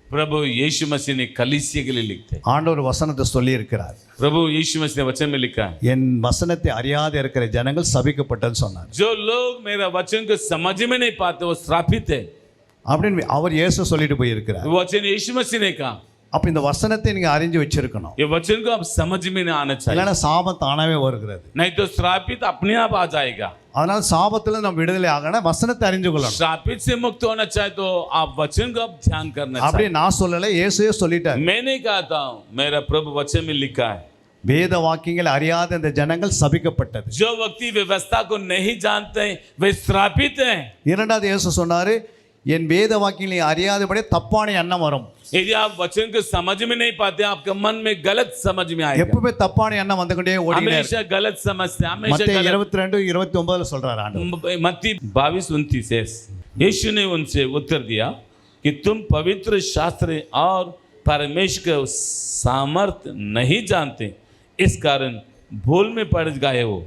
प्रभु यीशु मसीह ने कलीसिया के लिए लिखते हैं. ஆண்டவர் வசனத்தை சொல்லி இருக்கிறார், प्रभु यीशु मसीह ने वचन में लिखा है, என் வசனத்தை அறியாத இருக்கிற ஜனங்கள் சபிக்கப்பட்டது சொன்னார். जो लोग मेरा वचन को समझ में नहीं पाते वो श्रापित है. அப்படின்னு அவர் இயேசு சொல்லிட்டு போய் இருக்கிறார். वचन यीशु मसीह ने कहा. அப்ப இந்த வசனத்தை நீங்க அறிஞ்சு வச்சிருக்கணும், ये वचन को आप समझ में नहीं आना चाहिए, இல்லைன்னா சாபம் தானாவே வருகிறது. नहीं तो श्रापित अपने आप आ जाएगा. அதனால சாபத்துல நம்ம விடுதலை ஆகணும், வசனத்தை அறிஞ்சு கொள்ளணும். श्रापित से मुक्त होना चाहे तो आप वचन को आप ध्यान करना அப்படி चाहिए. நான் சொல்லல, இயேசுவே சொல்லிட்டார். मैंने कहा था, मेरा प्रभु वचन में लिखा है, வேத வாக்கியங்கள் அறியாத இந்த ஜனங்கள் சபிக்கப்பட்டது. जो व्यक्ति व्यवस्था को नहीं जानते हैं वे श्रापित हैं. இரண்டாவது இயேசு சொன்னாரு, என் வேத வாக்கியங்களை அறியாதபடி தப்பான எண்ணம் வரும். यदि आप वचन को समझ में नहीं पाते आपके मन में गलत समझ में आएगा. எப்பவுமே தப்பான எண்ணம் வந்து கொண்டே ஓடினே हमेशा गलत समझते, हमेशा மத்தேயு गलत. 22:29 சொல்றாரு ஆண்டவர். मत्ती 22:29 यीशु ने उनसे उत्तर दिया, कि तुम पवित्र शास्त्र और परमेश्वर के सामर्थ्य नहीं जानते, इस कारण भूल में पड़ गए हो.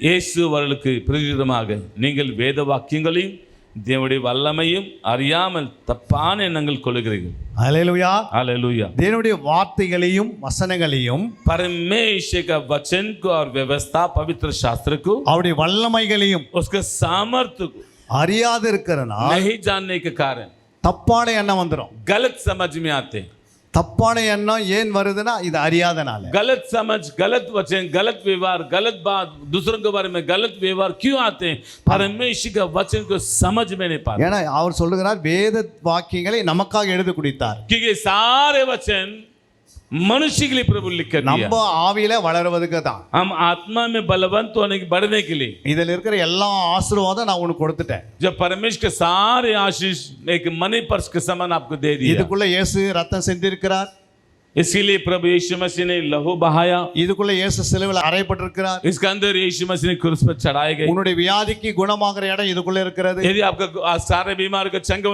இயேசு அவர்களுக்கு பிரதியுத்தரமாக, நீங்கள் வேத வாக்கியங்களையும் தேவனுடைய வல்லமையும் அறியாமல் தப்பான எண்ணங்கள் கொள்கிறீர்கள். ஹல்லேலூயா. हालेलुया. தேவனுடைய வார்த்தைகளையும் வசனங்களையும் परमेश्वर का वचन को और व्यवस्था पवित्र शास्त्र को, அவருடைய வல்லமைகளையும் उसके सामर्थ्य को அறியாது இருக்கிறனால नहीं जानने के कारण தப்பான எண்ணம் வந்துடும். गलत समझ में आते हैं. தப்பான எண்ணம் ஏன் வருதுன்னா இது அறியாதனால. गलत समझ, गलत वचन, गलत व्यवहार, गलत बात, दूसरों के बारे में गलत व्यवहार क्यों आते हैं? परमेश्वर का वचन को समझ में नहीं पाते. ஏன்னா அவர் சொல்லுகிறார் வேத வாக்கியங்களை நமக்காக எழுதி கொடுத்தார். क्योंकि सारे वचन मनुष्य के लिए प्रभु लिख कर दिया. நம்ம ஆவியில வளருவதுக்கு தான். हम आत्मा में बलवंत होने की, बढ़ने के लिए. இதில் இருக்கிற எல்லா ஆசீர்வாதம் நான் உனக்கு கொடுத்துட்டேன். जब परमेश्वर के सारे आशीष एक मनी पर्स के समान आपको दे दिया. இதுக்குள்ள இயேசு ரத்தம் சிந்திருக்கிறார். इसीलिए प्रभु यीशु मसीह ने लहू बहाया. இதுக்குள்ள இயேசு சிலுவையில் அறையப்பட்டிருக்கிறார். इसके अंदर यीशु मसीह ने क्रूस पर चढ़ाए गए. உன்னுடைய வியாதிக்கு குணமாகிற இடம் இதுக்குள்ள இருக்கிறது. यदि आपका सारे बीमार का चंगा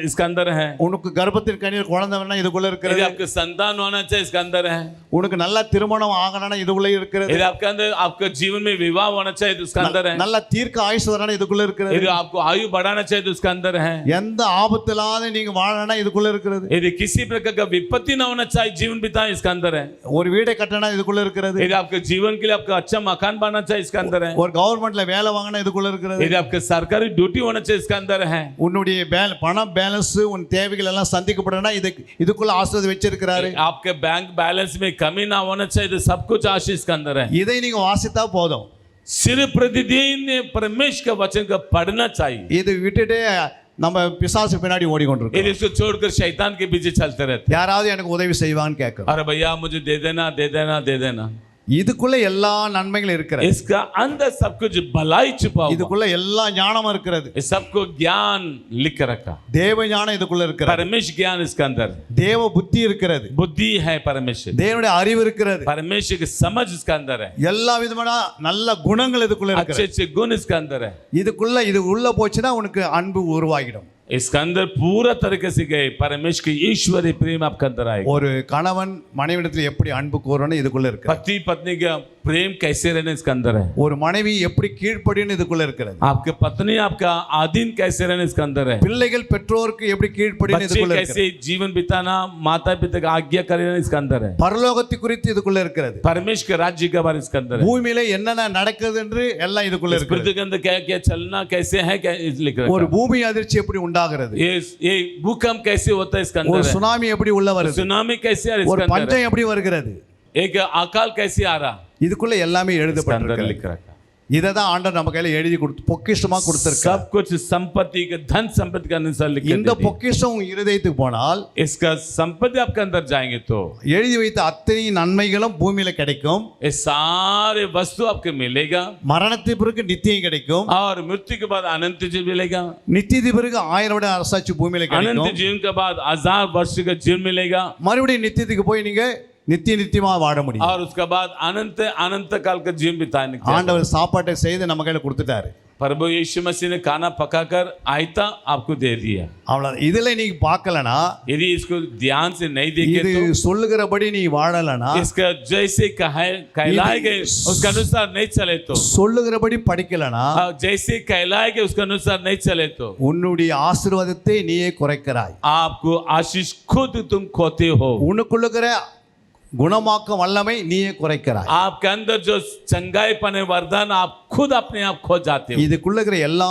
इसका अंदर है. உனக்கு கர்ப்பத்தின் கனியில் குழந்தை வேணா இதுக்குள்ள यदि இருக்கிறது. आपका संतान होना चाहिए, इसका अंदर है. உனக்கு நல்ல திருமணம் ஆகணும்னா இதுக்குள்ள இருக்கிறது. यदि आपके अंदर आपका जीवन में विवाह होना चाहिए, तो उसका अंदर है. நல்ல தீர்க்க ஆயுசு வரணும் இதுக்குள்ள இருக்கிறது. यदि आपको आयु बढ़ाना चाहिए, तो उसका अंदर है. எந்த ஆபத்து இல்லாத நீங்க வாழணும்னா இதுக்குள்ள இருக்கிறது. यदि किसी प्रकार का विपत्ति ना होना चाहिए, जीवन बिताए, इसका अंदर है. ஒரு வீடை கட்டணும் இதுக்குள்ள இருக்கிறது. यदि आपके जीवन के लिए आपका अच्छा मकान बनना चाहिए, इसका अंदर है. ஒரு கவர்மெண்ட்ல வேலை வாங்கணும் இதுக்குள்ள இருக்கிறது. यदि आपके सरकारी ड्यूटी होना चाहिए, इसका अंदर है. உன்னுடைய பண பேலன்ஸ் உன் தேவைகள் எல்லாம் சந்திக்கப்படணும்னா இதுக்குள்ள ஆசீர்வாதம் வச்சிருக்கிறாரு. आपके बैंक बैलेंस में कमी ना होना चाहिए, तो सब कुछ आशीष का अंदर है. இதை நீங்க வாசித்தா போதும். सिर्फ प्रतिदिन परमेश्वर का वचन का पढ़ना चाहिए. இது விட்டுட்டு நம்ம பிசாசு பின்னாடி यदि ஓடிக்கொண்டிருக்கோம். इसको छोड़कर शैतान के पीछे चलते रहते. யாராவது எனக்கு உதவி செய்வான்னு கேட்கும். अरे भैया मुझे दे देना, दे देना, दे देना. இதுக்குள்ள எல்லா நன்மைகளும் இருக்கிறது. इसका अंदर सब कुछ भलाई छुपा हुआ. இதுக்குள்ள எல்லா ஞானமும் இருக்கிறது. इस सबको ज्ञान लिख कर रखा. தேவ ஞானம் இதுக்குள்ள இருக்கிறது. परमेश्वर ज्ञान इसके अंदर. தேவ புத்தி இருக்கிறது. बुद्धि है परमेश्वर. தேவனுடைய அறிவு இருக்கிறது. परमेश्वर की समझ इसके अंदर है. எல்லா விதமான நல்ல குணங்கள் இதுக்குள்ள अच्छे இருக்கிறது. अच्छे गुण इसके अंदर है. இதுக்குள்ள இது உள்ள போச்சுன்னா உனக்கு அன்பு உருவாகிடும். इसके अंदर पूरा तरीके से गए परमेश्वर की ईश्वरीय प्रेम आपके अंदर आएगा. ஒரு கணவன் மனைவியிடத்தில் எப்படி அன்பு கூறணும் இதுக்குள்ள இருக்கு. पति पत्नी का प्रेम कैसे रहने इसके अंदर है. ஒரு மனைவி எப்படி கீழ்ப்படின்னு இதுக்குள்ள இருக்கிறது. आपके पत्नी आपका आधीन कैसे रहने इसके अंदर है. பிள்ளைகள் பெற்றோருக்கு எப்படி கீழ்ப்படின்னு बच्चे இதுக்குள்ள कैसे இருக்கிறது. जीवन बिताना, माता पिता का आज्ञा करना इसके अंदर है. பரலோகத்தை குறித்து இதுக்குள்ள இருக்கிறது. परमेश्वर के राज्य के बारे इसके अंदर है. பூமியில என்னென்ன நடக்குது என்று எல்லாம் இதுக்குள்ள इस पृथ्वी இருக்கிறது. के अंदर क्या क्या चलना कैसे है, क्या लिख रखा ஒரு है. பூமி அதிர்ச்சி எப்படி உண்டாகிறது. ये भूकंप कैसे होता है इसके ஒரு अंदर है. சுனாமி எப்படி உள்ள வருது. सुनामी कैसे आ रहा है ஒரு इसके अंदर है. பஞ்சம் எப்படி வருகிறது. एक अकाल कैसे आ रहा இதுக்குள்ள எல்லாமே इसके अंदर எழுதப்பட்டிருக்கு. लिख रखा. இதை தான் ஆண்டவர் நம்ம கையில எழுதி கொடுத்து பொக்கிஷமா கொடுத்திருக்கார். सब कुछ संपत्ति के धन संपत्ति का अनुसार लिख இந்த के பொக்கிஷம் உன் இருதயத்துக்கு போனால் इसका संपत्ति आपके अंदर जाएंगे तो எழுதி வைத்த அத்தனை நன்மைகளும் பூமியில கிடைக்கும். ये सारे वस्तु आपको मिलेगा. மரணத்துக்கு பிறகு நித்தியம் கிடைக்கும். और मृत्यु के बाद अनंत जीवन मिलेगा. நித்தியத்துக்கு பிறகு 1000 வருட அரசாட்சி பூமியில अनंत கிடைக்கும். जीवन के बाद 1000 वर्ष का जीवन मिलेगा. மறுபடியும் நித்தியத்துக்கு போய் நீங்க நித்தியமா வாழ முடியும். और उसके बाद अनंत अनंत काल का जीवन बिताने का ஆண்டவர் சாப்பாட்டை செய்து நம்ம கையில கொடுத்துட்டாரு. प्रभु यीशु मसीह ने खाना पकाकर आयता आपको दे दिया. அவ்வளவு இதுல நீங்க பார்க்கலனா, यदि इसको ध्यान से नहीं देखे இது तो சொல்லுகிறபடி நீ வாழலனா, इसका जैसे कहलाए गए उसके अनुसार नहीं चले तो, சொல்லுகிறபடி படிக்கலனா, जैसे कहलाए गए उसके अनुसार नहीं चले तो உன்னுடைய ஆசீர்வாதத்தை நீயே குறைக்கிறாய். आपको आशीष खुद तुम खोते हो. உனக்குள்ள குணமாக்க வல்லமை நீயே குறைக்கிறாய். आपके अंदर जो चंगाई पने वरदान आप खुद अपने आप खो जाते हो. இதுக்குள்ள இருக்கிற எல்லா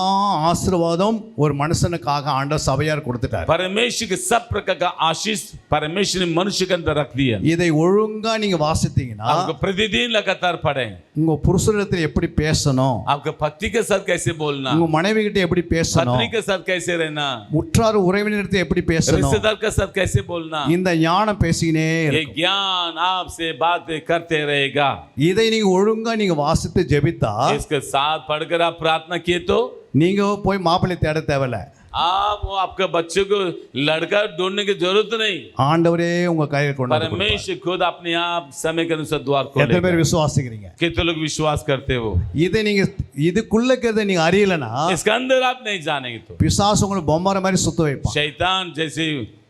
ஆசீர்வாதம் ஒரு மனுஷனுக்காக ஆண்டவர் சபையார் கொடுத்துட்டார். परमेश्वर के सब प्रकार का आशीष परमेश्वर ने मनुष्य के अंदर रख दिया. இதை ஒழுங்கா நீங்க வாசித்தீங்கன்னா आपको प्रतिदिन लगातार पढ़े. உங்க புருஷனிடத்தில் எப்படி பேசணும், आपके पति के साथ कैसे बोलना, உங்க மனைவி கிட்ட எப்படி பேசணும், पत्नी के साथ कैसे रहना, உற்றார் உறவினரிடத்தில் எப்படி பேசணும், रिश्तेदार के साथ कैसे बोलना, இந்த ஞானம் பேசினே ये ज्ञान आपसे बातें करते रहेगा. இதை நீங்க ஒழுங்கா நீங்க வாசித்து ஜெபித்தா इसके साथ पढ़कर आप प्रार्थना किए तो நீங்க போய் மாப்பிள்ளை தேட தேவையில்ல. आप वो आपके बच्चे को लड़का ढूंढने की जरूरत नहीं, ஆண்டவரே உங்க கையில் கொண்டு வந்து கொடுப்பார். परमेश्वर खुद अपने आप समय के अनुसार द्वार எத்தனை பேர் खोलेगा। விசுவாசிக்கிறீங்க? कितने लोग विश्वास करते हो? இதை நீங்க இதுக்குள்ள இருக்கிறத நீங்க அறியலனா इसके अंदर आप नहीं जानेंगे तो பிசாசு உங்களுக்கு பொம்மை மாதிரி சுத்த வைப்பான். शैतान जैसे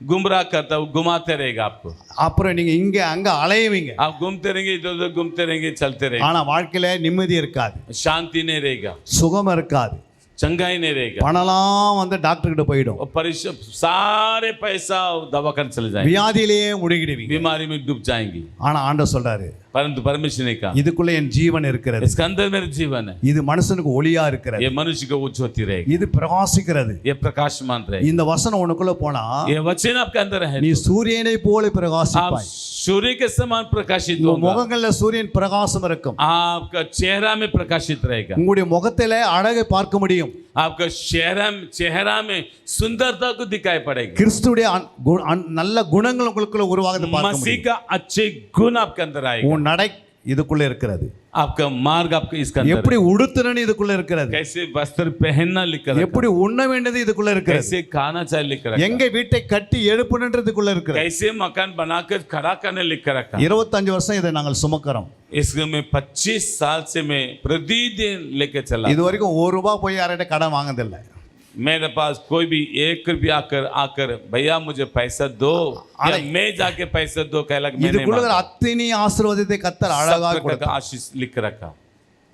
गुमराह करता है, वो घुमाते रहेगा आपको, அப்புறம் நீங்க இங்க அங்க அலையுவீங்க. आप घूमते रहेंगे, इधर उधर घूमते रहेंगे, चलते रहेंगे, ஆனா வாழ்க்கையில நிம்மதி இருக்காது, शांति नहीं रहेगा, சுகம் இருக்காது. चंगाई नहीं रहेगा, பணம்லாம் வந்து டாக்டர் கிட்ட போயிடும், और परिश्रम सारे पैसा दवा करने चले जाएंगे, வியாதியிலேயே முழுகிடுவீங்க. बीमारी में डूब जाएंगे। ஆனா ஆண்டவர் சொல்றாரு, परंतु परमेश्वर ने कहा இதுக்குள்ள என் ஜீவன் இருக்கிறது, इसके अंदर मेरा जीवन है, இது மனுஷனுக்கு ஒளியா இருக்கிறது, ये मनुष्य को उज्ज्वलती रहेगी, இது பிரகாசிக்கிறது. ये प्रकाशमान रहेगी। இந்த வசனம் உனக்குள்ள போனா ये वचन आपके अंदर है நீ तो சூரியனை போல आप பிரகாசிப்பாய். सूर्य के समान प्रकाशित உங்க होगा, முகங்கள்ல சூரியன் பிரகாசம் இருக்கும். आपका चेहरा में प्रकाशित रहेगा, உங்களுடைய முகத்தில அழகை பார்க்க முடியும். आपका चेहरा में सुंदरता को दिखाई पड़ेगा, கிறிஸ்துடைய நல்ல குணங்கள் உங்களுக்குள்ள உருவாகுது பார்க்க मसीह முடியும். का अच्छे गुण आपके अंदर आएगा, உன் நடை இதுக்குள்ள இருக்கிறது, आपका मार्ग आपके इसके अंदर எப்படி है। உடுத்துறன்னு இதுக்குள்ள இருக்கிறது, कैसे वस्त्र पहनना लिख कर रखा, எப்படி உண்ண வேண்டியது இதுக்குள்ள இருக்கிறது, कैसे खाना चाहिए लिख कर रखा, எங்க வீட்டை கட்டி எழுப்புன்றதுக்குள்ள இருக்கிறது. कैसे मकान बनाकर खड़ा करने लिख कर रखा। 25 வருஷம் இதை நாங்கள் சுமக்கிறோம். इसमें मैं 25 साल से मैं प्रतिदिन लेके चला, இது வரைக்கும் ₹1 போய் யார்கிட்ட கடன் வாங்குனதில்லை. मेरे पास कोई भी 1 रुपया आकर भैया मुझे पैसा दो, या मैं जाके पैसा दो कहला मैंने இதுக்குள்ள இருக்கிற அத்தனை ஆசீர்வாதத்தை கர்த்தர் அழகாக सब प्रकार का கொடுத்தார். आशीष लिख रखा,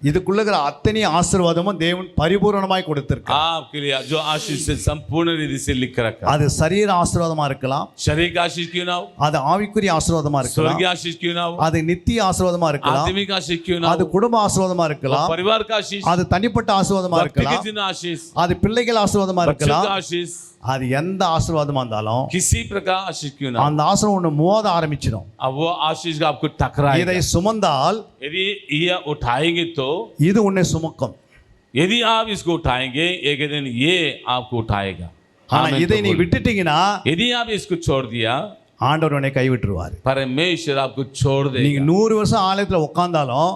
இதுக்குள்ள இருக்கிற அத்தனை ஆசீர்வாதமும் தேவன் பரிபூரணமாய் கொடுத்திருக்கார். आपके लिए जो आशीष से संपूर्ण रीति से लिख रखा, அது சரீர ஆசீர்வாதமா இருக்கலாம், शरीर का आशीष क्यों ना हो, அது ஆவிக்குரிய ஆசீர்வாதமா இருக்கலாம், स्वर्गीय आशीष क्यों ना हो, அது நித்திய ஆசீர்வாதமா இருக்கலாம், आत्मिक आशीष क्यों ना அது हो, குடும்ப ஆசீர்வாதமா இருக்கலாம், परिवार का आशीष, அது தனிப்பட்ட ஆசீர்வாதமா இருக்கலாம், व्यक्तिगत आशीष, அது பிள்ளைகள் ஆசீர்வாதமா बच्चों இருக்கலாம். का आशीष, அது எந்த ஆசீர்வாதமா இருந்தாலும் किसी प्रकार आशीष क्यों ना हो, அந்த ஆசீர்வாதம் ஒன்று மோத ஆரம்பிச்சிடும். अब वो आशीष का आपको இதை टकराएगा। சுமந்தால் यदि ये उठाएंगे तो, இது உன்னை சுமக்கும். यदि आप इसको उठाएंगे एक दिन ये आपको उठाएगा। ஆனா आमीन இதை तो நீ बोलो। விட்டுட்டீங்கன்னா यदि आप इसको छोड़ दिया, ஆண்டவர் உன்னை கைவிட்டுருவார். परमेश्वर आपको छोड़ நீங்க देगा। 100 வருஷம் ஆலயத்துல உட்கார்ந்தாலும்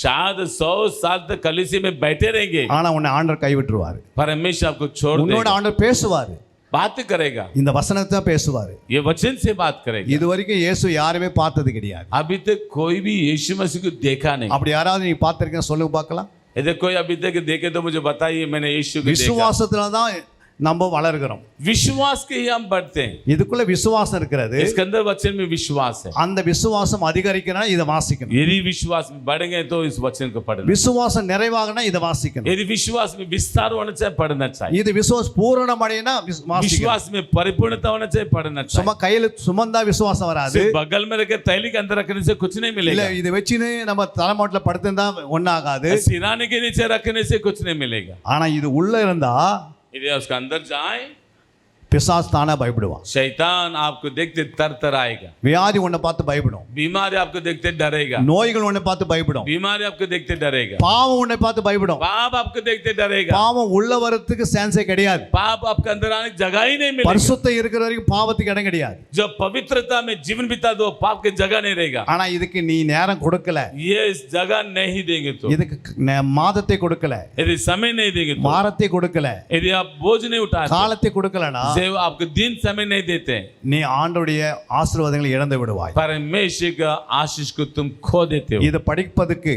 शायद 100 साल तक कलीसिया में बैठे रहेंगे, ஆனா உன்னை ஆண்டவர் கைவிட்டுருவார். परमेश्वर आपको छोड़ உன்னோட देगा, ஆண்டவர் பேசுவார், बात करेगा, இந்த वचனத்தை தான் பேசுவார். ये वचन से बात करेगा। இது வரைக்கும் இயேசு யாருமே பார்த்தது கிடையாது. अभी तक कोई भी यीशु मसीह को देखा नहीं। அப்படி யாராவது நீங்க பார்த்திருக்கீங்க சொல்லுங்க பார்க்கலாம். यदि कोई अभी तक देखे तो मुझे बताइए, मैंने यीशु को देखा। விசுவாசத்துல தான் நம்ம வளர்கிறோம். विश्वास के ही हम बढ़ते हैं, இதுக்குள்ள விசுவாசம் இருக்கிறது. इसके अंदर वचन में विश्वास है। அந்த விசுவாசம் அதிகரிக்கணும்னா இதை வாசிக்கணும். यदि विश्वास में बढ़ेंगे तो इस वचन को पढ़ना, விசுவாசம் நிறைவாகனா இதை வாசிக்கணும். यदि विश्वास में विस्तार होना चाहिए पढ़ना चाहिए, இது விசுவாஸ் பூரணமடையனா வாசிக்கணும். विश्वास में परिपूर्णता होना चाहिए पढ़ना சும்மா चाहिए। கையில சுமந்தா விசுவாசம் வராது. सिर्फ बगल में रखे थैली के अंदर रखने से कुछ नहीं இல்ல मिलेगा, இதை வச்சுன்னு நம்ம தலைமாட்டில் படுத்திருந்தா ஒன்னாகாது. सिराने के नीचे रखने से कुछ नहीं मिलेगा। ஆனா இது உள்ள இருந்தா यदि उसका अंदर जाए, பிசாசு தானா பயப்படுவான். शैतान आपको देखते तर आएगा, வியாதி உன்னை பார்த்து பயப்படும், बीमारी आपको देखते डरेगा, நோய்கள் உன்னை பார்த்து பயப்படும், बीमारी आपको देखते डरेगा, பாவம் உன்னை பார்த்து பயப்படும். पाप आपको देखते डरेगा, பாவம் உள்ள வரத்துக்கு சான்ஸே கிடையாது. पाप आपके अंदर आने की जगह ही नहीं मिलेगी। பரிசுத்தம் இருக்கிற வரைக்கும் பாவத்துக்கு இடம் கிடையாது. जब पवित्रता में जीवन बिता दो, पाप की जगह नहीं रहेगा। ஆனா இதுக்கு நீ நேரம் கொடுக்கல, ये इस जगह नहीं देंगे तो, இதுக்கு மாதத்தை கொடுக்கல, यदि समय नहीं देंगे तो, வாரத்தை கொடுக்கல, यदि आप बोझ नहीं उठाते, காலத்தை கொடுக்கலனா जब आपको दिन समय नहीं देते, நீ ஆண்டவருடைய ஆசீர்வாதங்களை இழந்து விடுவாய். परमेश्वर का आशीष को तुम खो देते हो। இதை படிப்பதுக்கு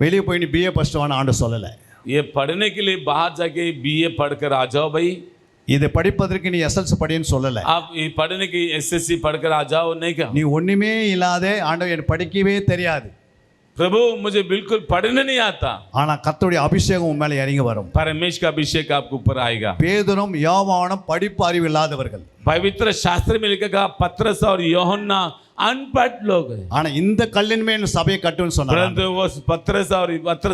வெளியே போய் நீ BA ஃபர்ஸ்ட் வான்னு ஆண்டு சொல்லல. ये पढ़ने के लिए बाहर जाके BA पढ़कर आ जाओ भाई, இதை படிப்பதற்கு நீ SLC படின்னு சொல்லல. आप ये पढ़ने की SSC पढ़कर आ जाओ नहीं कहा। நீ ஒண்ணுமே இல்லாத ஆண்டவர் எனக்கு படிக்கவே தெரியாது, प्रभु मुझे बिल्कुल पढ़ने नहीं आता, ஆனா கர்த்தருடைய அபிஷேகம் உன் மேல இறங்கி வரும். परमेश्वर का अभिषेक आपके ऊपर आएगा। பேதுரும் யோவானும் படிப்பு அறிவு இல்லாதவர்கள், पवित्र शास्त्र में लिखा पत्रस और यूहन्ना अनपढ़ लोग हैं, ஆனா இந்த கல்லின் மேல் சபையை கட்டுன்னு சொன்னாங்க. परंतु वो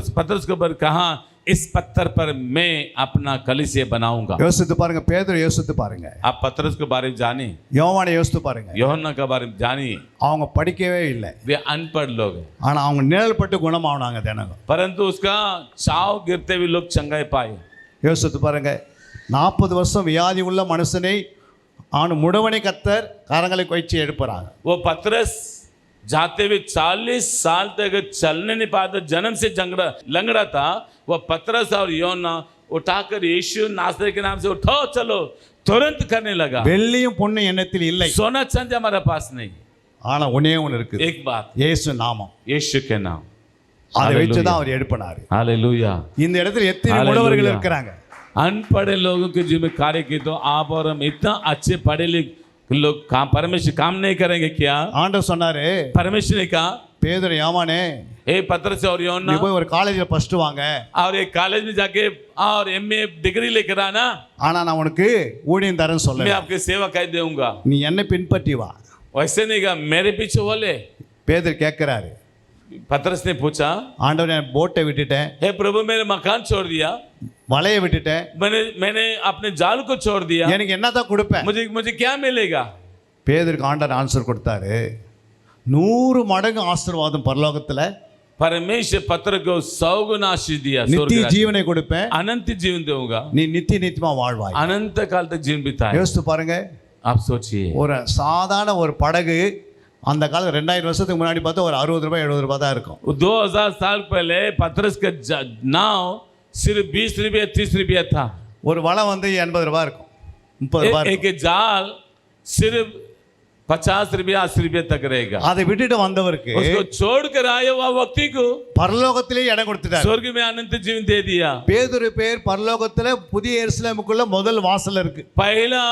पत्रस के ऊपर कहा, इस पत्थर पर मैं अपना कलीसिया बनाऊंगा। யோசித்து பாருங்க, பேதுரு யோசித்து பாருங்க, आप पत्रस के बारे में जानिए, யோவானை யோசித்து பாருங்க. यूहन्ना के बारे में जानिए, அவங்க படிக்கவே இல்லை, वे अनपढ़ लोग हैं, ஆனா அவங்க நிழல் பட்டு குணமானாங்க தினமும். परंतु उसका छाव गिरते हुए लोग चंगाई पाए। யோசித்து பாருங்க, 40 வருஷம் வியாதி உள்ள மனுஷனை முடவனை கர்த்தர் கரங்களை கொய்ச்சி எழுப்புறாங்க. वो पत्रस जाते हुए 40 साल तक चलने नहीं पाता, जन्म से लंगड़ा था। वह पत्रस और यूहन्ना उठाकर यीशु नासरी के नाम से उठाओ चलो तुरंत करने लगा। வெள்ளியும் பொன்னும் எண்ணத்தில் இல்லை, सोना चांदी हमारे पास नहीं, ஆனா ஒண்ணே ஒன்று இருக்கு, एक बात, இயேசு நாமம். यीशु के नाम। அதை வச்சுதான் அவர் எடுப்பினாரு. हालेलुया। இந்த இடத்துல எத்தனை Hallelujah. முடவர்கள் இருக்கிறாங்க. अनपढ़े लोगों के जिम्मे कार्य की तो आप और हम इतना अच्छे पढ़े लिखे लोग काम परमेश्वर काम नहीं करेंगे क्या? ஆண்டவர் சொன்னாரு, परमेश्वर ने कहा பேதுரு யவானே ए पत्रस और நீ யோனா போய் ஒரு காலேஜ்ல ஃபர்ஸ்ட் வாங்க, और एक कॉलेज में जाके और एमए डिग्री लेकर आना, ஆனா நான் உனக்கு ஊழியம் தரேன்னு मैं சொல்ல, आपके सेवा कर दूंगा। நீ என்னை பின்பற்றி வா. वैसे नहीं कहा मेरे पीछे बोले। பேதுரு கேட்கிறாரு, पत्रस ने पूछा ஆண்டவர் நான் போட்டை விட்டுட்டேன், हे प्रभु मैंने मकान छोड़ दिया, வலையை விட்டுட்டேன், मैंने अपने जाल को छोड़ दिया, எனக்கு என்னதான் கொடுப்பேன்? मुझे मुझे क्या मिलेगा? பேதுருக்கு ஆண்டவர் ஆன்சர் கொடுத்தாரு, 100 மடங்கு ஆசீர்வாதம் பரலோகத்துல, परमेश्वर पत्र को 100 गुना आशीष दिया, स्वर्ग நித்திய राज्य। ஜீவனை கொடுப்பேன், अनंत जीवन दूंगा, நீ நித்திய நித்தியமா வாழ்வாய். अनंत काल तक जीवन बिताए। யோசித்து பாருங்க, आप सोचिए ஒரு சாதாரண ஒரு படகு அந்த காலம் 2000 வருஷத்துக்கு முன்னாடி பார்த்தா ஒரு 60 ரூபாய் 70 ரூபாய் தான் இருக்கும். 2000 साल पहले पत्रस का नाव सिर्फ 20 रुपया 30 रुपया था। ஒரு வலை வந்து 80 ரூபாய் இருக்கும், 30 ரூபாய் एक இருக்கும். जाल सिर्फ 50 रुपया 80 रुपया तक रहेगा। அதை விட்டுட்டு வந்தவருக்கு उसको छोड़कर आए हुआ व्यक्ति को பரலோகத்திலே இடம் கொடுத்துட்டார். स्वर्ग में अनंत जीवन दे दिया। பேதுரு பேர் பரலோகத்துல புதிய எருசலேமுக்குள்ள முதல் வாசல் இருக்கு. पहला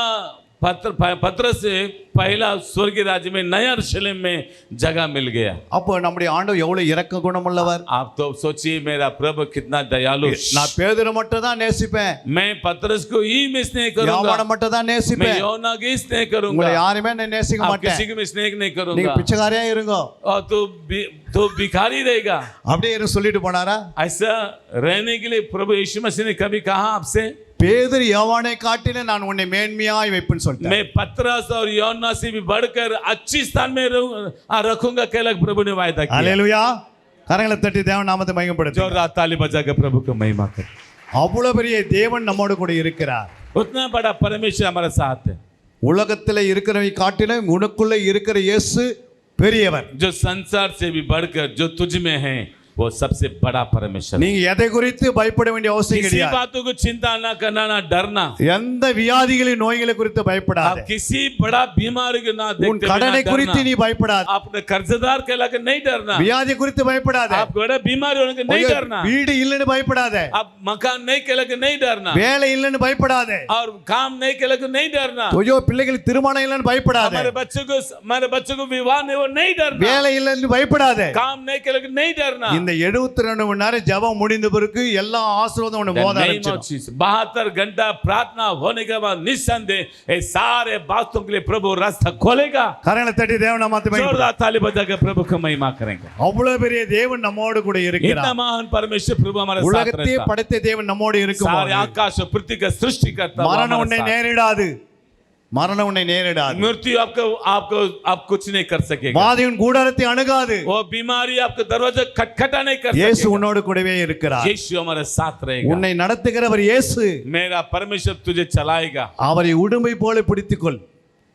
पत्र से पहला स्वर्ग राज्य में नया यरूशलेम में जगह मिल गया। அப்போ நம்முடைய ஆண்டவர் எவ்வளவு இரக்க குணமுள்ளவர். आप तो सोचिए मेरा प्रभु कितना दयालु। நான் பேதுரு மட்டும் தான் நேசிப்பேன், मैं पत्रस को ही में स्नेह करूंगा, யோவானை மட்டும் தான் मैं நேசிப்பேன், योना की स्नेह करूंगा, உங்களை யாருமே நான் நேசிக்க आप மாட்டேன், किसी को मैं स्नेह नहीं நீங்க करूंगा, பிச்சைக்காரியா இருங்க और तो भिखारी रहेगा। அப்படியே இருந்து சொல்லிட்டு போனாரா? ऐसा रहने के लिए प्रभु यीशु मसीह ने कभी कहा आपसे பேதுரு யோவானை காட்டிலும் நான் உன்னை மேன்மையாய் வைப்பேன்னு சொல்லிட்டார். मैं पतरस और योना से भी बढ़कर अच्छी स्थान में रखूंगा, कहकर प्रभु ने वायदा किया। அல்லேலூயா. கரங்களை தட்டி தேவன் நாமத்தை மகிமைப்படுத்துங்க. जोरदार ताली बजाकर प्रभु को महिमा कर। அவ்வளவு பெரிய தேவன் நம்மோடு கூட இருக்கிறார். उतना बड़ा परमेश्वर हमारे साथ है। உலகத்தில் இருக்கிறவை காட்டிலும் உனக்குள்ள இருக்கிற இயேசு பெரியவர். जो संसार से भी बढ़कर जो तुझ में है वो सबसे बड़ा परमेश्वर। நீங்க எதை குறித்து பயப்பட வேண்டிய அவசியம் किसी கிடையாது. बातों को चिंता ना करना, ना डरना। எந்த வியாதிகளின் நோய்களை குறித்து आप பயப்படாதே. किसी बड़ा बीमारी को ना உன் देखते हुए கடனை ना குறித்து डरना। நீ பயப்படாதே. आपने कर्जदार कहलाकर नहीं डरना। வியாதி குறித்து பயப்படாதே. आप बड़ा बीमारी होने के नहीं डरना। வீடு இல்லைன்னு பயப்படாதே. आप मकान नहीं कहलाकर नहीं डरना, வேலை இல்லைன்னு பயப்படாதே. और काम नहीं कहलाकर नहीं डरना। ஐயோ பிள்ளைகளுக்கு திருமணம் இல்லைன்னு பயப்படாதே. हमारे बच्चों को विवाह नहीं वो नहीं डरना, வேலை இல்லைன்னு பயப்படாதே. काम नहीं कहलाकर नहीं डरना। இந்த 72 மணி நேரம் ஜெபம் முடிந்த பிறகு எல்லா ஆசீர்வாதம் உனக்கு மோத ஆரம்பிச்சிடும். 72 घंटा प्रार्थना होने के बाद निस्संदेह ये सारे बातों के लिए प्रभु रास्ता खोलेगा। கரங்களை தட்டி தேவன் நாமத்தை மகிமைப்படுத்துங்க. जोरदार ताली बजाकर प्रभु को महिमा करेंगे। அவ்வளவு பெரிய தேவன் நம்மோடு கூட इतना இருக்கிறார். महान परमेश्वर प्रभु हमारे साथ உலகத்தை रहता है। படைத்த தேவன் நம்மோடு सारे இருக்கும்போது आकाश और पृथ्वी का सृष्टि करता है वो மரணம் हमारे உன்னை साथ। நேரிடாது. மரணம் உன்னை நேரிடாது. मृत्यु आप कुछ नहीं कर सकेगा। வாதி உன் கூடாரத்தை அணுகாது. वो बीमारी आपका दरवाजा खटखटा नहीं कर இயேசு सकेगा। உன்னோடு கூடவே இருக்கிறார். यीशु हमारे साथ रहेगा। உன்னை நடத்துகிறவர் இயேசு. मेरा परमेश्वर तुझे चलाएगा। அவரை உடும்பை போல பிடித்துக்கொள்.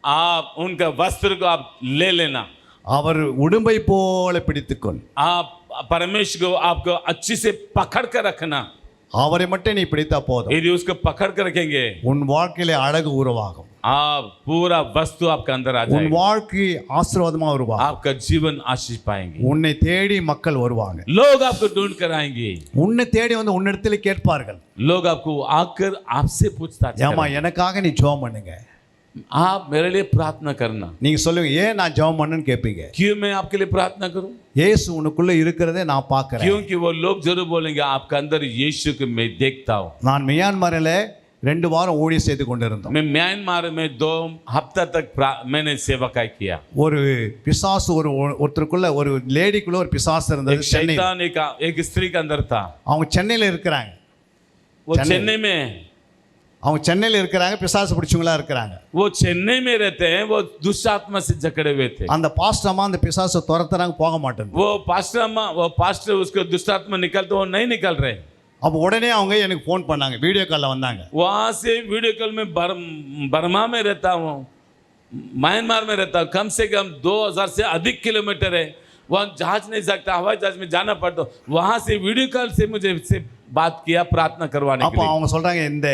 आप उनका वस्त्र को आप ले लेना। அவர் உடும்பை போல பிடித்துக்கொள். आप परमेश्वर को आपको अच्छी से पकड़ कर रखना। அவரை மட்டும் நீ பிடித்தா போதும். यदि उसको पकड़ कर रखेंगे உன் வாழ்க்கையில அழகு உருவாகும். आप पूरा वस्तु आपके अंदर आ உன் जाएगा। வாழ்க்கை ஆசீர்வாதமா உருவாகும். आपका जीवन आशीष पाएंगे। உன்னை தேடி மக்கள் வருவாங்க. लोग आपको ढूंढ कर आएंगे। உன்னை தேடி வந்து உன்னிடத்தில் கேட்பார்கள், लोग आपको आकर आपसे पूछताछ ஏமா करेंगे। எனக்காக நீ ஜெபம் பண்ணுங்க. आप मेरे लिए प्रार्थना करना। நீங்க சொல்லுங்க, ஏன் நான் ஜெபம் பண்ணணும்னு கேட்பீங்க. क्यों मैं आपके लिए प्रार्थना करूं? இயேசு உனக்குள்ள இருக்கிறதை நான் பார்க்கிறேன். क्योंकि वो लोग जरूर बोलेंगे आपके अंदर यीशु को मैं देखता हूं। நான் மியான்மரில் 2 வாரம் ஊழியம் செய்து கொண்டிருந்தோம். मैं म्यांमार में 2 हफ्ता तक मैंने सेवकाई किया। ஒரு பிசாசு ஒருத்தருக்குள்ள ஒரு லேடிக்குள்ள ஒரு பிசாசு இருந்தது. एक शैतान एक स्त्री के अंदर था। அவங்க சென்னையில இருக்கிறாங்க. वो चेन्नई में அவங்க சென்னையில இருக்கிறாங்க, பிசாசு பிடிச்சவங்களா இருக்கிறாங்க. वो चेन्नई में रहते हैं। वो दुष्ट आत्मा से जकड़े हुए थे। அந்த பாஸ்டர் அம்மா அந்த பிசாசை துரத்துறாங்க, போக மாட்டேங்குது. वो पास्टर उसको दुष्ट आत्मा निकलते वो नहीं निकल रहे। அப்போ உடனே அவங்க எனக்கு ஃபோன் பண்ணாங்க, வீடியோ காலில் வந்தாங்க. वहां से वीडियो कॉल में बर्मा में रहता हूँ, म्यांमार में रहता हूँ। कम से कम 2000 से अधिक किलोमीटर है। वहाँ जहाज नहीं सकता, हवाई जहाज में जाना पड़ता। वहां से वीडियो कॉल से मुझे बात किया प्रार्थना करवाने के அப்போ लिए। அவங்க சொல்றாங்க இந்த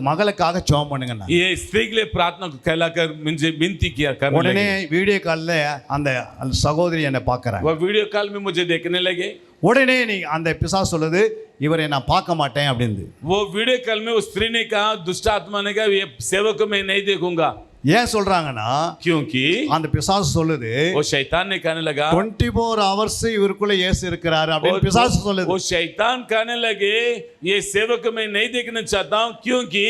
மகளுக்காக ஜெபம் பண்ணுங்க. ये स्त्री के लिए प्रार्थना को कहलाकर मुझे विनती किया करने உடனே लगे। வீடியோ கால்ல அந்த சகோதரி என்னை பார்க்கறாங்க. वो वीडियो कॉल में मुझे देखने लगे। உடனே நீ அந்த பிசாசு சொல்லுது இவரை நான் பார்க்க மாட்டேன் அப்படின்னு. वो वीडियो कॉल में उस स्त्री ने कहा, दुष्ट आत्मा ने कहा, ये सेवक को मैं नहीं देखूंगा। ஏன் சொல்றாங்கன்னா क्योंकि அந்த பிசாசு சொல்லுது वो शैतान ने कहने लगा 24 hours இவருக்குள்ள இயேசு இருக்கிறாரு அப்படின்னு பிசாசு சொல்லுது. वो शैतान कहने लगे ये सेवक को मैं नहीं देखना चाहता हूं क्योंकि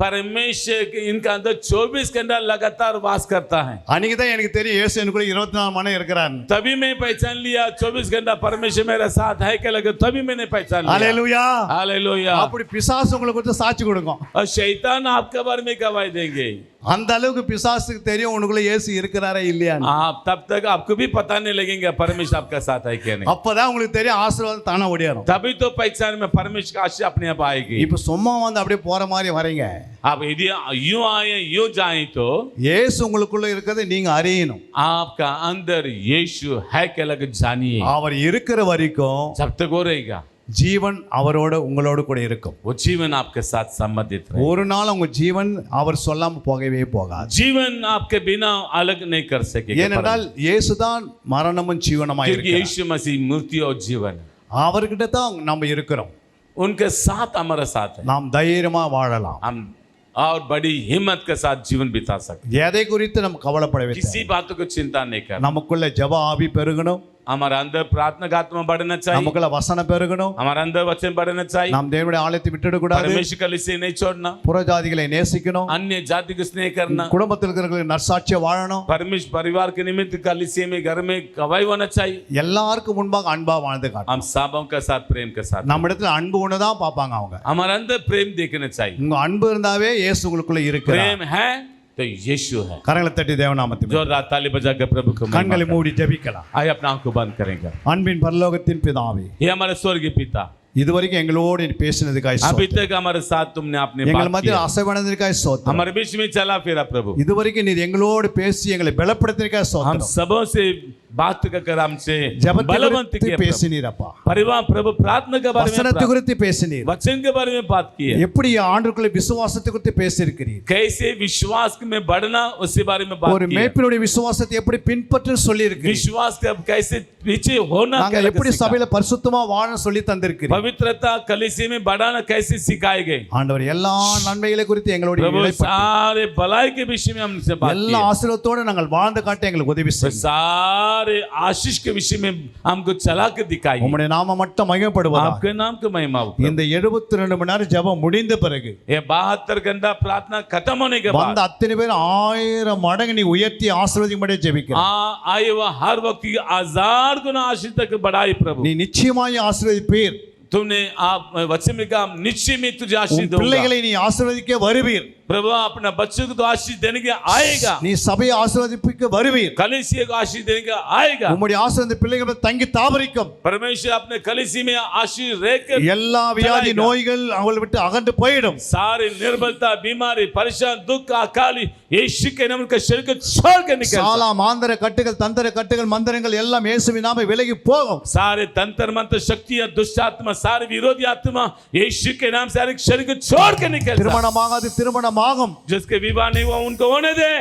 परमेश्वर इनका अंदर 24 घंटा लगातार वास करता है। அன்னைக்கு தான் எனக்கு தெரியும் இயேசு எனக்குள்ள 24 மணி நேரம் இருக்கிறார். तभी मैं पहचान लिया 24 घंटा परमेश्वर मेरे साथ है क्या लगे, तभी मैंने पहचान लिया। ஹalleluya हालेलुया। அப்படி பிசாசு உங்களுக்கு குறித்து சாட்சி கொடுக்கும். और शैतान आपके बारे में गवाही देंगे। அந்த அளவுக்கு பிசாசுக்கு தெரியும் உனக்குள்ள இயேசு இருக்கிறாரா இல்லையான்னு. आप तब तक आपको भी पता नहीं लगेगा परमेश्वर आपका साथ है क्या नहीं। அப்பதான் உங்களுக்கு தெரியும் ஆசீர்வாதம் தானா ஓடியாரும். तभी तो पहचान में परमेश्वर का आशीष अपने आप आएगी। இப்ப சும்மா வந்து அப்படியே போற மாதிரி வரீங்க. आप यदि यूं आए यूं जाए तो இயேசு உங்களுக்குள்ள இருக்கிறதை நீங்க அறியணும். आपका अंदर यीशु है क्या लगे जानिए। அவர் இருக்கிற வரைக்கும் जब तक वो रहेगा ஜீவன் அவரோட உங்களோட கூட இருக்கும். वो जीवन आपके साथ संबंधित रहे। ஒரு நாள் உங்க ஜீவன் அவர் சொல்லாம போகவே போகாது. जीवन आपके बिना अलग नहीं कर सकेगा। ஏனென்றால் இயேசுதான் மரணமும் ஜீவனுமாய் क्योंकि இருக்கிறார். यीशु मसीह मृत्यु और जीवन है। அவர்கிட்ட தான் நம்ம இருக்கிறோம். उनके साथ हमारा साथ है। நாம் தைரியமா வாழலாம். हम और बड़ी हिम्मत के साथ जीवन बिता सकते। எதை குறித்து நம்ம கவலைப்படவே किसी बात को चिंता नहीं करना। நமக்குள்ள ஜெப ஆவி பெருகணும். हमारे अंदर प्रार्थना का आत्मा बढ़ना चाहिए। நமக்குள்ள வசனம் பெருகணும். हमारे अंदर वचन बढ़ना चाहिए। நாம் தேவனுடைய ஆலயத்தை விட்டுட கூடாது. परमेश्वर का लिसे नहीं छोड़ना। புறஜாதிகளை நேசிக்கணும். अन्य जाति को स्नेह करना। குடும்பத்தில் இருக்கிறவங்களுக்கு நற்சாட்சியா வாழணும். परमेश्वर परिवार के निमित्त का लिसे में घर में गवाही होना चाहिए। எல்லாருக்கும் முன்பாக அன்பா வாழ்ந்து காட்டணும். हम सबों के साथ प्रेम के साथ। நம்ம இடத்துல அன்பு ஒன்று தான் பார்ப்பாங்க அவங்க. हमारे अंदर प्रेम देखना चाहिए। உங்க அன்பு இருந்தாவே இயேசு உங்களுக்குள்ள இருக்கிறார். प्रेम है तो यीशु है। கரங்களை தட்டி தேவநாமத்தை जोरदार ताली बजा के प्रभु को கண்களை மூடி ஜெபிக்கலாம். आइए अपना आंख को बंद करेंगे। அன்பின் பரலோகத்தின் பிதாவே, ये हमारे स्वर्गीय पिता, இதுவரைக்கும் எங்களோடு பேசினதுக்காய் अभी ஸ்தோத்திரம். तक हमारे साथ तुमने अपने எங்கள் बात மத்தியில் किया। அசைவனதுக்காய் ஸ்தோத்திரம். हमारे बीच में चला फिरा प्रभु। இதுவரைக்கும் நீர் எங்களோடு பேசி எங்களை பலப்படுத்தினதுக்காய் हम ஸ்தோத்திரம். सबों से बात कर हमसे ஜெபத்தை बलवंत குறித்து किया प्रभु। பேசினீரப்பா. परिवार प्रभु प्रार्थना के बारे में வசனத்தை குறித்து பேசினீர். वचन के बारे में बात की है। எப்படி ஆண்டுக்குள்ள விசுவாசத்தை குறித்து பேசியிருக்கிறீர். कैसे विश्वास में बढ़ना उसके बारे में बात ஒரு की है। மேய்ப்பனுடைய விசுவாசத்தை எப்படி பின்பற்ற சொல்லி இருக்கிறீர். विश्वास का कैसे पीछे होना நாங்க எப்படி சபையில பரிசுத்தமா வாழ சொல்லி தந்திருக்கிறீர். पवित्रता कलीसिया में बढ़ाना कैसे सिखाए गए। ஆண்டவர் எல்லா நன்மைகளை குறித்து எங்களோட प्रभु सारे भलाई के विषय में हमसे बात की எல்லா है। ஆசீர்வாதத்தோட நாங்கள் வாழ்ந்து காட்ட எங்களுக்கு உதவி செய்யுங்க. सारे आशीष के विषय में हमको चला के दिखाई। உம்முடைய நாமம் மட்டும் மகிமைப்படுவதாக. आपके नाम की महिमा हो। இந்த 72 மணி நேரம் ஜெபம் முடிந்த பிறகு ये 72 घंटा प्रार्थना खत्म होने के வந்த बाद அத்தனை பேர் 1000 மடங்கு நீ உயர்த்தி ஆசீர்வதிக்கும்படி ஜெபிக்கிறேன். आए वह हर वक्त की 1000 गुना आशीष तक बढ़ाई प्रभु। நீ நிச்சயமாய் ஆசீர்வதிப்பீர். तुमने आप वचन में कहा निश्चय में तुझे आशीष உன் दूंगा। பிள்ளைகளை நீ ஆசீர்வதிக்க வருவீர். प्रभु अपना बच्चों को तो आशीष देने के आएगा। நீ சபையை ஆசீர்வதிக்க வருவீர். कलीसिया को आशीष देने के आएगा। உம்முடைய ஆசீர்வாத பிள்ளைகள் தங்கி தாபரிக்கும். परमेश्वर अपने कलीसिया में आशीष रहकर எல்லா வியாதி चलाएगा। நோய்கள் அவங்களை விட்டு அகன்று போயிடும். सारी निर्बलता बीमारी परेशान दुख अकाली यीशु के नाम का शरीर को छोड़ के निकल சாலா மாந்திர கட்டுகள் தந்திர கட்டுகள் மந்திரங்கள் எல்லாம் இயேசுவின் நாமத்தில் விலகி போகும். सारे तंत्र मंत्र शक्तियां दुष्ट आत्मा सारे विरोधी आत्मा यीशु के नाम से हर शरीर को छोड़ के निकल। திருமணமாகாது திருமணமாகும். जिसके विवाह नहीं हुआ उनको होने दे।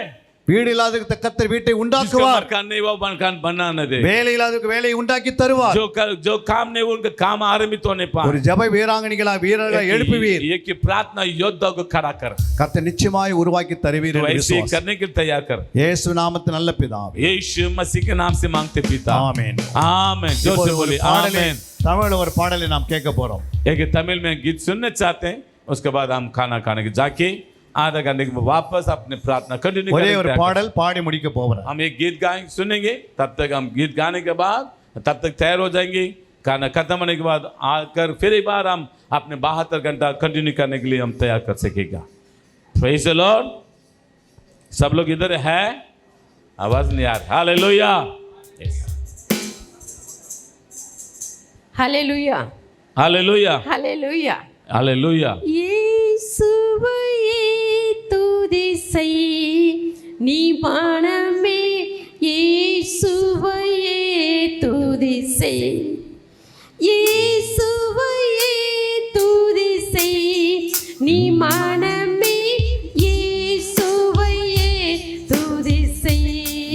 வீடு இல்லாதவருக்கு கர்த்தர் வீட்டை जिसका உண்டாக்குவார். मकान नहीं हुआ मकान बनाने दे। வேலை இல்லாதவருக்கு வேலையை உண்டாக்கி தருவார். जो काम नहीं हुआ उनका काम आरंभित होने पाए। ஒரு ஜெப வீராங்கனைகளா வீரர்களா எழுப்புவீர். ये कि प्रार्थना योद्धा को खड़ा कर। கர்த்தர் நிச்சயமாய் உருவாக்கி தருவீர் तो என்று ऐसे விசுவாசம். करने के लिए तैयार कर। இயேசு நாமத்தில் நல்ல பிதாவே. यीशु मसीह के नाम से मांगते पिता। ஆமென். आमेन। जोर இப்போது से ஒரு बोलिए பாடலை आमेन। தமிழ்ல ஒரு பாடலை நாம் கேட்க போறோம். एक तमिल में गीत सुनने चाहते हैं उसके बाद हम खाना खाने के जाके आधा घंटे के बाद वापस अपने प्रार्थना कंटिन्यू ஒரே ஒரு करेंगे। பாடல் பாடி முடிக்க போகிறோம். हम एक गीत गाएंगे सुनेंगे तब तक हम गीत गाने के बाद तब तक तैयार हो जाएंगे। खाना खत्म होने के बाद आकर फिर एक बार हम अपने 72 घंटा कंटिन्यू करने के लिए हम तैयार कर सकेगा। Praise the Lord. सब लोग इधर है आवाज नहीं आ रहा। हालेलुया। ஹalleluya हालेलुया। ஹalleluya हालेलुया। இயேசுவையே துதி செய் நீ மனமே இயேசுவையே துதி செய் இயேசுவையே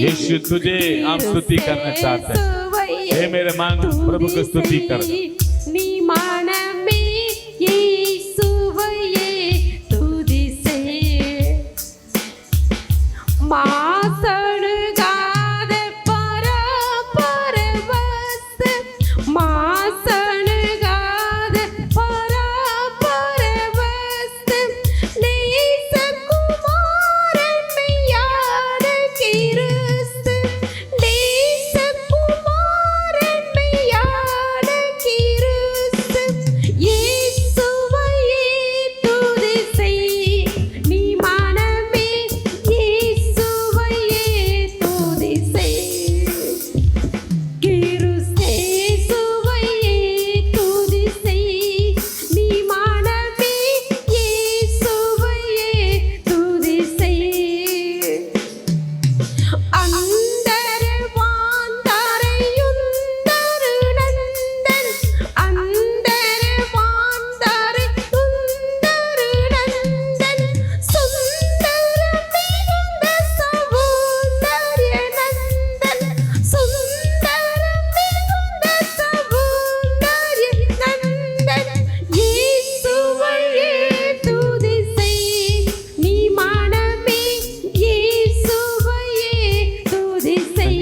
यीशु तुझे हम स्तुति करना चाहते हैं। हे मेरे मन प्रभु को स्तुति कर। நீ மனமே இயேசுவையே துதி செய். மாசணுகாத பரபரவஸ்து, மாசணுகாத பரபரவஸ்து, நேசகுமாரன் மெய்யான கிறிஸ்து, நேசகுமாரன் மெய்யான கிறிஸ்து, இயேசுவையே துதி செய். நீ மனமே இயேசுவையே துதி செய். கிறிஸ்து இயேசுவையே துதி செய். நீ மனமே இயேசுவையே துதி செய். அந்தரவாந்தரையுந்தரு நந்தன், அந்தரவாந்தரையுந்தரு நந்தன், சுந்தரம் மிகுந்த சௌந்தர்ய நந்தன், சுந்தரம் மிகுந்த சௌந்தர்ய நந்தன், இயேசுவையே துதி செய். நீ மனமே இயேசுவையே துதி செய்.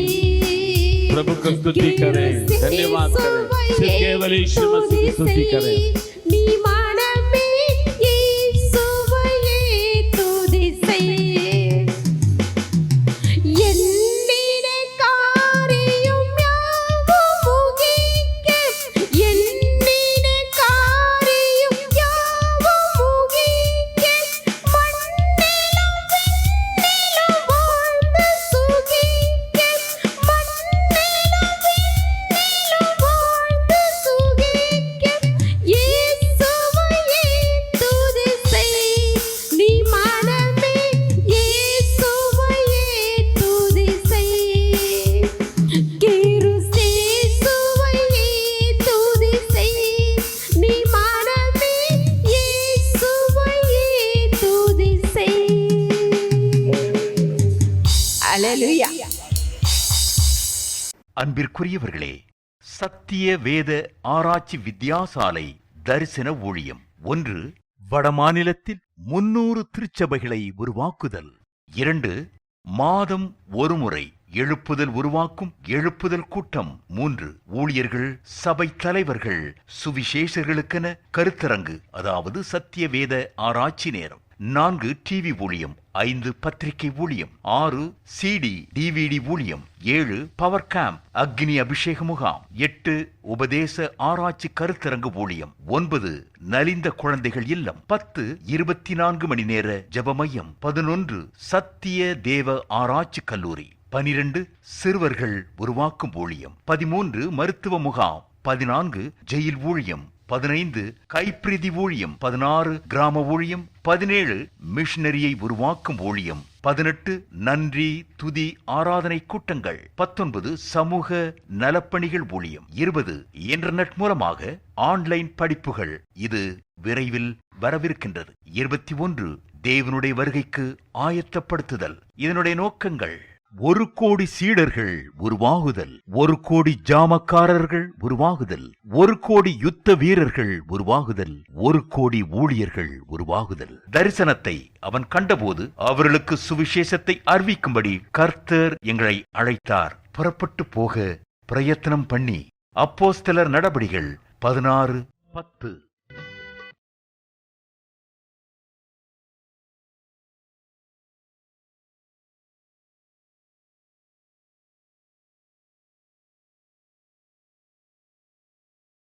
प्रभु को स्तुति करें, धन्यवाद करें, सिर्फ केवल यीशु मसीह की स्तुति करें। நீ மனமே இயேசுவையே துதி செய். எண்ணின காரியம் யாவும் முகிக்க, எண்ணின காரியம் யாவும் முகிக்க, மண்ணிலும் விண்ணிலும் வாழ்ந்து சுகிக்க, மண்ணிலும் விண்ணிலும் வாழ்ந்து சுகிக்க, இயேசுவையே துதி செய். நீ மனமே இயேசுவையே துதி செய். கிறிஸ்து இயேசுவையே துதி செய். நீ மனமே இயேசுவையே துதி செய். அல்லேலூயா. அன்பிற்குரியவர்களே, சத்திய வேத ஆராய்ச்சி வித்தியாசாலை தரிசன ஊழியம் 1. வடமாநிலத்தில் 300 திருச்சபைகளை உருவாக்குதல். 2. மாதம் ஒருமுறை எழுப்புதல் உருவாக்கும் எழுப்புதல் கூட்டம். 3. ஊழியர்கள், சபை தலைவர்கள், சுவிசேஷர்களுக்கென கருத்தரங்கு, அதாவது சத்திய வேத ஆராய்ச்சி நேரம். 4. டிவி ஊழியம். 5. பத்திரிகை ஊழியம். 6. சிடி டிவிடி ஊழியம். 7. பவர் கேம்ப் அக்னி அபிஷேக முகாம். 8. உபதேச ஆராய்ச்சி கருத்தரங்கு ஊழியம். 9. நலிந்த குழந்தைகள் இல்லம். 10. 24 மணி நேர ஜெப மையம். 11. சத்திய தேவ ஆராய்ச்சி கல்லூரி. 12. சிறுவர்கள் உருவாக்கும் ஊழியம். 13. மருத்துவ முகாம். 14. ஜெயில் ஊழியம். 15. கைப்பிரதி ஊழியம். 16. கிராம ஊழியம். 17. மிஷனரியை உருவாக்கும் ஊழியம். 18. நன்றி துதி ஆராதனை கூட்டங்கள். 19. சமூக நலப்பணிகள் ஊழியம். 20. இன்டர்நெட் மூலமாக ஆன்லைன் படிப்புகள். இது விரைவில் வரவிருக்கின்றது. 21. தேவனுடைய வருகைக்கு ஆயத்தப்படுத்துதல். இதனுடைய நோக்கங்கள்: 1 கோடி சீடர்கள் உருவாகுதல், 1 கோடி ஜாமக்காரர்கள் உருவாகுதல், 1 கோடி யுத்த வீரர்கள் உருவாகுதல், 1 கோடி ஊழியர்கள் உருவாகுதல். தரிசனத்தை அவன் கண்டபோது அவர்களுக்கு சுவிசேஷத்தை அறிவிக்கும்படி கர்த்தர் எங்களை அழைத்தார். புறப்பட்டு போக பிரயத்தனம் பண்ணி. அப்போஸ்தலர் நடபடிகள் 16:10.